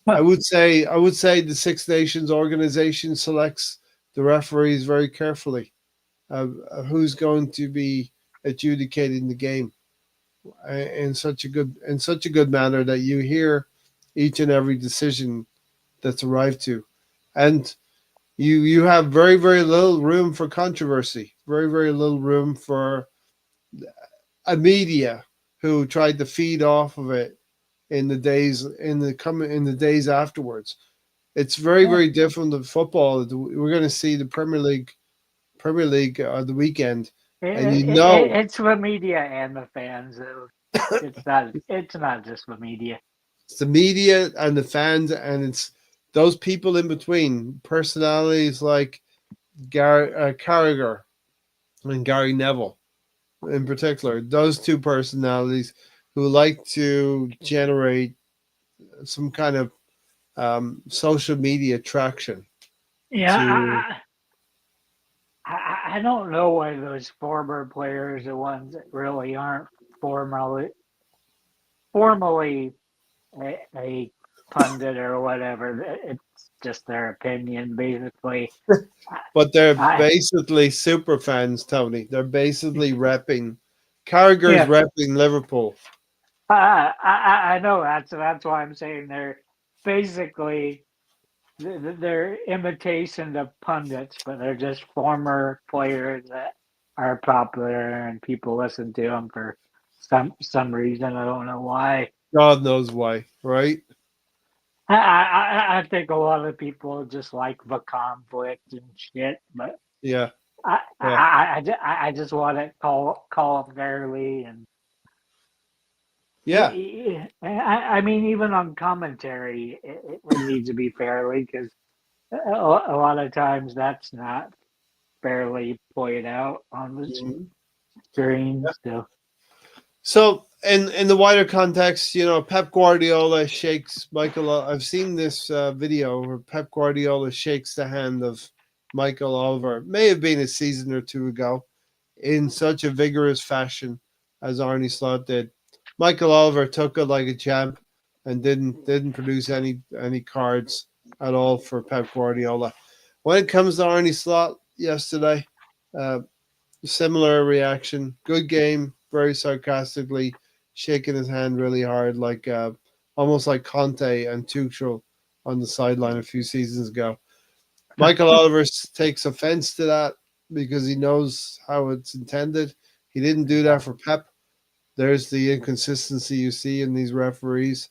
I would say the Six Nations organization selects the referees very carefully of who's going to be adjudicating the game in such a good manner that you hear each and every decision that's arrived to, and you have very, very little room for controversy, very, very little room for a media who tried to feed off of it in the days afterwards. It's very, very different than football. We're going to see the Premier League the weekend, and It's the media and the fans. It's not. It's not just the media. it's the media and the fans, and it's those people in between, personalities like Gary Carragher and Gary Neville in particular. Those two personalities who like to generate some kind of social media traction. Yeah, To I don't know why those former players, the ones that really aren't formally a pundit or whatever, it's just their opinion, basically. But they're I basically super fans, Tony. They're basically repping. Carragher's yeah, repping Liverpool. I know that's why I'm saying they're basically they're imitation of pundits, but they're just former players that are popular and people listen to them for some reason. I don't know why. God knows why, right? I think a lot of people just like the conflict and shit, but Yeah, I yeah, I, I just want it call fairly and yeah. I mean even on commentary it needs to be fairly because a lot of times that's not fairly played out on the Mhm. screen. So So, in the wider context, Pep Guardiola shakes Michael. I've seen this video where Pep Guardiola shakes the hand of Michael Oliver. May have been a season or two ago, in such a vigorous fashion as Arnie Slot did. Michael Oliver took it like a champ and didn't produce any cards at all for Pep Guardiola. When it comes to Arnie Slot yesterday, uh, similar reaction. Good game, very sarcastically shaking his hand really hard, like almost like Conte and Tuchel on the sideline a few seasons ago. Michael Oliver takes offense to that because he knows how it's intended. He didn't do that for Pep. There's the inconsistency you see in these referees,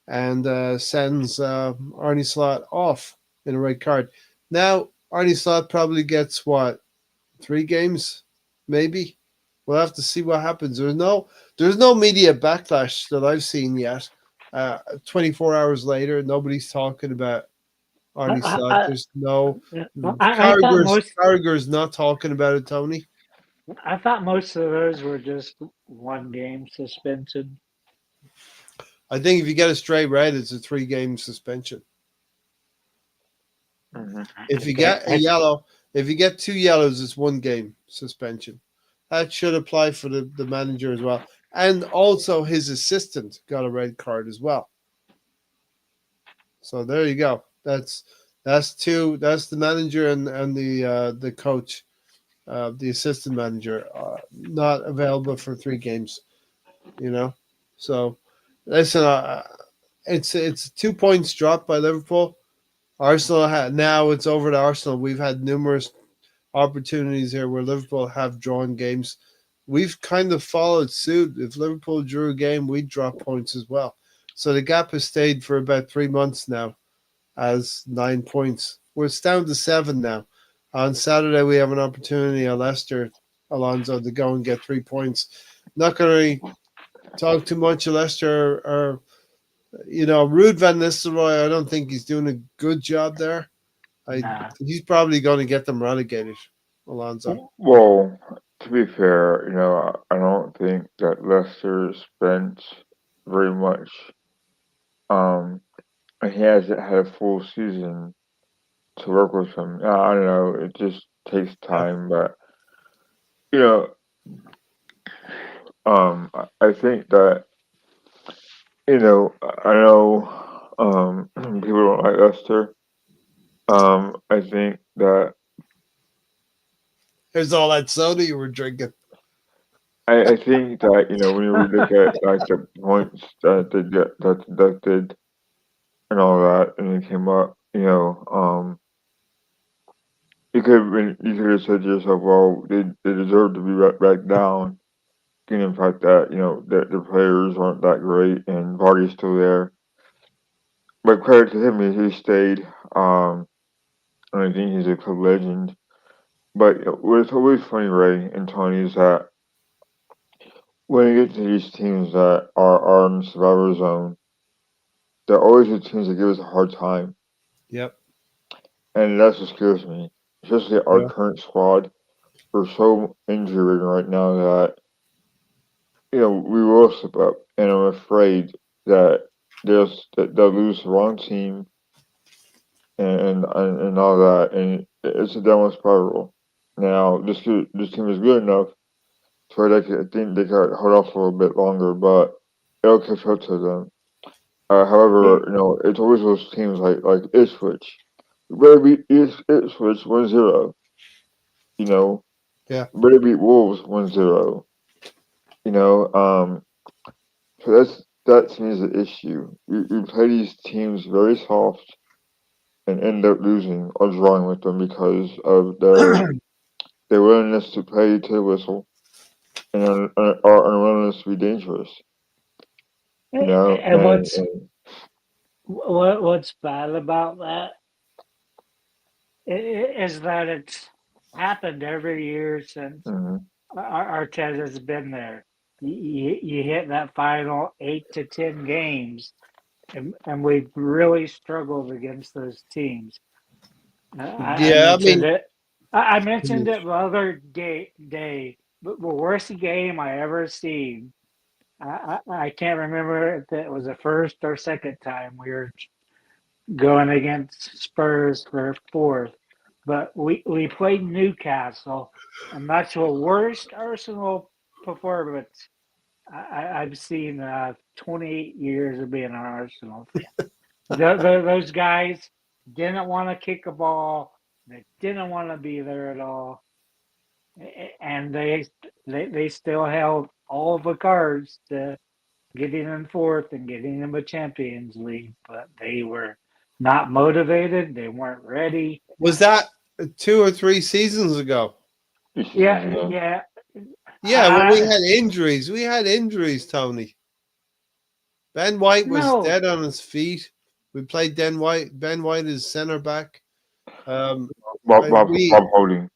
and sends Arnie Slot off in a red card. Now Arnie Slot probably gets what, 3 games, maybe. We'll have to see what happens. There's no media backlash that I've seen yet. 24 hours later, nobody's talking about Arnie I Slot. I, There's no I thought Carragher's not talking about it, Tony. most of those were just 1 game suspension. I think if you get a straight red, it's a 3 game suspension. Mm-hmm. If you Okay, get a yellow, if you get 2 yellows, it's 1 game suspension. That should apply for the manager as well. And also his assistant got a red card as well. So there you go. That's two. That's the manager and the coach, the assistant manager, not available for 3 games. You know, so listen. It's 2 points dropped by Liverpool. Arsenal now it's over to Arsenal. We've had numerous opportunities here where Liverpool have drawn games. We've kind of followed suit. If Liverpool drew a game, we'd drop points as well. So the gap has stayed for about 3 months now as 9 points. We're down to 7 now. On Saturday, we have an opportunity at Leicester, Alonso, to go and get 3 points. Not going to talk too much of Leicester or Ruud van Nistelrooy. I don't think he's doing a good job there. Nah. He's probably going to get them relegated, Alonso. Well, to be fair, I don't think that Leicester spent very much. And he hasn't had a full season to work with him. I don't know. It just takes Yeah. time, but you know, I think that I know people don't like Leicester. I think that Here's all that soda you were drinking. I think that when you look at like the points that they get that's deducted and all that, and it came up, you could have said to yourself, well, they deserve to be back down. Given the fact that that the players aren't that great and Vardy's still there. But credit to him, he stayed. And I think he's a club legend. But what's always funny, Ray and Tony, is that when you get to these teams that are in survivor zone, they're always the teams that give us a hard time, Yep. and that's what scares me. Especially our Yeah. current squad. We're so injured right now that we will slip up, and I'm afraid that they'll lose the wrong team and all that, and it's a downward spiral. Now this team is good enough to where I think they could hold off a little bit longer, but it'll catch up to them. However, it's always those teams like Ipswich. Better beat Ipswich 1-0. You know, Yeah. better beat Wolves 1-0. You know, um, so that to me is the issue. You play these teams very soft and end up losing or drawing with them because of their willingness to play to the whistle and our unwillingness to be dangerous. And And what's bad about that is that it's happened every year since mhm. Arteta has been there. You hit that final 8 to 10 games, and we've really struggled against those teams. I Yeah. I mentioned mean, it. I mentioned it the other day. The worst game I ever seen. I can't remember if it was the first or second time we were going against Spurs for fourth, but we played Newcastle, and that's the worst Arsenal performance I've seen 28 years of being an Arsenal fan. Those guys didn't want to kick a ball. They didn't want to be there at all, and they still held all the cards to getting in fourth and getting them a Champions League, but they were not motivated. They weren't ready. was that 2 or 3 seasons ago? Yeah, Yeah. yeah. Yeah. Well, we I had injuries. We had injuries, Tony. Ben White was no, dead on his feet. We played Ben White as center back. Um, Bob, I, Bob, we Bob Holding.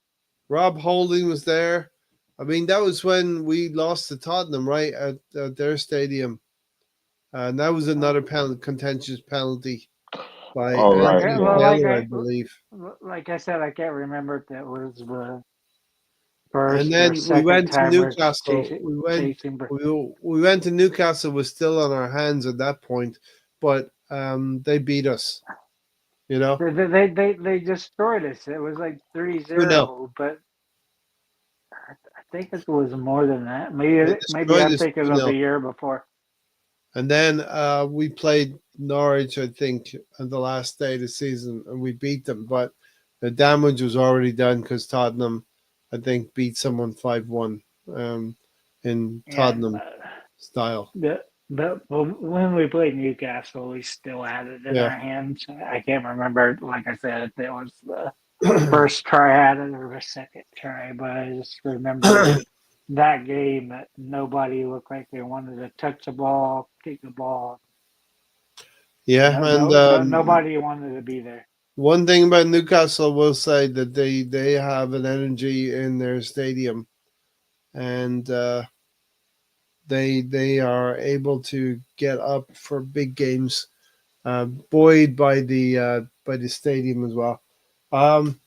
Rob Holding was there. I mean, that was when we lost to Tottenham, right at their stadium, and that was another contentious penalty by All right. Anthony Yeah. Taylor, I believe. like I said, I can't remember if that was the And first or then we second went to time we're Newcastle. chasing We went chasing. we went to Newcastle. Was still on our hands at that point, but they beat us. You know, They destroyed us. It was like 2-0. 3-0, but I think it was more than that. They Maybe destroyed I'm us thinking of the 2-0. year before. And then we played Norwich, I think, on the last day of the season, and we beat them. But the damage was already done because Tottenham, I think, beat someone 5-1 in Yeah, Tottenham style. but when we played Newcastle, we still had it in our Yeah. hands. I can't remember, like I said, if it was the first try at it or the second try, but I just remember that game that nobody looked like they wanted to touch the ball, kick the ball. Yeah, No, and nobody wanted to be there. one thing about Newcastle will say that they have an energy in their stadium, and they are able to get up for big games, buoyed by the stadium as well. Um,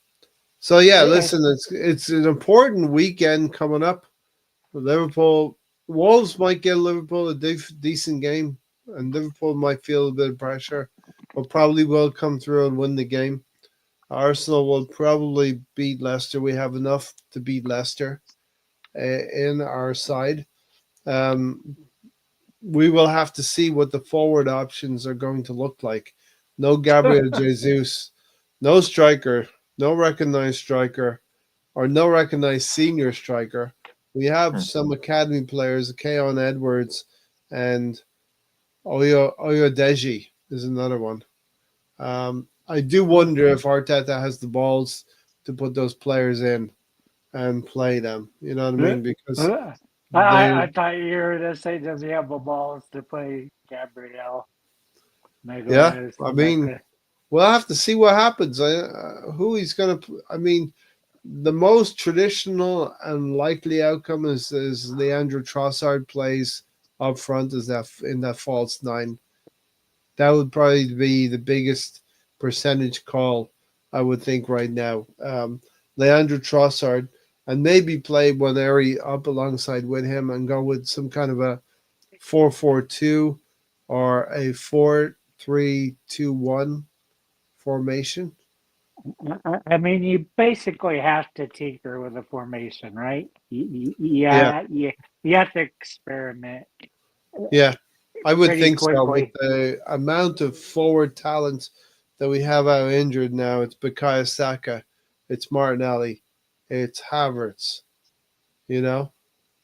so yeah, Eh, listen, it's an important weekend coming up. Liverpool Wolves might get Liverpool a decent game, and Liverpool might feel a bit of pressure, but probably will come through and win the game. Arsenal will probably beat Leicester. We have enough to beat Leicester in our side. Um, we will have to see what the forward options are going to look like. No Gabriel Jesus, no striker, no recognized striker, or no recognized senior striker. We have Hmm. some academy players, Keon Edwards and Oyodeji is another one. I do wonder if Arteta has the balls to put those players in and play them. You know what I mean? Because they, I thought you were going to say, does he have the balls to play Gabriel yeah. Magalhaes I back mean, there? we'll have to see what happens. Who he's going to. I mean, the most traditional and likely outcome is Leandro Trossard plays up front as that in that false nine. That would probably be the biggest percentage call I would think right now. Leandro Trossard and maybe play Waneri up alongside with him and go with some kind of a 4-4-2 or a 4-3-2-1 formation. I mean, you basically have to tinker with the formation, right? Yeah, You have to experiment yeah, I would pretty think so. With quickly. the amount of forward talent that we have out injured now, it's Bukayo Saka, it's Martinelli, it's Havertz. You know,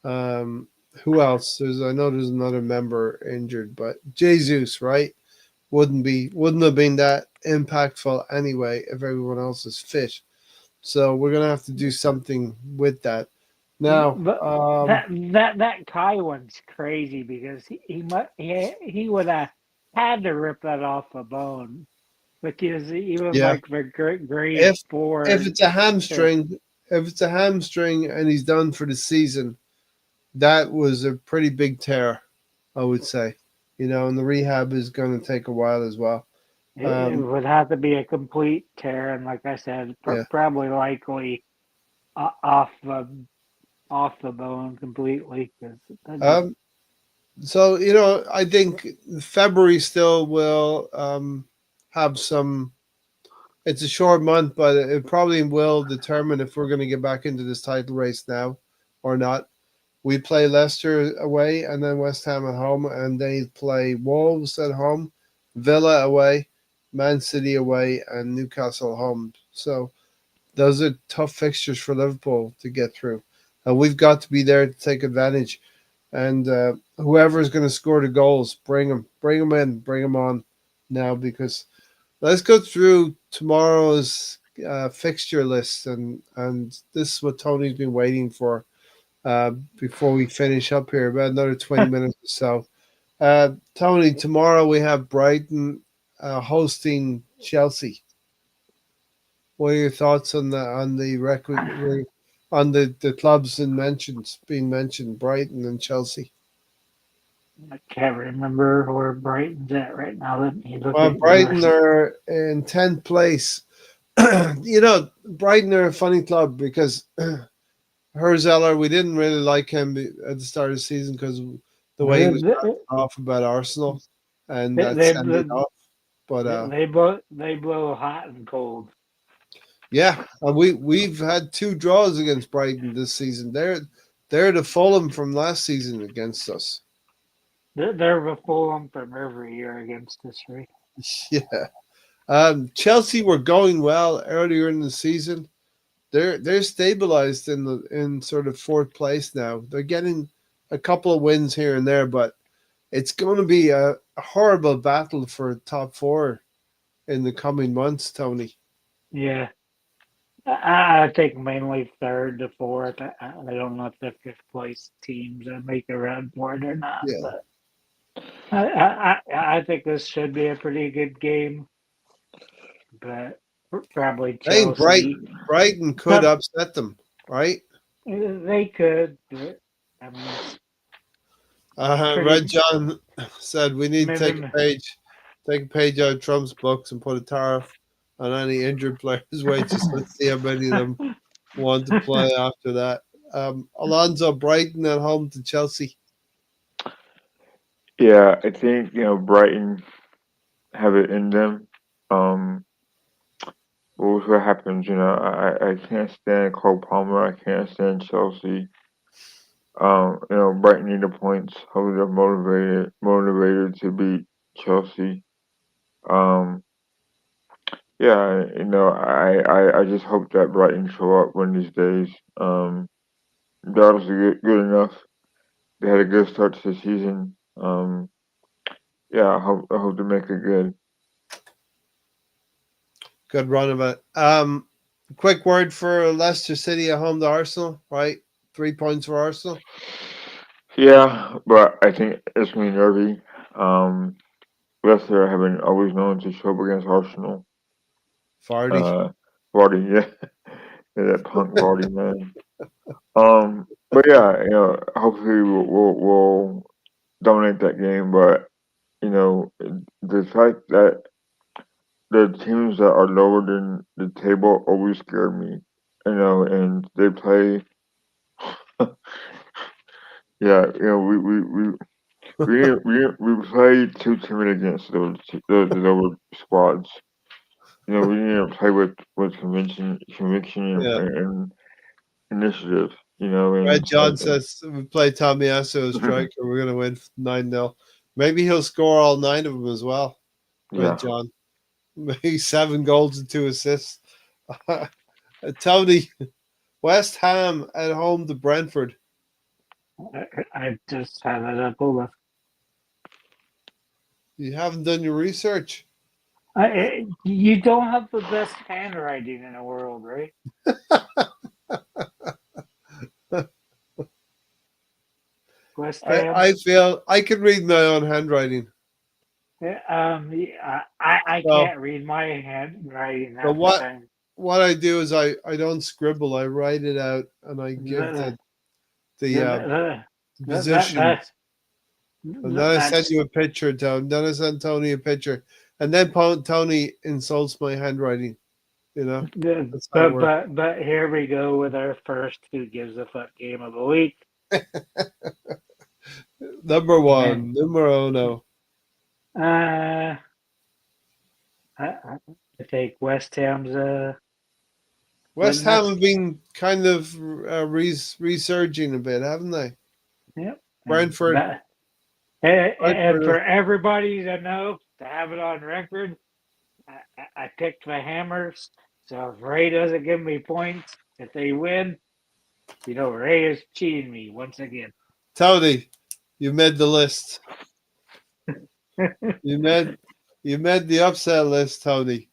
um, who else? I know there's another member injured, but Jesus, right? Wouldn't have been that impactful anyway if everyone else is fit. So we're gonna have to do something with that. Now, But that Kai one's crazy because he would have had to rip that off a bone because even yeah, like the grade if if four. it's a hamstring, if it's a hamstring and he's done for the season, that was a pretty big tear, I would say. You know, and the rehab is going to take a while as well. It would have to be a complete tear, and like I said, Yeah. probably likely off the bone completely because that just Um, so I think February still will have some. It's a short month, but it probably will determine if we're going to get back into this title race now or not. We play Leicester away and then West Ham at home, and they play Wolves at home, Villa away, Man City away, and Newcastle home. So those are tough fixtures for Liverpool to get through, and we've got to be there to take advantage. And whoever is going to score the goals, bring them in, bring them on now. Because let's go through tomorrow's fixture list, and this is what Tony's been waiting for before we finish up here, about another 20 minutes or so. Tony, tomorrow we have Brighton hosting Chelsea. What are your thoughts on the clubs being mentioned, Brighton and Chelsea? I can't remember where Brighton's at right now. Let me look Well, at your. Brighton are in 10th place. Brighton are a funny club because Herzeller, we didn't really like him at the start of the season because the way he was They off about Arsenal, and they that they, sent it off. But they blow hot and cold. yeah, and we've had two draws against Brighton this season. They're the Fulham from last season against us. They're the Fulham from every year against us, right? Yeah. Chelsea were going well earlier in the season. They're stabilized in sort of fourth place now. They're getting a couple of wins here and there, but it's going to be a horrible battle for top four in the coming months, Tony. Yeah. I think mainly third to fourth. I don't know if the fifth place teams make a run for it or not, Yeah. but I think this should be a pretty good game, but probably I think Chelsea. Brighton could But upset them, right? they could, but I mean, Red pretty. John said we need to Maybe, take a page out of Trump's books and put a tariff on any injured players' wages. Let's see how many of them want to play after that. Alonso Brighton at home to Chelsea. Yeah, I think Brighton have it in them. Um, we'll see what happens. I can't stand Cole Palmer. I can't stand Chelsea. Brighton need the points. Hopefully they're motivated to beat Chelsea. Um, yeah, I just hope that Brighton show up one of these days. They're obviously good enough. They had a good start to the season. Yeah, I hope to make it good. Good run of it. Quick word for Leicester City at home to Arsenal, right? 3 points for Arsenal. Yeah, but I think it's gonna be nervy. Um, Leicester have been always known to show up against Arsenal. Fardy. Uh, Vardy, yeah, yeah, that punk Vardy man. But yeah, hopefully we'll dominate that game. But the fact that the teams that are lower than the table always scare me. And they play. Yeah, we play too timid against those lower squads. We need to play with conviction Yeah. and initiative. Red And John says we play Tommy Asso striker. We're going to win 9-0. Maybe he'll score all 9 of them as well. Red yeah, John. Maybe 7 goals and 2 assists. Tony, West Ham at home to Brentford. I just had it up. Hold on. You haven't done your research. You don't have the best handwriting in the world, right? West Ham. I feel I can read my own handwriting. I So, can't read my handwriting so half the what time. what I do is I don't scribble. I write it out and I give The, the the, the, position. And then I send that's you a picture, Tony. Then I send Tony a picture, and then Tony insults my handwriting. That's how it works. but here we go with our first who gives a fuck game of the week. Number And one, numero uno. I take West Ham's West winning Ham this. have been kind of resurging a bit, haven't they? Yep. Brentford, And Brentford. for everybody to know, to have it on record, I picked the Hammers. So if Ray doesn't give me points, if they win, Ray is cheating me once again. Tony, you made the list. You made the upset list, Tony.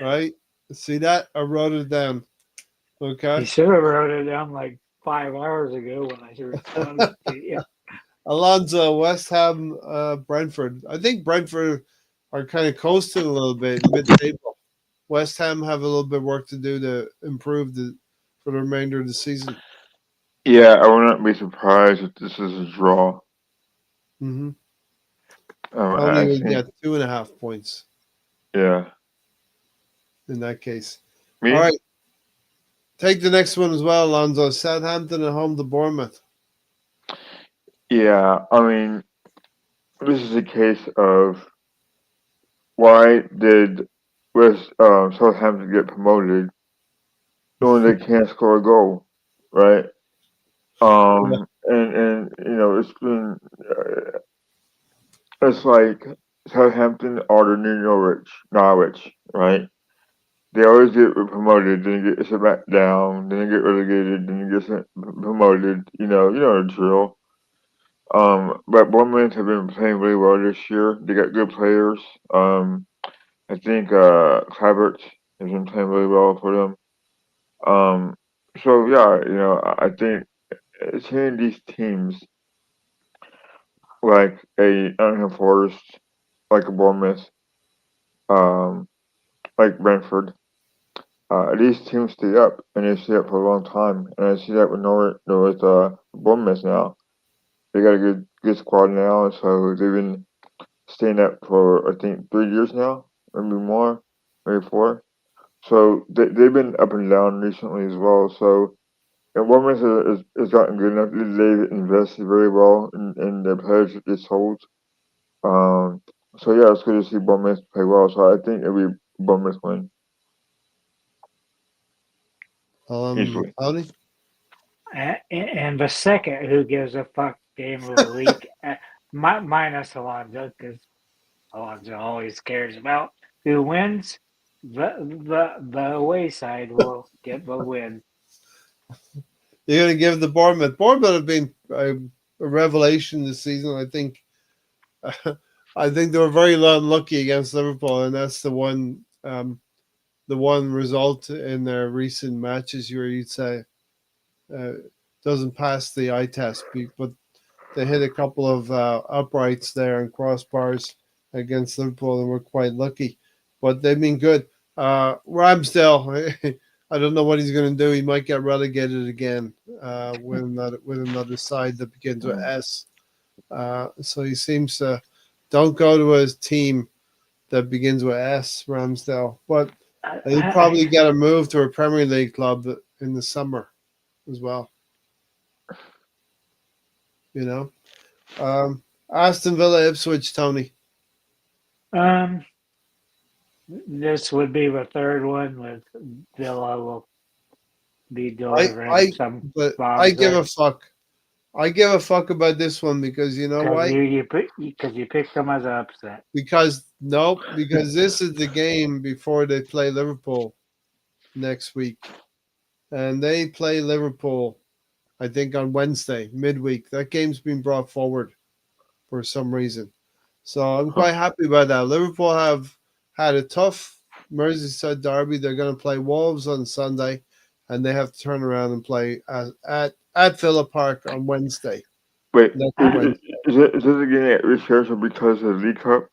Right? See that? I wrote it down. You Okay. should have wrote it down like 5 hours ago when I responded to you. Alonso, West Ham, Brentford. I think Brentford are kind of coasting a little bit mid-table. West Ham have a little bit of work to do to improve for the remainder of the season. yeah. I would not be surprised if this is a draw. Mm-hmm. I Tony would think, get 2.5 points yeah. in that case. All Me, right. Take the next one as well, Alonso. Southampton at home to Bournemouth. yeah. I mean, this is a case of why did Southampton get promoted knowing they can't score a goal, right? Yeah. And it's like Southampton or the new Norwich, right? They always get promoted, then you get sent back down, then you get relegated, then you get promoted. The drill. But Bournemouth have been playing really well this year. They got good players. I think Havertz has been playing really well for them. Um, so yeah, I think seeing these teams like a Nottingham Forest, like a Bournemouth, um, like Brentford. These teams stay up, and they stay up for a long time. And I see that with Bournemouth now. They got a good squad now, so they've been staying up for I think 3 years now, maybe more, maybe four. So they've been up and down recently as well. So and Bournemouth has gotten good enough. They've invested very well in their players that they sold. Um, so yeah, it's good to see Bournemouth play well. So I think it'll be Bournemouth win easily. Tony? And the second who gives a fuck game of the week, minus Alonso, because Alonso always cares about who wins. The away side will get the win. You're going to give the Bournemouth. Bournemouth have been a revelation this season. I think. I think they were very unlucky against Liverpool, and that's the one result in their recent matches where you'd say uh, doesn't pass the eye test, but they hit a couple of uprights there and crossbars against Liverpool and were quite lucky. But they've been good. Ramsdale, I don't know what he's going to do. He might get relegated again with another side that begins with Mm. S. So he seems to don't go to a team that begins with S, Ramsdale. But he'll probably get a move to a Premier League club in the summer as well. You know, Aston Villa, Ipswich, Tony. Um, this would be the third one with Villa will be delivering I some but I bombs give there a fuck. I give a fuck about this one because you know because why? you picked them as an upset. Because nope, because this is the game before they play Liverpool next week, and they play Liverpool. I think on Wednesday midweek. That game's been brought forward for some reason, so I'm Huh. quite happy about that. Liverpool have had a tough Merseyside derby. They're going to play Wolves on Sunday, and they have to turn around and play at Villa Park on Wednesday. Wait, Next Uh, Wednesday. is it again rescheduled because of the League Cup?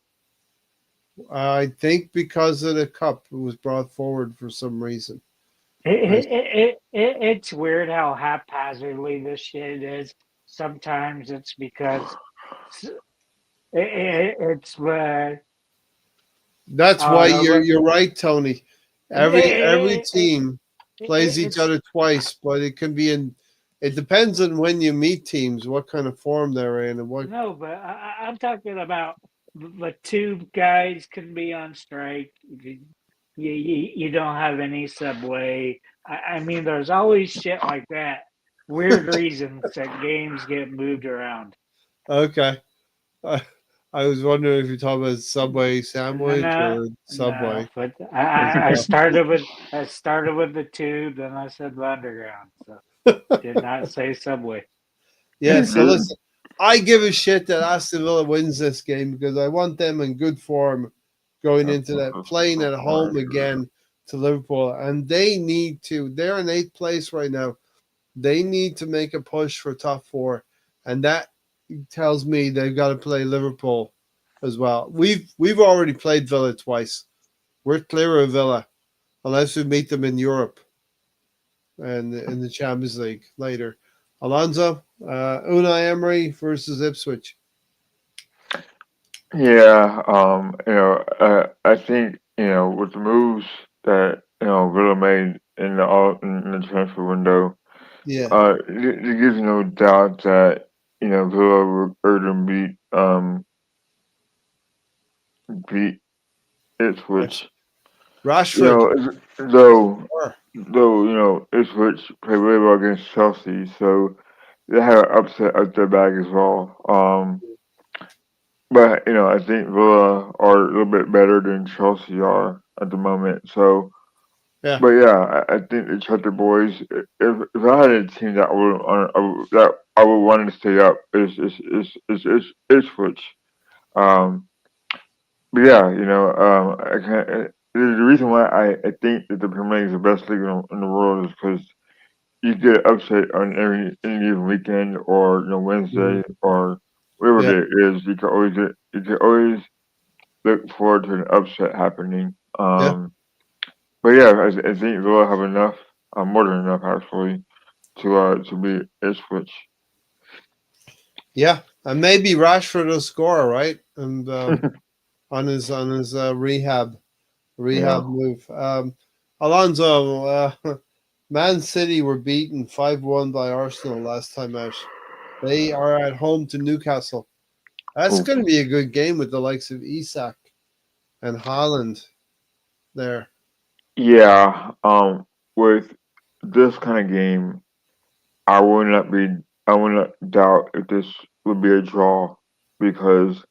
I think because of the cup, it was brought forward for some reason. I, it's weird how haphazardly this shit is. Sometimes it's because it's that's I why don't know, you're right, Tony. Every it, team plays each it's other twice, but it can be in. It depends on when you meet teams, what kind of form they're in, and what. no, but I'm talking about the two guys can be on strike. You don't have any subway. I mean, there's always shit like that. Weird reasons that games get moved around. Okay, I, I was wondering if you're talking about Subway sandwich No, or no, Subway. but As I started with the tube, then I said the underground. So well. did not say subway. Yeah, so listen, I give a shit that Aston Villa wins this game because I want them in good form going into that, playing at home again to Liverpool. And they need to, they're in eighth place right now. They need to make a push for top four. And that tells me they've got to play Liverpool as well. We've already played Villa twice. We're clear of Villa unless we meet them in Europe and in the Champions League later. Alonso, Unai Emery versus Ipswich. Yeah, I think with the moves that Villa made in the transfer window, Yeah, it gives no doubt that Villa will urgent beat Rash- Ipswich. You Rashford. know, though Ipswich played really well against Chelsea, so they had an upset up their bag as well. But I think Villa are a little bit better than Chelsea are at the moment. So, Yeah, but yeah, I think the Cheddar Boys. If I had a team that I would want to stay up is Ipswich. Um, but yeah, I can't. The reason why I think that the Premier League is the best league in the world is because you get upset on any given weekend or Wednesday mhm. or whatever Yeah, it is, you can always look forward to an upset happening. yeah, But yeah, I think Villa have enough, more than enough actually, to beat Ipswich. yeah. And maybe Rashford will score, right? And on his Yeah. rehab move. Alonso, Man City were beaten 5-1 by Arsenal last time out. They are at home to Newcastle. That's Oof. going to be a good game with the likes of Isak and Haaland there. Yeah. With this kind of game, I would not be. I would not doubt if this would be a draw because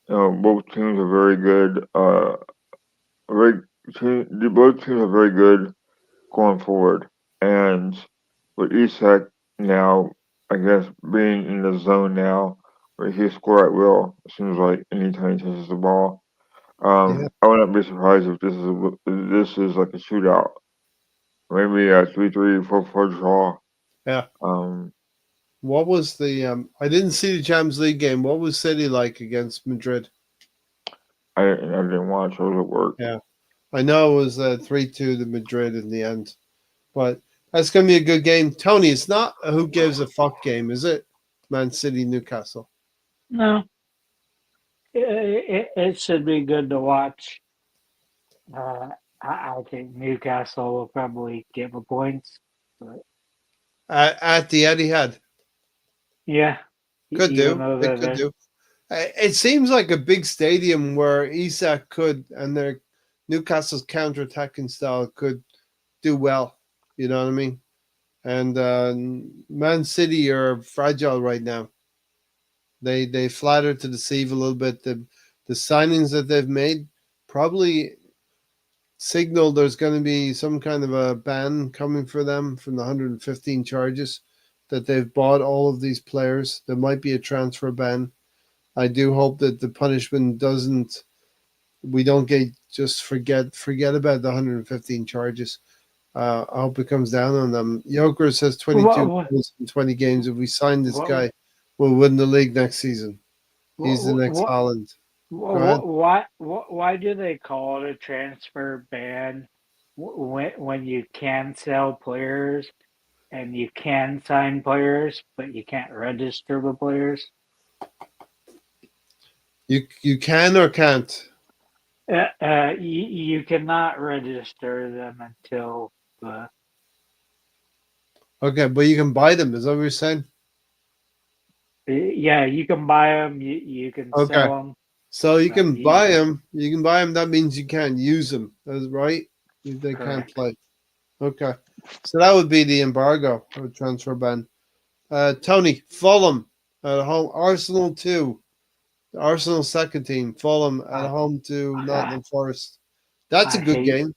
both teams are very good. Very both teams are very good going forward, and with Isak now, I guess being in the zone now, where he score at will. It seems like anytime he touches the ball. Yeah, I would not be surprised if this is like a shootout, maybe a 3-3, 4-4 draw. yeah. Um, What was the? I didn't see the Champions League game. What was City like against Madrid? I didn't watch. I was at work. Yeah, I know it was 3-2 to Madrid in the end, but that's going to be a good game. Tony, it's not a who gives a fuck game, is it? Man City, Newcastle. No, it should be good to watch. Uh, I think Newcastle will probably get the points, but At the Etihad. yeah, Could even do. though It they're could there. do. It seems like a big stadium where Isak could and their Newcastle's counter-attacking style could do well. You know what I mean? And Man City are fragile right now. They flatter to deceive a little bit. The signings that they've made probably signal there's going to be some kind of a ban coming for them from the 115 charges that they've bought all of these players. There might be a transfer ban. I do hope that the punishment doesn't. We don't get just forget about the 115 charges. I hope it comes down on them. Jokers has 22 What goals in 20 games. If we sign this what guy, we'll win the league next season. He's the next what Holland. Go ahead. why do they call it a transfer ban when you can sell players and you can sign players, but you can't register the players? You can or can't. You cannot register them until the Okay, but you can buy them. Is that what you're saying? yeah, you can buy them, you can Okay, sell them, so you but can buy them. You can buy them. That means you can't use them. That's right. They can't correct. play. Okay, so that would be the embargo or transfer ban. Tony, Fulham at home. Arsenal 2. Arsenal second team. Fulham at I, home to I, Nottingham Forest. That's a I good hate game.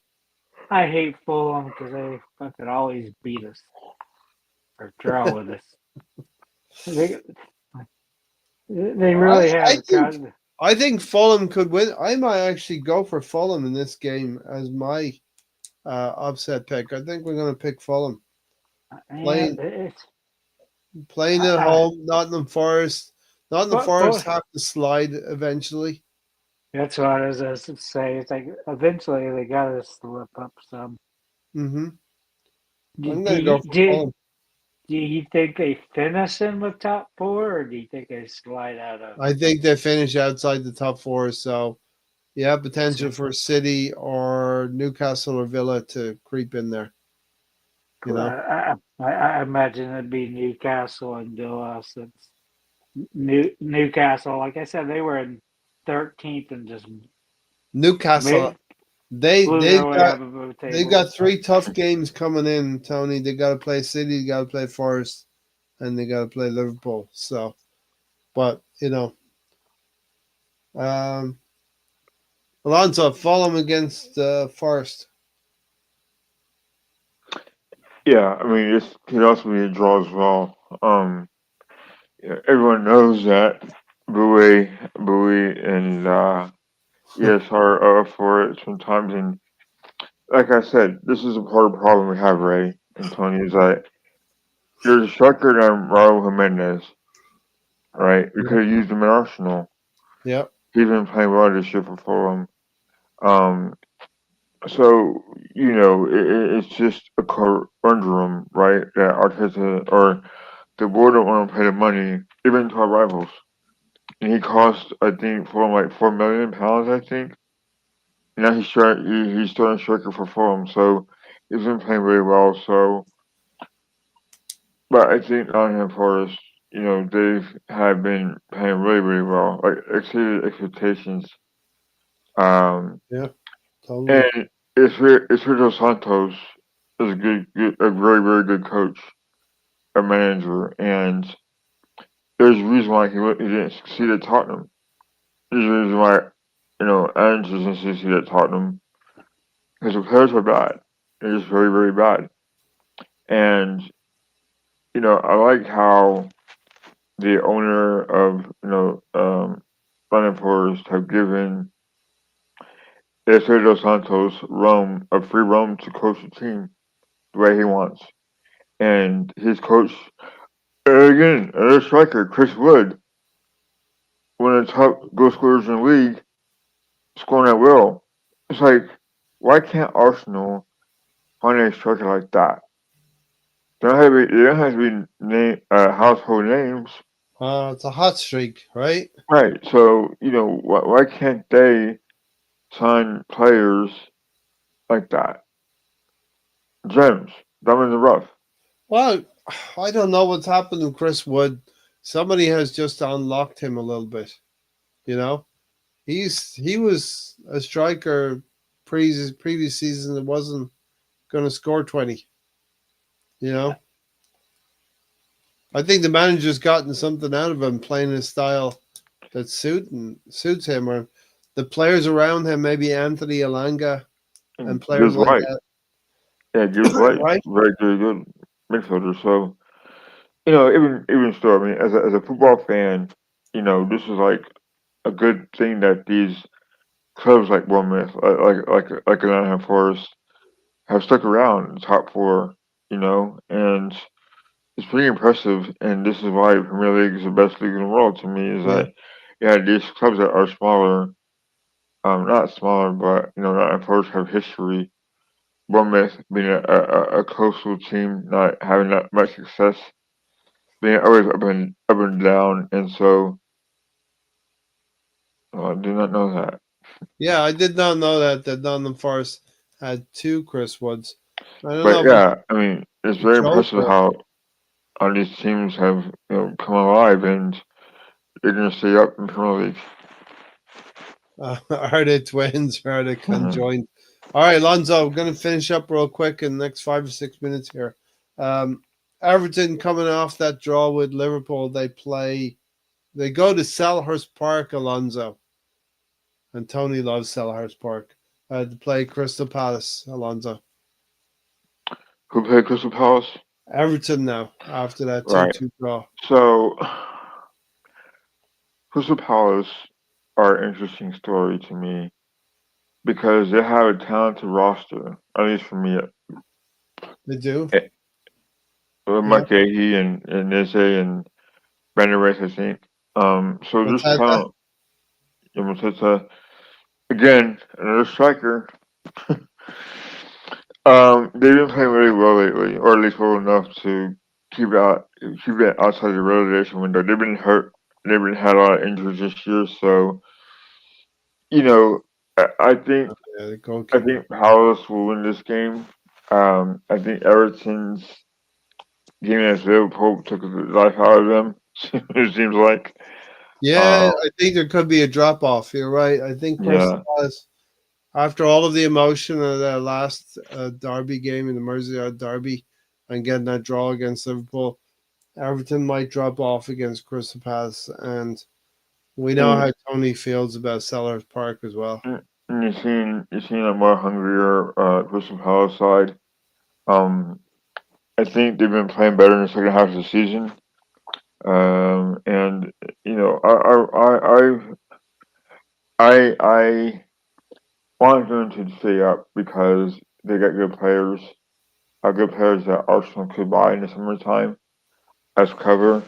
I hate Fulham because they fucking always beat us or draw with us. They they I, really I have think got I think Fulham could win. I might actually go for Fulham in this game as my upset pick. I think we're going to pick Fulham. man. Playing It's playing at I, home, Nottingham Forest. Nottingham Forest but have to slide eventually. that's what I was going to say. It's like eventually they got to slip up some. Hmm Do, I'm do going to go you for do, Fulham. do you think they finish in the top four, or do you think they slide out of I it? think they finish outside the top four. So, yeah, potential So, for City or Newcastle or Villa to creep in there. You know, I imagine it'd be Newcastle and Villa since Newcastle, like I said, they were in 13th and just Newcastle. made, They blew they've their way got up of the they've table. got three tough games coming in, Tony. They got to play City, they got to play Forest, and they got to play Liverpool. So, but um, Alonso, Fulham against Forest. Yeah, I mean this could also be a draw as well. Yeah, everyone knows that Bowie, and yes are for it sometimes, and like I said, this is a part of the problem we have, Ray and Tony, is that there's a striker named Raul Jimenez. right? We Yep. could have used him in Arsenal. Yep. He's been playing well this year for Fulham. Um, so it's just a conundrum, right? That Arteta or the board don't want to pay the money even to our rivals, and he cost I think Fulham like £4 million, I think. Now he's starting striker for Fulham, so he's been playing really well. So, but I think Nottingham Forest, they've have been playing really really well, like exceeded expectations. Um, Yeah. Totally. and Espirito Santos is a very very good coach, a manager, and there's a reason why he didn't succeed at Tottenham. There's a reason why Aaron doesn't succeed at Tottenham because the players are bad. They're just very very bad. And I like how the owner of London Forest have given Alfredo Santos Rome a free roam to coach the team the way he wants, and his coach again another striker Chris Wood, one of the top goal scorers in the league, scoring at will. It's like why can't Arsenal find a striker like that? They don't have to be household names. It's a hot streak, right? Right. So, why can't they sign players like that? Gems, them in the rough. Well, I don't know what's happened to Chris Wood. Somebody has just unlocked him a little bit. You know, he was a striker previous season that wasn't going to score 20. You know, I think the manager's gotten something out of him playing his style that suits him, or the players around him, maybe Anthony Alanga and And players Gibbs like White. Yeah, Gibbs that, White, right? very good midfielder. So, even still, I mean, as a football fan, this is like a good thing that these clubs like Bournemouth, like Nottingham Forest, have stuck around in the top four. And it's pretty impressive, and this is why the Premier League is the best league in the world to me. Is Yeah, that these clubs that are smaller, not smaller, but not Forest have history. Bournemouth being a coastal team, not having that much success, being always up and down, and so I did not know that. yeah. I did not know that Nottingham Forest had two Chris Woods. I don't know But if it's yeah, I mean, it's a very joke impressive or how all these teams have come alive and they're going to stay up in Premier League. are they twins or are they Mhm. conjoined? All right, Lonzo, I'm going to finish up real quick in the next 5 or 6 minutes here. Um, Everton coming off that draw with Liverpool, they go to Selhurst Park, Alonso, and Tony loves Selhurst Park to play Crystal Palace, Alonso. Who played Crystal Palace? Everton now after that Right. 2-2 draw. So Crystal Palace are an interesting story to me because they have a talented roster, at least for me. They do, Eh, yeah. McGahee and Neze and Brandon Rice, I think. So What's this that? talent, Mateta, again, another striker. They've been playing really well lately, or at least well enough to keep it outside the relegation window. They've been hurt. They've been had a lot of injuries this year, so you know, I, I think Yeah, the I goalkeeper. think Palace will win this game. I think Everton's game against Liverpool took the life out of them. It seems like, Yeah, uh, I think there could be a drop off. You're right. I think Crystal yeah, Palace, after all of the emotion of that last derby game in the Merseyside derby and getting that draw against Liverpool, Everton might drop off against Crystal Palace. And we know and, how Tony feels about Sellers Park as well. and you've seen a more hungrier Crystal Palace side. Um, I think they've been playing better in the second half of the season. And I want them to stay up because they got good players that Arsenal could buy in the summertime as cover.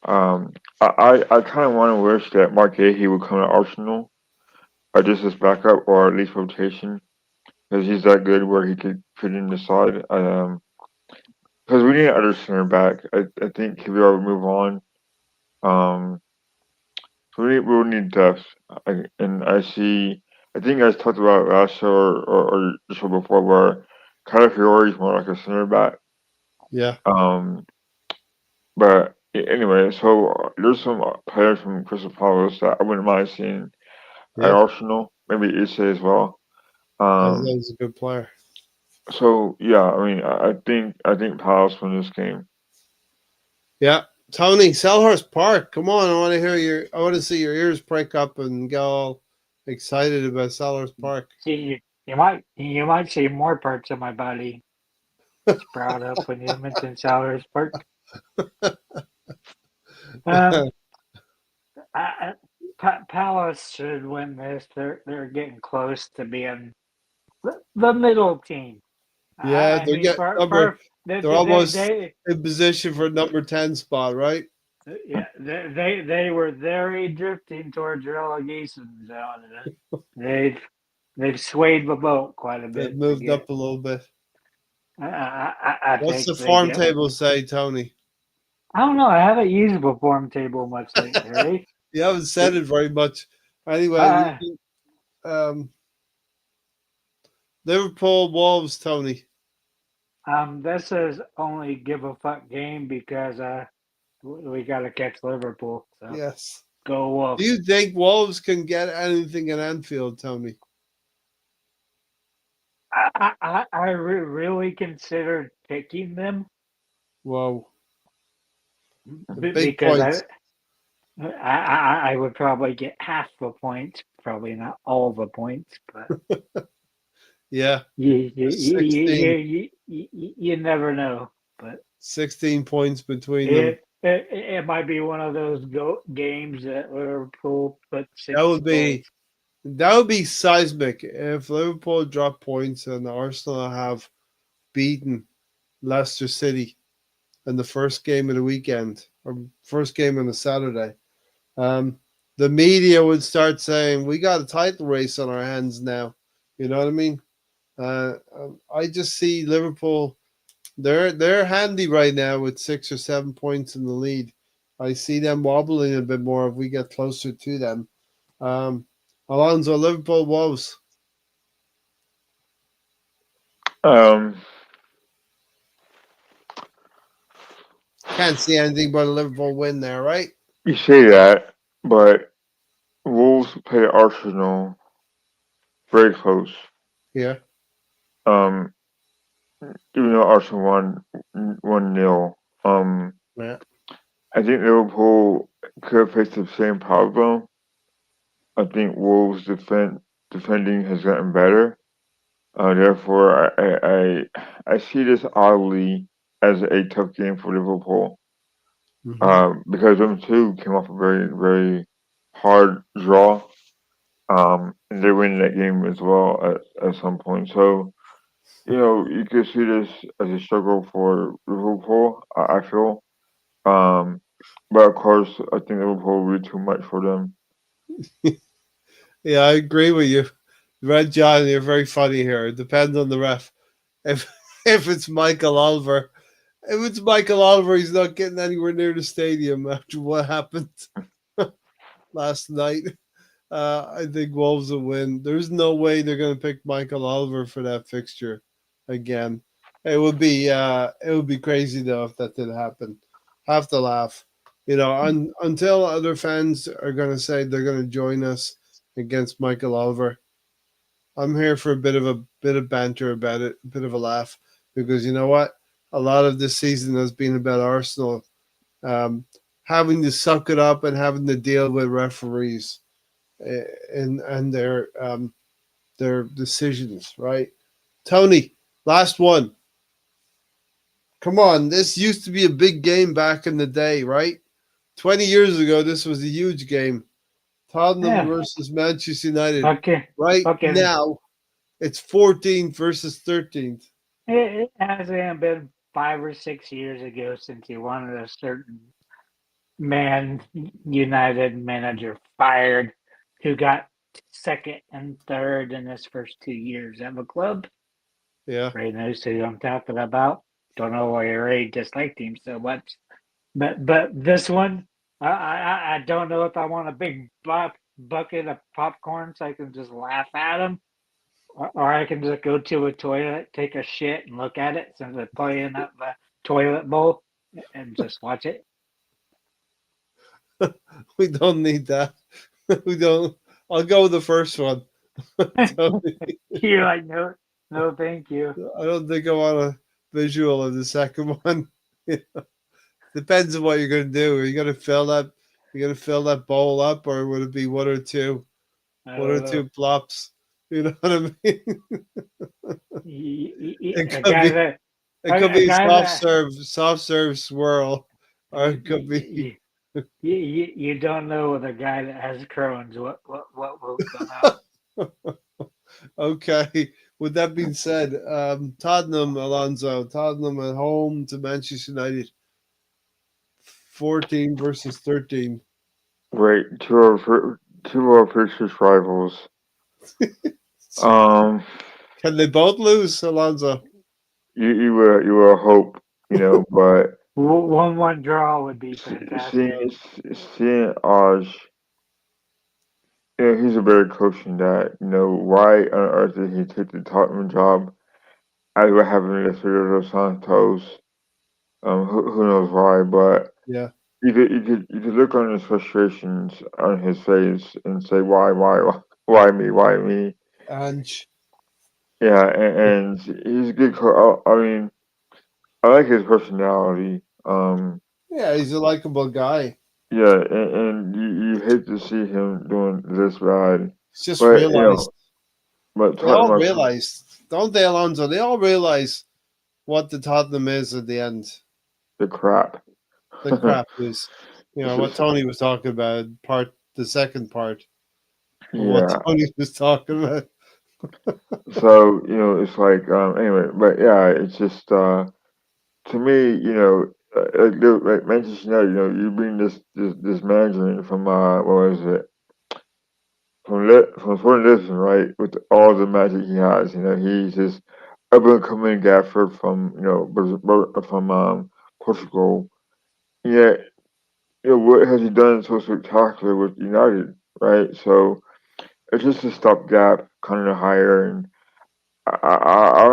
I kind of want to wish that Mark Gahey would come to Arsenal, just as backup or at least rotation, because he's that good where he could fit in the side. Because we need another center back. I think Kivior will move on. Um, so we'll need depth. And I see. I think I talked about last show or the show before where Calafiori is more like a center back. Yeah. Um, but anyway, so there's some players from Crystal Palace that I wouldn't mind seeing at Yeah. Arsenal. Maybe Isse as well. Um, He's a good player. so yeah, I mean, I think Palace win this game. Yeah. Tony, Selhurst Park. Come on. I want to see your ears prick up and get all excited about Selhurst Park. See, you might see more parts of my body sprout up when you mention Sellers Park. Um, Palace should win this. They're getting close to being the middle team. Yeah, I they're mean, getting number. they They're almost in position for number 10 spot, right? yeah they were very drifting towards relegation zone. They've they've swayed the boat quite a They've bit to moved get. up a little bit. I What's think the they form get. table say, Tony? I don't know. I haven't used the form table much lately. You haven't said it very much. Anyway, Uh, um, Liverpool Wolves, Tony. this is only give a fuck game because we got to catch Liverpool. So Yes. go Do Wolves. you think Wolves can get anything in Anfield, Tony? Really considered picking them Whoa. The big because points. I would probably get half the points, probably not all the points, but Yeah. you you, you, 16, you, you, you never know. But 16 points between them. it might be one of those games that Liverpool put That six would goals. be that would be seismic if Liverpool drop points and Arsenal have beaten Leicester City in the first game of the weekend or first game on the Saturday. Um, the media would start saying, "We got a title race on our hands now." You know what I mean? I just see Liverpool. They're handy right now with 6 or 7 points in the lead. I see them wobbling a bit more if we get closer to them. Um, Alonso, Liverpool Wolves. Um, Can't see anything but a Liverpool win there, right? you say that, but Wolves play Arsenal very close. Yeah, Um, even though Arsenal won 1-0. yeah. I think Liverpool could face the same problem. I think Wolves defending has gotten better. Therefore, I see this oddly as a tough game for Liverpool. Mm-hmm. Because them two came off a very very hard draw. And they win that game as well at some point. So you could see this as a struggle for Liverpool. I feel. Um, but of course, I think Liverpool will be too much for them. Yeah, I agree with you. Red John, you're very funny here. It depends on the ref. If if it's Michael Oliver, he's not getting anywhere near the stadium after what happened last night. I think Wolves will win. There's no way they're going to pick Michael Oliver for that fixture again. It would be crazy though if that did happen. Have to laugh. Until other fans are going to say they're going to join us against Michael Oliver. I'm here for a bit of banter about it, a bit of a laugh, because you know what? A lot of this season has been about Arsenal um, having to suck it up and having to deal with referees and their decisions, right? Tony, last one. Come on, this used to be a big game back in the day, right? 20 years ago, this was a huge game. Tottenham Yeah. versus Manchester United. Okay. Right Okay. now, it's 14th versus 13th. It hasn't been 5 or 6 years ago since you wanted a certain Man United manager fired who got second and third in his first 2 years at the club. Yeah. Ray knows who I'm talking about. Don't know why Ray disliked him so much. But this one, I don't know if I want a big bucket of popcorn so I can just laugh at him, or I can just go to a toilet, take a shit, and look at it since it's playing up the toilet bowl and just watch it. We don't need that. We don't. I'll go with the first one. Tony. You're like, no, no, thank you. I don't think I want a visual of the second one. Depends on what you're going to do. Are you going to fill that? You going to fill that bowl up, or would it be one or two plops? You know what I mean? It A could guy be. that It could a be guy that soft serve swirl, or it could be. you don't know with a guy that has Crohn's what will come out. Okay. With that being said, Tottenham, Alonso, Tottenham at home to Manchester United, 14 versus 13. Right, two of our fiercest rivals. Um, Can they both lose, Alonso? you will hope, but 1-1 draw would be seeing fantastic. seeing Oz, he's a better coach than that. Why on earth did he take the Tottenham job as we're having Alfredo dos Santos? Who knows why? But Yeah. you could look on his frustrations on his face and say, why me, why me? Ange. Yeah, and he's a good coach. I mean, I like his personality. Yeah, he's a likable guy. Yeah, and you hate to see him doing this bad, He's just but realized. but They all Tottenham are realized, don't they, Alonso? They all realize what the Tottenham is at the end. the crap. The crap is, So- what so- Tony was talking about, the second part of what yeah, Tony was talking about. so it's like anyway, but yeah, it's just to me, like Manchester United, you bring this manager in from what was it from Sporting Lisbon, right? With all the magic he has, he's just up and coming gaffer from from Portugal. Yeah, what has he done so spectacular with United, right? So it's just a stopgap kind of hire, and I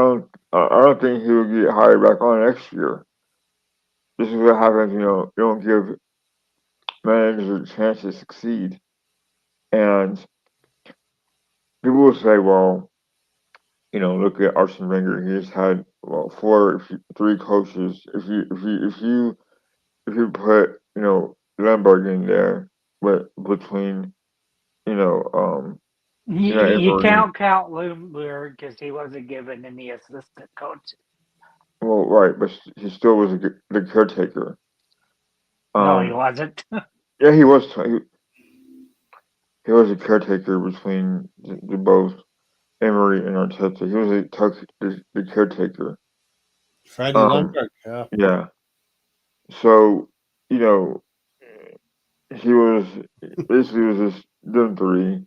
don't think he will get hired back on next year. This is what happens, you don't give managers a chance to succeed, and people will say, well, look at Arsene Wenger. He's had three coaches. If you put Lemberg in there, but between you know um You Emery. can't count Bloomberg because he wasn't given any assistant coach. Well, right, but he still was the caretaker. No, he Um, wasn't. yeah, he was a caretaker between the both Emery and Arteta. He was the caretaker. Freddie Um, Lampard, yeah. yeah. So you know he was basically was just them three.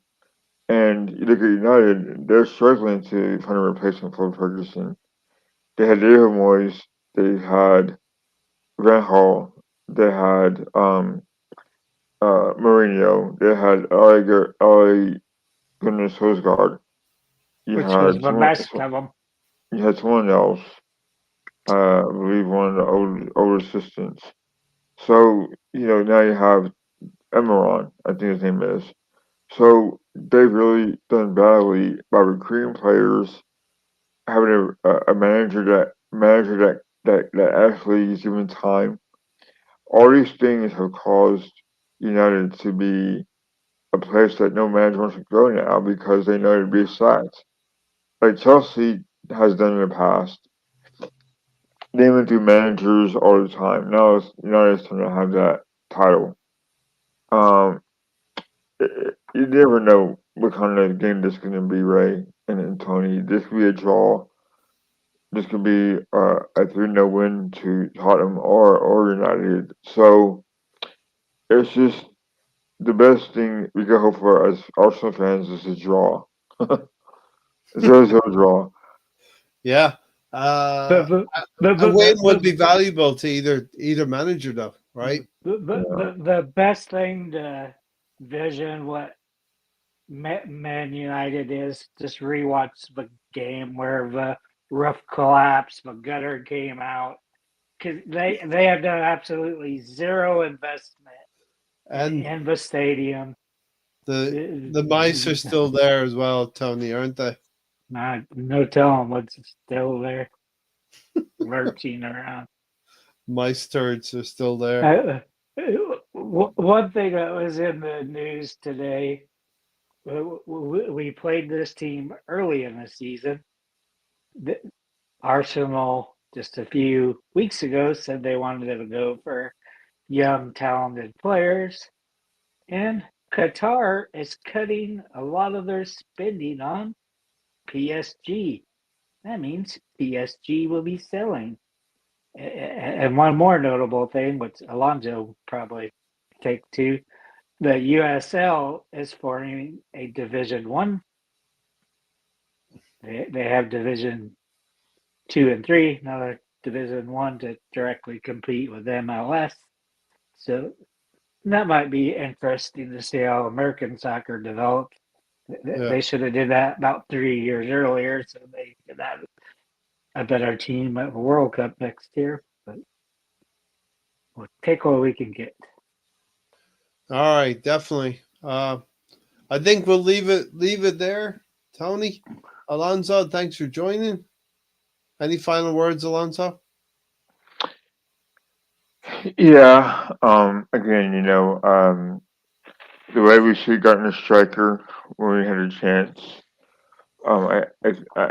And you look at United, they're struggling to find a replacement for Ferguson. They had David Moyes, they had Van Hall, they had Mourinho, they had Ole Gunnar Solskjaer. You Which was had the best of them. someone else, I believe one of the old assistants. So now you have Emeron, I think his name is. So they've really done badly by recruiting players, having a manager that actually is given time. All these things have caused United to be a place that no manager wants to go now because they know to be sacked. Like Chelsea has done in the past. They went through managers all the time. Now it's United's turn to have that title. Um, you never know what kind of game this is going to be, Ray and Tony. This could be a draw. This could be a 3-0 win to Tottenham or United. So it's just the best thing we can hope for as Arsenal fans is a draw. 0-0 draw. Yeah. But A win would be valuable to either manager, though, right? Yeah. the best thing to vision what Man United is just rewatch the game where the roof collapsed, the gutter came out because they have done absolutely zero investment And in the stadium. the mice are still there as well, Tony, aren't they? No telling what's still there lurching around. Mice turds are still there. One thing that was in the news today, we played this team early in the season. Arsenal, just a few weeks ago, said they wanted to go for young, talented players. And Qatar is cutting a lot of their spending on PSG. That means PSG will be selling. And one more notable thing, which Alonso probably take to, the USL is forming a Division One. They have Division 2 and 3, another Division One to directly compete with MLS. So that might be interesting to see how American soccer develops. Yeah. They should have did that about 3 years earlier, so they could have a better team at the World Cup next year. But we'll take what we can get. All right, definitely. I think we'll leave it there, Tony. Alonso, thanks for joining. Any final words, Alonso? Yeah. Again, the way we should have gotten a striker when we had a chance.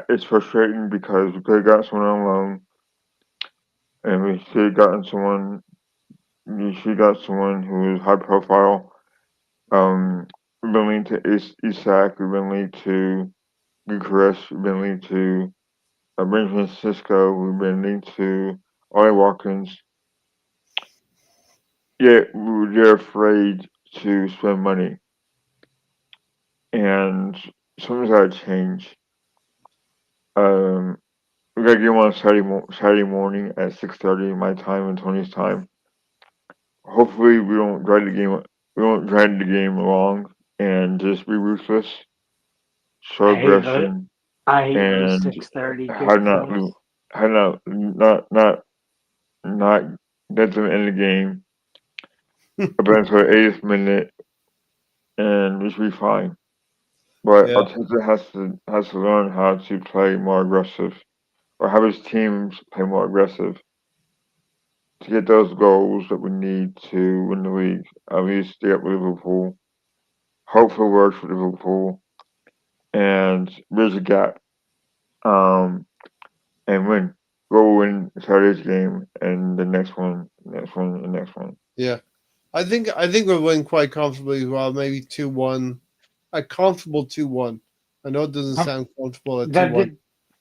It's frustrating because we could have got someone on loan, and we should have gotten someone. We should have got someone who was high profile. We've been linked to Isak. We've been linked to Bucharest. We've been linked to Benjamin Cisco. We've been linked to Ollie Watkins. Yet they're afraid to spend money, and something's got to change. Um, we got a game on Saturday morning at 6:30 my time and Tony's time. Hopefully, we don't drag the game. We won't drag the game along and just be ruthless, show I hate those. aggression, I hate those and 6:30 had not kickoffs. had not get them in the game up until the 80th minute, and we should be fine. But Yeah. Arteta has to learn how to play more aggressive, or have his teams play more aggressive to get those goals that we need to win the league. At least stay up with Liverpool. Hopefully, works for Liverpool and bridge the gap. Um, and win. Go win Saturday's game and the next one, the next one. Yeah. I think we'll win quite comfortably as well, maybe 2-1. A comfortable 2-1. I know it doesn't sound comfortable at That 2-1. did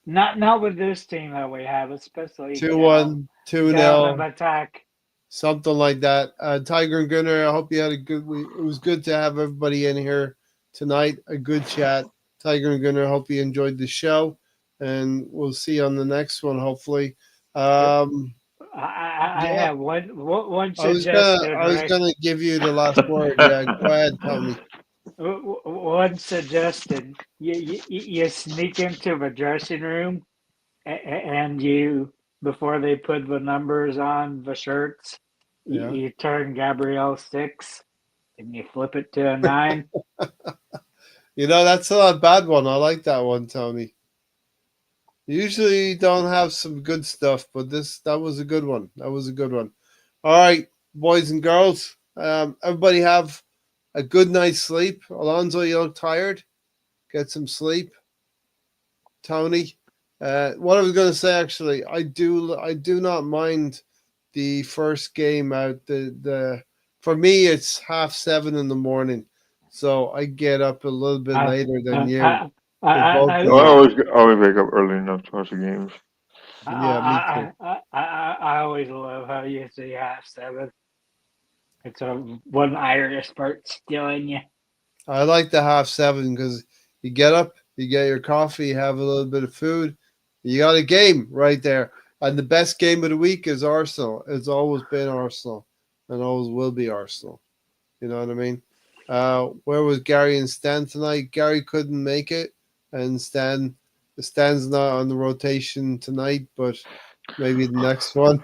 not with this team that we have, especially Gal 2-1, 2-0, Galvin attack. something like that. Tiger and Gunnar, I hope you had a good week. It was good to have everybody in here tonight. A good chat. Tiger and Gunnar, I hope you enjoyed the show. And we'll see you on the next one, hopefully. Um, I yeah, have one I was gonna suggestion, I was right? gonna give you the last word. Yeah, go ahead, Tony. One suggestion: you sneak into the dressing room and you before they put the numbers on the shirts, Yeah. you turn Gabrielle 6 and you flip it to a 9. That's not a bad one. I like that one, Tony. Usually you don't have some good stuff, but that was a good one. That was a good one. All right, boys and girls. Everybody have a good night's sleep. Alonso, you look tired. Get some sleep. Tony. What I was going to say, actually, I do not mind the first game out. The for me, it's 7:30 in the morning, so I get up a little bit I, later than I, you. I, For both I, No, of I us. always wake up early enough to watch the games. Yeah, me too. I always love how you say half 7. It's one Irish part still in you. I like the 7:30 because you get up, you get your coffee, you have a little bit of food, you got a game right there. And the best game of the week is Arsenal. It's always been Arsenal and always will be Arsenal. You know what I mean? Where was Gary and Stan tonight? Gary couldn't make it, and Stan's not on the rotation tonight, but maybe the next one.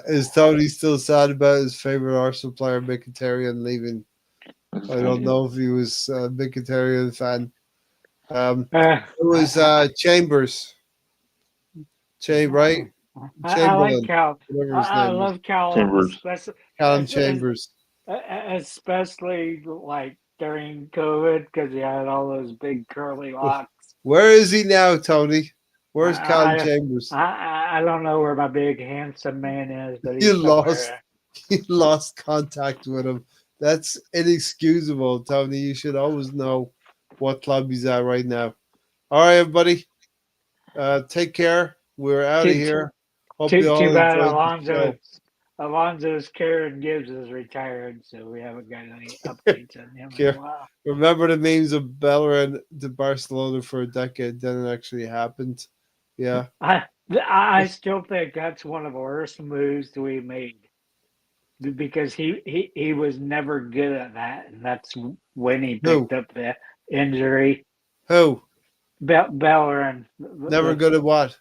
Is Tony still sad about his favorite Arsenal player, Mkhitaryan, leaving? I don't know if he was a Mkhitaryan fan. It was Chambers, right? I like Chamberlain, Cal. whatever his I name is. love Cal, Chambers. Callum Chambers. especially like during COVID because he had all those big curly locks. Where is he now, Tony? Where's Callum I, Chambers? I don't know where my big handsome man is, but You he's lost. somewhere. You lost contact with him. That's inexcusable, Tony. You should always know what club he's at right now. All right, everybody. Take care. We're out of Too, here. Hope you too all bad enjoyed the show. Alonso's Karen Gibbs is retired, so we haven't got any updates on him in Care- a while. Remember the memes of Bellerin to Barcelona for a decade, then it actually happened. Yeah. I still think that's one of the worst moves we made because he was never good at that, and that's when he Who? picked up the injury. Who? Bellerin Never good at what?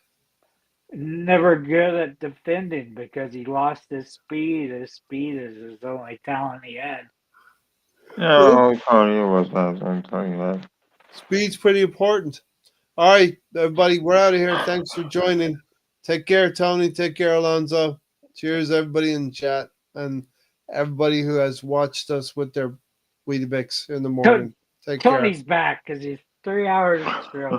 never good at defending because he lost his speed. His speed is his only talent he had. Yeah, Tony was that. I'm telling you that. Speed's pretty important. All right, everybody, we're out of here. Thanks for joining. Take care, Tony. Take care, Alonso. Cheers, everybody in the chat and everybody who has watched us with their Weetabix in the morning. Take care. Tony's back because he's 3 hours straight.